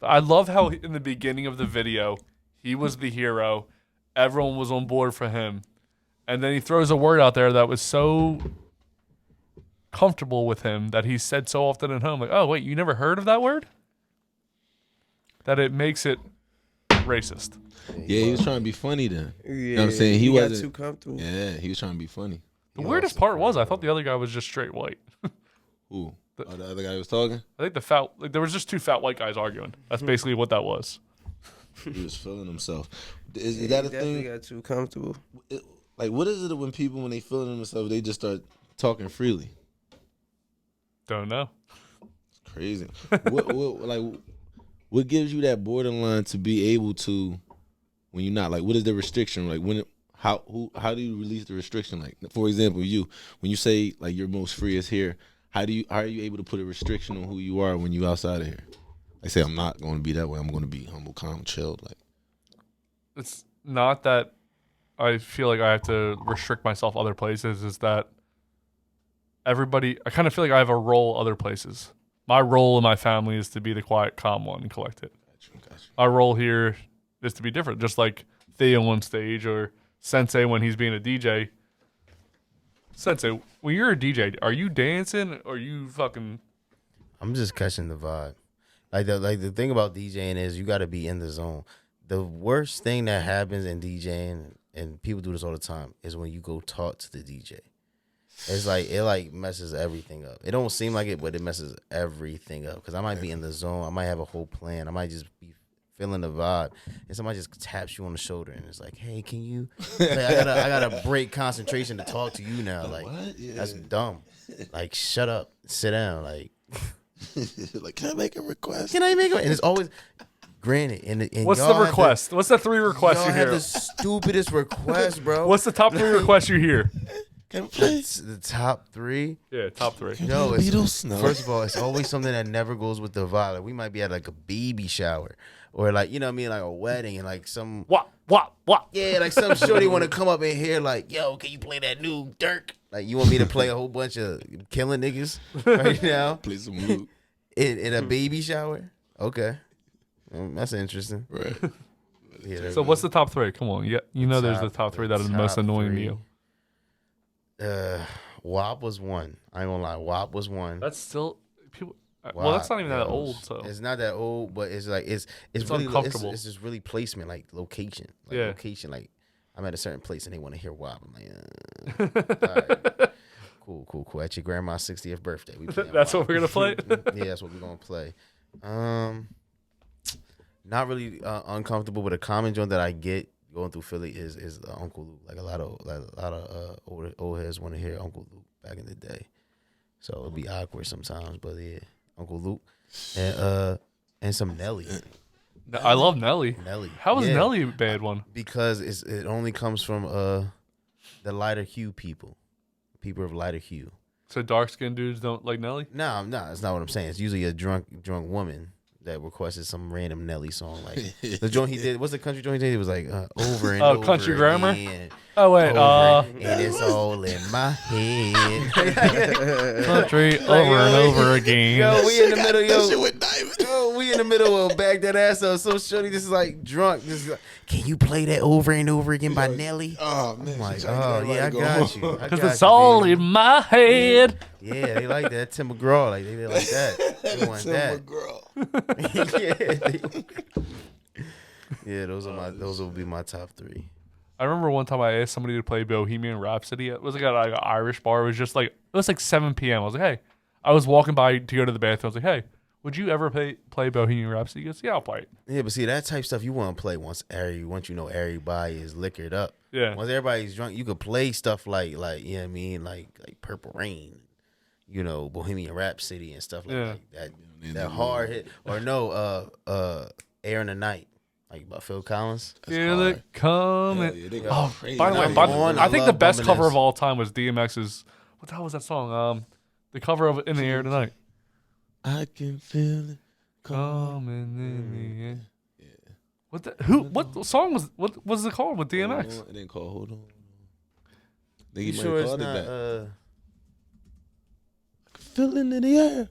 I love how in the beginning of the video, he was the hero. Everyone was on board for him. And then he throws a word out there that was so comfortable with him that he said so often at home. Like, oh, wait, you never heard of that word? That it makes it racist. Yeah, he was trying to be funny then. Yeah, you know what I'm saying? he wasn't got too comfortable. Yeah, he was trying to be funny. The weirdest part was I thought the other guy was just straight white. Who? The other guy was talking? I think there was just 2 fat white guys arguing. That's basically what that was. He was feeling himself. Is that a thing? He got too comfortable. Like, what is it when people, when they feeling themselves, they just start talking freely? Don't know. It's crazy. What gives you that borderline to be able to, when you're not, like, what is the restriction? Like, how do you release the restriction? Like, for example, when you say like your most free is here, how are you able to put a restriction on who you are when you outside of here? Like, say, I'm not going to be that way. I'm going to be humble, calm, chilled. Like, it's not that I feel like I have to restrict myself other places. Is that I kind of feel like I have a role other places. My role in my family is to be the quiet, calm one and collect it. Gotcha. Our role here is to be different, just like Theo on stage or Sensei when he's being a DJ. Sensei, when you're a DJ, are you dancing or are you fucking... I'm just catching the vibe. Like the thing about DJing is you got to be in the zone. The worst thing that happens in DJing, and people do this all the time, is when you go talk to the DJ. It's like it messes everything up. It don't seem like it, but it messes everything up. Because I might be in the zone, I might have a whole plan, I might just be feeling the vibe, and somebody just taps you on the shoulder and it's like, "Hey, can you? Like, I gotta break concentration to talk to you now." Like, that's dumb. Like, shut up, sit down. Like, like, can I make a request? Can I make it? And it's always. Granted, and what's the request? What's the 3 requests you hear? The stupidest request, bro. What's the top 3 requests you hear? The top 3? Yeah, top 3. No, first of all, it's always something that never goes with the vibe. Like, we might be at like a baby shower or like, you know what I mean, like a wedding and like some what? Yeah, like some shorty want to come up in here like, "Yo, can you play that new Dirk?" Like, you want me to play a whole bunch of killing niggas right now? Play some Luke in a baby shower? Okay. That's interesting. Right. Yeah, so what's the top 3? Come on. Yeah, there's the top 3 that are the most annoying to you. WAP was 1. I ain't gonna lie. WAP was 1. That's still people. Well, that's not even that old. So it's not that old, but it's like it's really uncomfortable. It's just really placement, like location. Like location. Like, I'm at a certain place and they want to hear WAP. I'm like, all right. Cool. At your grandma's 60th birthday, we that's what we're gonna play. Yeah, that's what we're gonna play. Not really uncomfortable, but a common joint that I get going through Philly is Uncle Luke. Like a lot of old heads want to hear Uncle Luke back in the day. So it'd be awkward sometimes, but yeah, Uncle Luke and some Nelly. I love Nelly. How is Yeah. Nelly a bad one? Because it only comes from the lighter hue people of lighter hue. So dark skinned dudes don't like Nelly? No, that's not what I'm saying. It's usually a drunk woman that requested some random Nelly song. Like the joint he did, what's the country joint he did? It was like over and over. Country Grammar? Again, Oh, wait. and it's all in my head. Country over and over again. Yo, we in the middle, we in the middle of Back That Ass Up. So shorty, this is like drunk. This is like, can you play that over and over again by Nelly? Oh, man. I'm like, oh, yeah, I got you. Because it's all in my head. Yeah, they like that. Tim McGraw, like they like that. They want that. Yeah, those will be my top 3. I remember one time I asked somebody to play Bohemian Rhapsody. It was like an Irish bar. It was just like, it was like 7 p.m. I was like, hey, I was walking by to go to the bathroom. I was like, hey, would you ever play Bohemian Rhapsody? He goes, yeah, I'll play it. Yeah, but see, that type of stuff you want to play once you know everybody is liquored up. Yeah. Once everybody's drunk, you could play stuff like you know what I mean, like Purple Rain, you know, Bohemian Rhapsody and stuff like that. That hard hit or no, Air in the Night. Like by Phil Collins. Feel it coming. Yeah, by the way, I think the best cover of all time was DMX's. What the hell was that song? The cover of In the Air Tonight. I can feel it coming in the air. Yeah. What song was? What was it called with DMX? It didn't call. Hold on. You sure it's not? I can feel it in the air.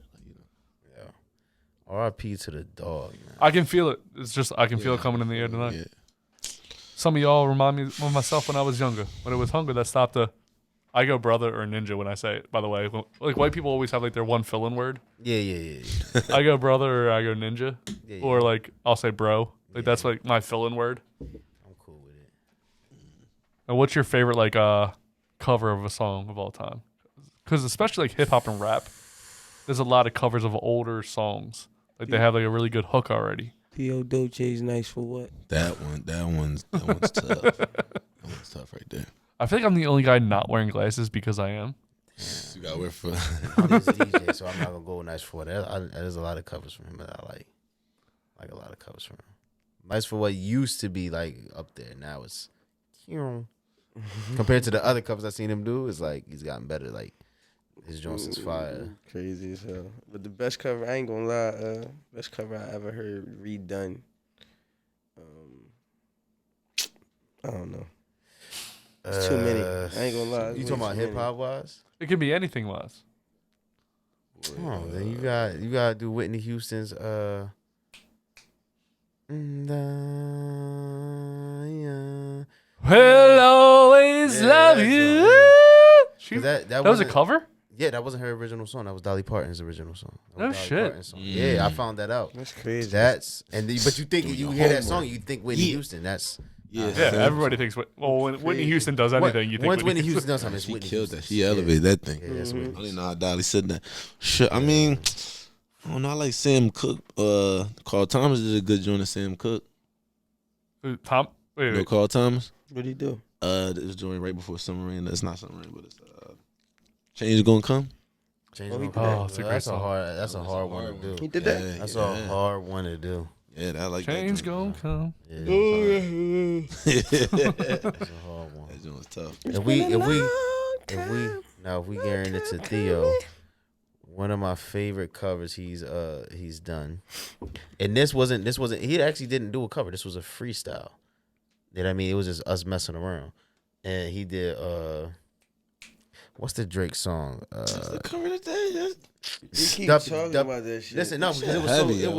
R.I.P. to the dog, man. I can feel it. It's just I can feel it coming in the air tonight. Yeah. Some of y'all remind me of myself when I was younger. When it was hunger, that stopped I go brother or ninja when I say it. By the way, like white people always have like their one fill-in word. Yeah. I go brother or I go ninja, or like I'll say bro. Like that's like my fill-in word. I'm cool with it. And what's your favorite like cover of a song of all time? Because especially like hip hop and rap, there's a lot of covers of older songs. Like they have like a really good hook already. P.O. Dolce's nice for what? That one's tough. That one's tough right there. I feel like I'm the only guy not wearing glasses because I am. You gotta wear for. I'm his DJ, so I'm not gonna go nice for that. There's a lot of covers from him that I like a lot of covers from him. Nice for what used to be like up there. Now it's compared to the other covers I've seen him do. It's like he's gotten better. Like his joints is fire. Crazy as hell. But the best cover, I ain't gonna lie, best cover I ever heard redone. I don't know. It's too many. I ain't gonna lie. You talking about hip hop wise? It could be anything wise. Oh, then you gotta do Whitney Houston's We'll always love you. That was a cover? Yeah, that wasn't her original song. That was Dolly Parton's original song. No shit. Yeah, I found that out. That's crazy. But you think you hear that song, you think Whitney Houston. That's everybody thinks. Well, when Whitney Houston does anything, you think. Once Whitney Houston does something, she killed that. She elevated that thing. Yeah, that's I didn't know how Dolly said that. Shit, I mean, I don't know. I like Sam Cooke. Carl Thomas did a good joint of Sam Cooke. Tom? Wait. You know Carl Thomas? What'd he do? This joint right before Summer Rain. That's not Summer Rain, but it's Change Gonna Come. Change Gonna Come. It's a great song. That's a hard one to do. He did that. That's a hard one to do. Yeah, I like Change that. Gonna Come. That's a hard one. That joint was tough. If we get into Theo, one of my favorite covers he's done, and this wasn't he actually didn't do a cover. This was a freestyle. You know what I mean? It was just us messing around, and he did what's the Drake song? The cover of that. You keep talking about that shit. Listen, no, because it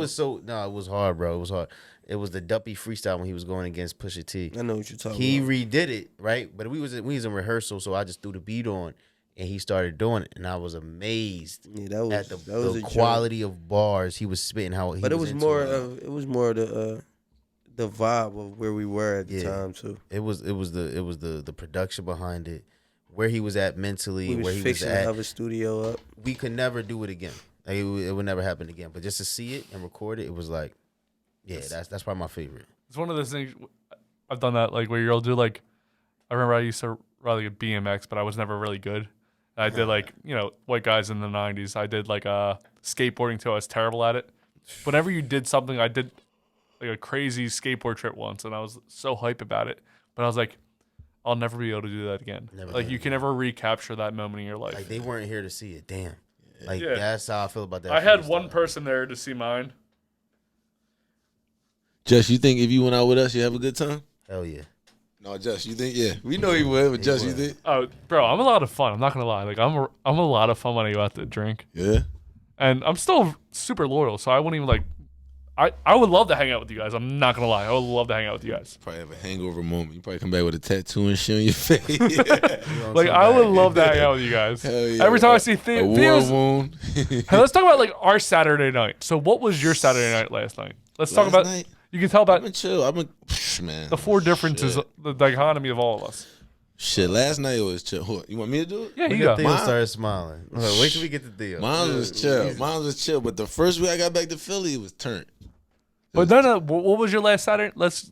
was hard, bro. It was hard. It was the Duppy freestyle when he was going against Pusha T. I know what you're talking He about. redid it, right? But we was in rehearsal, so I just threw the beat on, and he started doing it, and I was amazed at the quality of bars he was spitting. But it was more of the vibe of where we were at the time too. It was the production behind it, where he was at mentally, where he was fixing at. the other studio up. We could never do it again. Like, it would never happen again. But just to see it and record it, it was like, yeah, that's probably my favorite. It's one of those things. I've done that like where you'll do like. I remember I used to ride like a BMX, but I was never really good. I did like white guys in the '90s. I did like skateboarding too. I was terrible at it. Whenever you did something, I did like a crazy skateboard trip once, and I was so hype about it. But I was like, I'll never be able to do that again. Like you can never recapture that moment in your life. Like they weren't here to see it. Damn. Like that's how I feel about that. I had one person there to see mine. Jess, you think if you went out with us, you have a good time? Hell yeah. No, Jess, you think? Yeah, we know you would, but Jess, you think? Oh, bro, I'm a lot of fun. I'm not gonna lie. Like I'm a lot of fun when I go out to drink. Yeah. And I'm still super loyal, so I wouldn't even like. I would love to hang out with you guys. I'm not gonna lie. I would love to hang out with you guys. Probably have a hangover moment. You probably come back with a tattoo and shit on your face. Like I would love to hang out with you guys. Hell yeah. Every time I see Theo's wound. Hey, let's talk about like our Saturday night. So what was your Saturday night last night? Let's talk about. Night? You can tell about. I've been chill. Man. The four differences, the dichotomy of all of us. Shit, last night was chill. You want me to do it? Yeah, you got. Theo started smiling. Wait till we get to Theo. Mine was chill. Mine was chill. But the first week I got back to Philly, it was turned. But no. What was your last Saturday? Last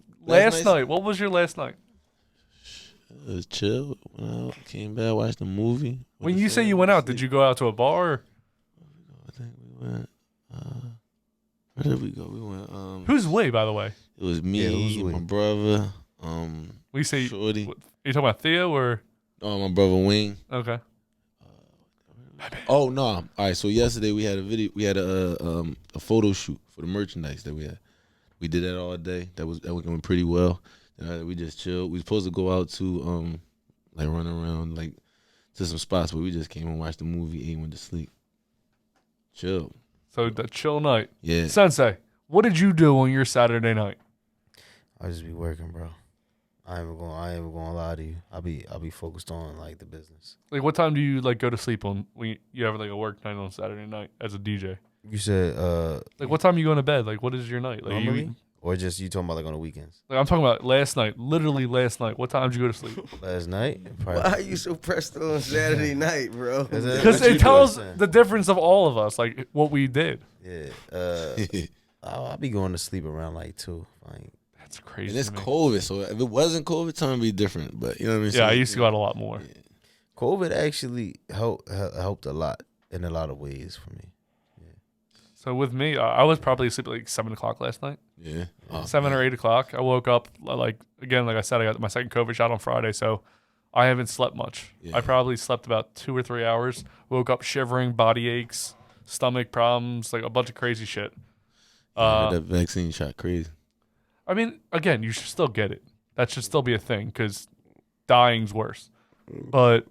night. What was your last night? It was chill. Went out, came back, watched the movie. When you say you went out, did you go out to a bar? Or? I think we went. Where did we go? We went. Who's we, by the way? It was me, my brother. We say. Shorty. Are you talking about Theo or? Oh, my brother Wing. Okay. Oh no! All right. So yesterday we had a video. We had a photo shoot for the merchandise that we had. We did that all day. That went pretty well. And we just chilled. We were supposed to go out to like run around like to some spots, but we just came and watched the movie, ate, went to sleep. Chill. So the chill night. Yeah. Sensei, what did you do on your Saturday night? I just be working, bro. I ain't even gonna lie to you. I'll be focused on like the business. Like what time do you like go to sleep on when you have like a work night on Saturday night as a DJ? You said like what time you going to bed? Like what is your night? Like normally? Or just you talking about like on the weekends? Like I'm talking about last night, literally last night. What time did you go to sleep? Last night? Why are you so pressed on Saturday night, bro? Because it tells the difference of all of us, like what we did. Yeah. I'll be going to sleep around like 2. Like, that's crazy. And it's COVID, so if it wasn't COVID time, it'd be different. But you know what I mean? Yeah, I used to go out a lot more. Yeah. COVID actually helped a lot in a lot of ways for me. Yeah. So with me, I was probably asleep at like 7 o'clock last night. Yeah. 7 or 8 o'clock. I woke up like I said, I got my second COVID shot on Friday, so I haven't slept much. Yeah. I probably slept about 2 or 3 hours. Woke up shivering, body aches, stomach problems, like a bunch of crazy shit. That vaccine shot crazy. I mean, again, you should still get it. That should still be a thing because dying's worse. But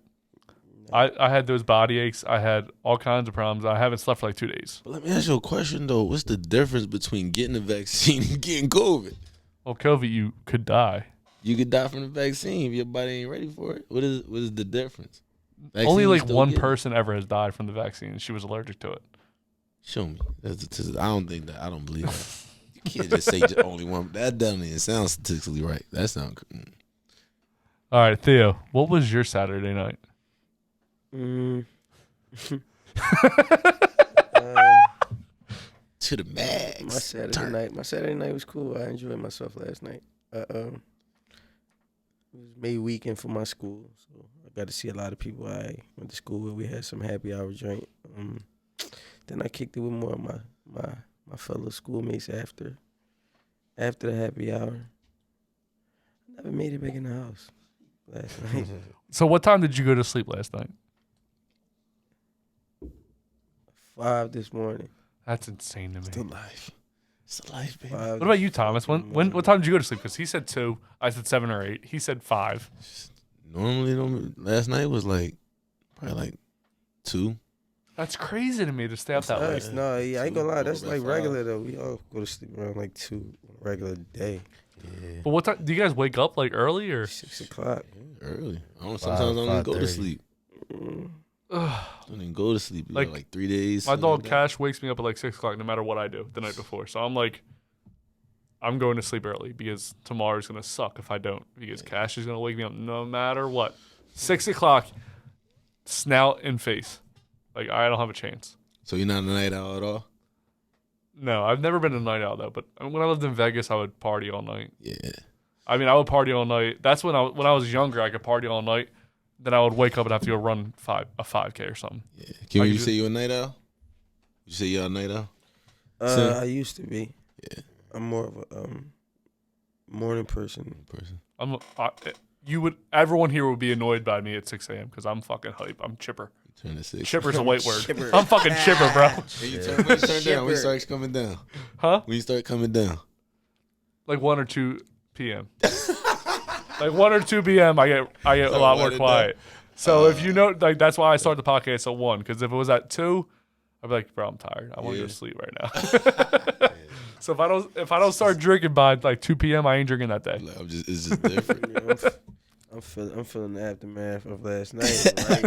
I had those body aches. I had all kinds of problems. I haven't slept for like 2 days. But let me ask you a question, though. What's the difference between getting the vaccine and getting COVID? Well, COVID, you could die. You could die from the vaccine if your body ain't ready for it. What is the difference? Vaccine only like one person ever has died from the vaccine. She was allergic to it. Show me. I don't think that. I don't believe that. You can't just say only one. That doesn't even sound statistically right. That sounds. All right, Theo. What was your Saturday night? To the max. My Saturday night was cool. I enjoyed myself last night. It was May weekend for my school, so I got to see a lot of people I went to school with. We had some happy hour joint. Then I kicked it with more of my fellow schoolmates after the happy hour. I never made it back in the house last night. So what time did you go to sleep last night? 5 this morning. That's insane to me. It's the life. It's the life, baby. What about you, Thomas? What time did you go to sleep? Because he said 2. I said 7 or 8. He said 5. Normally, last night was like probably like 2. That's crazy to me to stay up that late. No, yeah, I ain't gonna lie. That's like regular though. We all go to sleep around like 2 on a regular day. Yeah. But what time do you guys wake up like early or 6 o'clock? Yeah, early. Sometimes I don't even go to sleep. I don't even go to sleep. Like 3 days. My dog Cash wakes me up at like 6 o'clock no matter what I do the night before. So I'm like, I'm going to sleep early because tomorrow's gonna suck if I don't. Because Cash is gonna wake me up no matter what. 6 o'clock, snout and face. Like, I don't have a chance. So you're not a night owl at all? No, I've never been a night owl, though. But when I lived in Vegas, I would party all night. Yeah. I mean, I would party all night. That's when I was younger. I could party all night. Then I would wake up and have to go run a 5K or something. Yeah. Can you say you're a night owl? You say you're a night owl? I used to be. Yeah. I'm more of a morning person. Everyone here would be annoyed by me at 6 a.m. because I'm fucking hype. I'm chipper. Turn to 6. Chipper's a white word. I'm fucking chipper, bro. When you turn down, when you start coming down. Huh? When you start coming down. Like 1 or 2 p.m. Like 1 or 2 p.m. I get a lot more quiet. So if you know, like that's why I start the podcast at 1. Because if it was at 2, I'd be like, bro, I'm tired. I want to go to sleep right now. So if I don't start drinking by like 2 p.m., I ain't drinking that day. It's just different. I'm feeling the aftermath of last night. Right?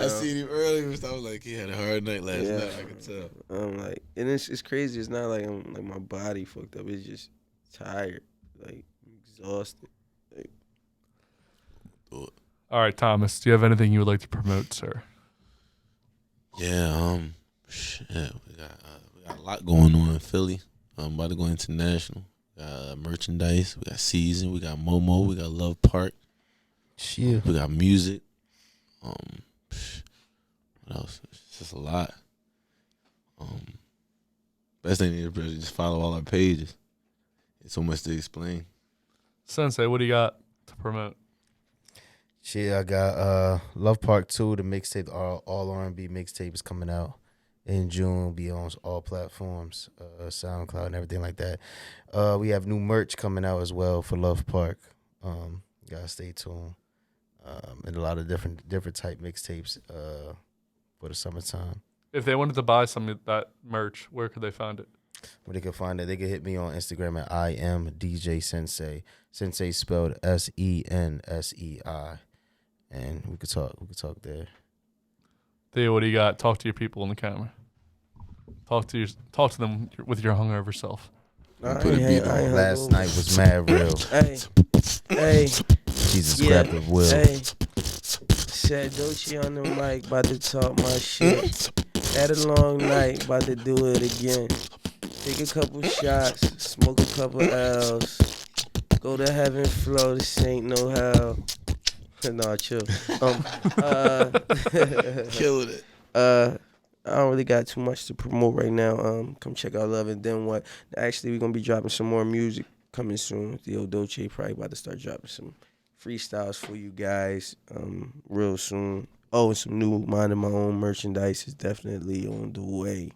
I seen him earlier. I was like, he had a hard night last night. I could tell. I'm like, and it's crazy. It's not like I'm like my body fucked up. It's just tired, like exhausted. Like, all right, Thomas. Do you have anything you would like to promote, sir? Yeah. Shit. We got a lot going on in Philly. I'm about to go international. We got merchandise. We got season. We got MOMO. We got Love Park. Shit. We got music. What else? It's just a lot. Best thing is just follow all our pages. It's so much to explain. Sensei, what do you got to promote? Shit, I got Love Park 2, the mixtape, all R&B mixtape is coming out in June. Will be on all platforms, SoundCloud and everything like that. We have new merch coming out as well for Love Park. Gotta stay tuned. And a lot of different type mixtapes for the summertime. If they wanted to buy some of that merch, where could they find it? Where they can find it, they can hit me on Instagram at I am DJ Sensei. Sensei spelled SENSEI. And we could talk there. Theo, what do you got? Talk to your people in the camera. Talk to them with your hungover self. Last night was mad real. Hey. Jesus grabbed the will. Hey. Said Dolce on the mic, about to talk my shit. Had a long night, about to do it again. Take a couple shots, smoke a couple L's. Go to heaven, flow, this ain't no hell. Nah, chill. Killing it. I don't really got too much to promote right now. Come check out Love and Then What. Actually, we're gonna be dropping some more music coming soon. Theo Dolce probably about to start dropping some freestyles for you guys real soon. Oh, and some new Mind of My Own merchandise is definitely on the way.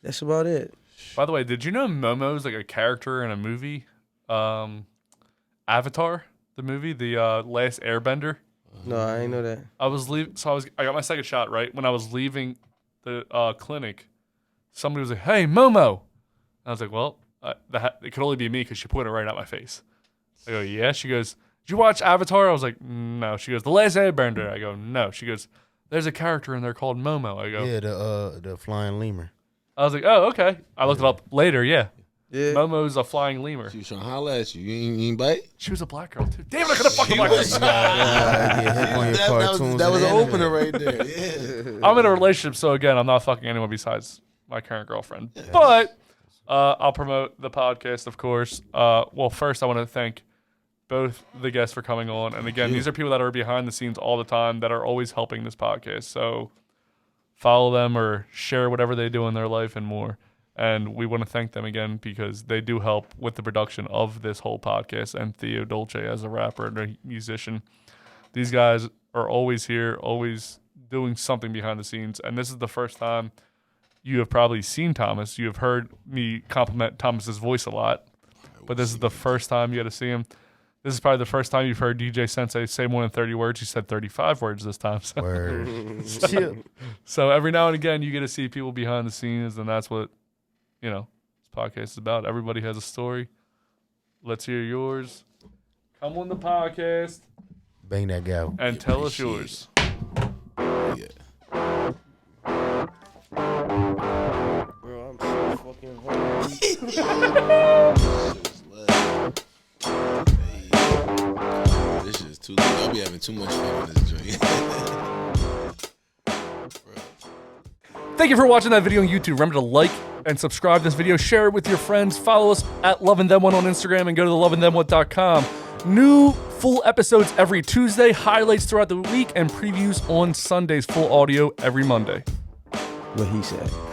That's about it. By the way, did you know Momo is like a character in a movie? Avatar, the movie, the Last Airbender. No, I ain't know that. I got my second shot, right? When I was leaving the clinic, somebody was like, "Hey, Momo." And I was like, "Well, it could only be me because she pointed right at my face." I go, "Yeah." She goes, "Did you watch Avatar?" I was like, "No." She goes, "The Last Airbender." I go, "No." She goes, "There's a character in there called Momo." I go, "Yeah, the flying lemur." I was like, "Oh, okay." I looked it up later. Yeah. Momo's a flying lemur. She was trying to holler at you. You ain't bite? She was a black girl, too. Damn it, I could have fucking liked this. That was an opener right there. Yeah. I'm in a relationship, so again, I'm not fucking anyone besides my current girlfriend. Yeah. But I'll promote the podcast, of course. Well, first, I want to thank both the guests for coming on. And again, these are people that are behind the scenes all the time that are always helping this podcast. So follow them or share whatever they do in their life and more. And we want to thank them again because they do help with the production of this whole podcast and Theo Dolce as a rapper and a musician. These guys are always here, always doing something behind the scenes. And this is the first time you have probably seen Thomas. You have heard me compliment Thomas's voice a lot. But this is the first time you got to see him. This is probably the first time you've heard DJ Sensei say more than 30 words. He said 35 words this time. So. Word. So every now and again, you get to see people behind the scenes, and that's what, this podcast is about. Everybody has a story. Let's hear yours. Come on the podcast. Bang that gal. And tell us yours. Yeah. Bro, I'm so fucking hungry. This is too late. I'll be having too much fun with this joint. Thank you for watching that video on YouTube. Remember to like, and subscribe to this video. Share it with your friends. Follow us at LoveandThem1 on Instagram and go to theloveandthem1.com. New full episodes every Tuesday, highlights throughout the week, and previews on Sundays. Full audio every Monday. What he said.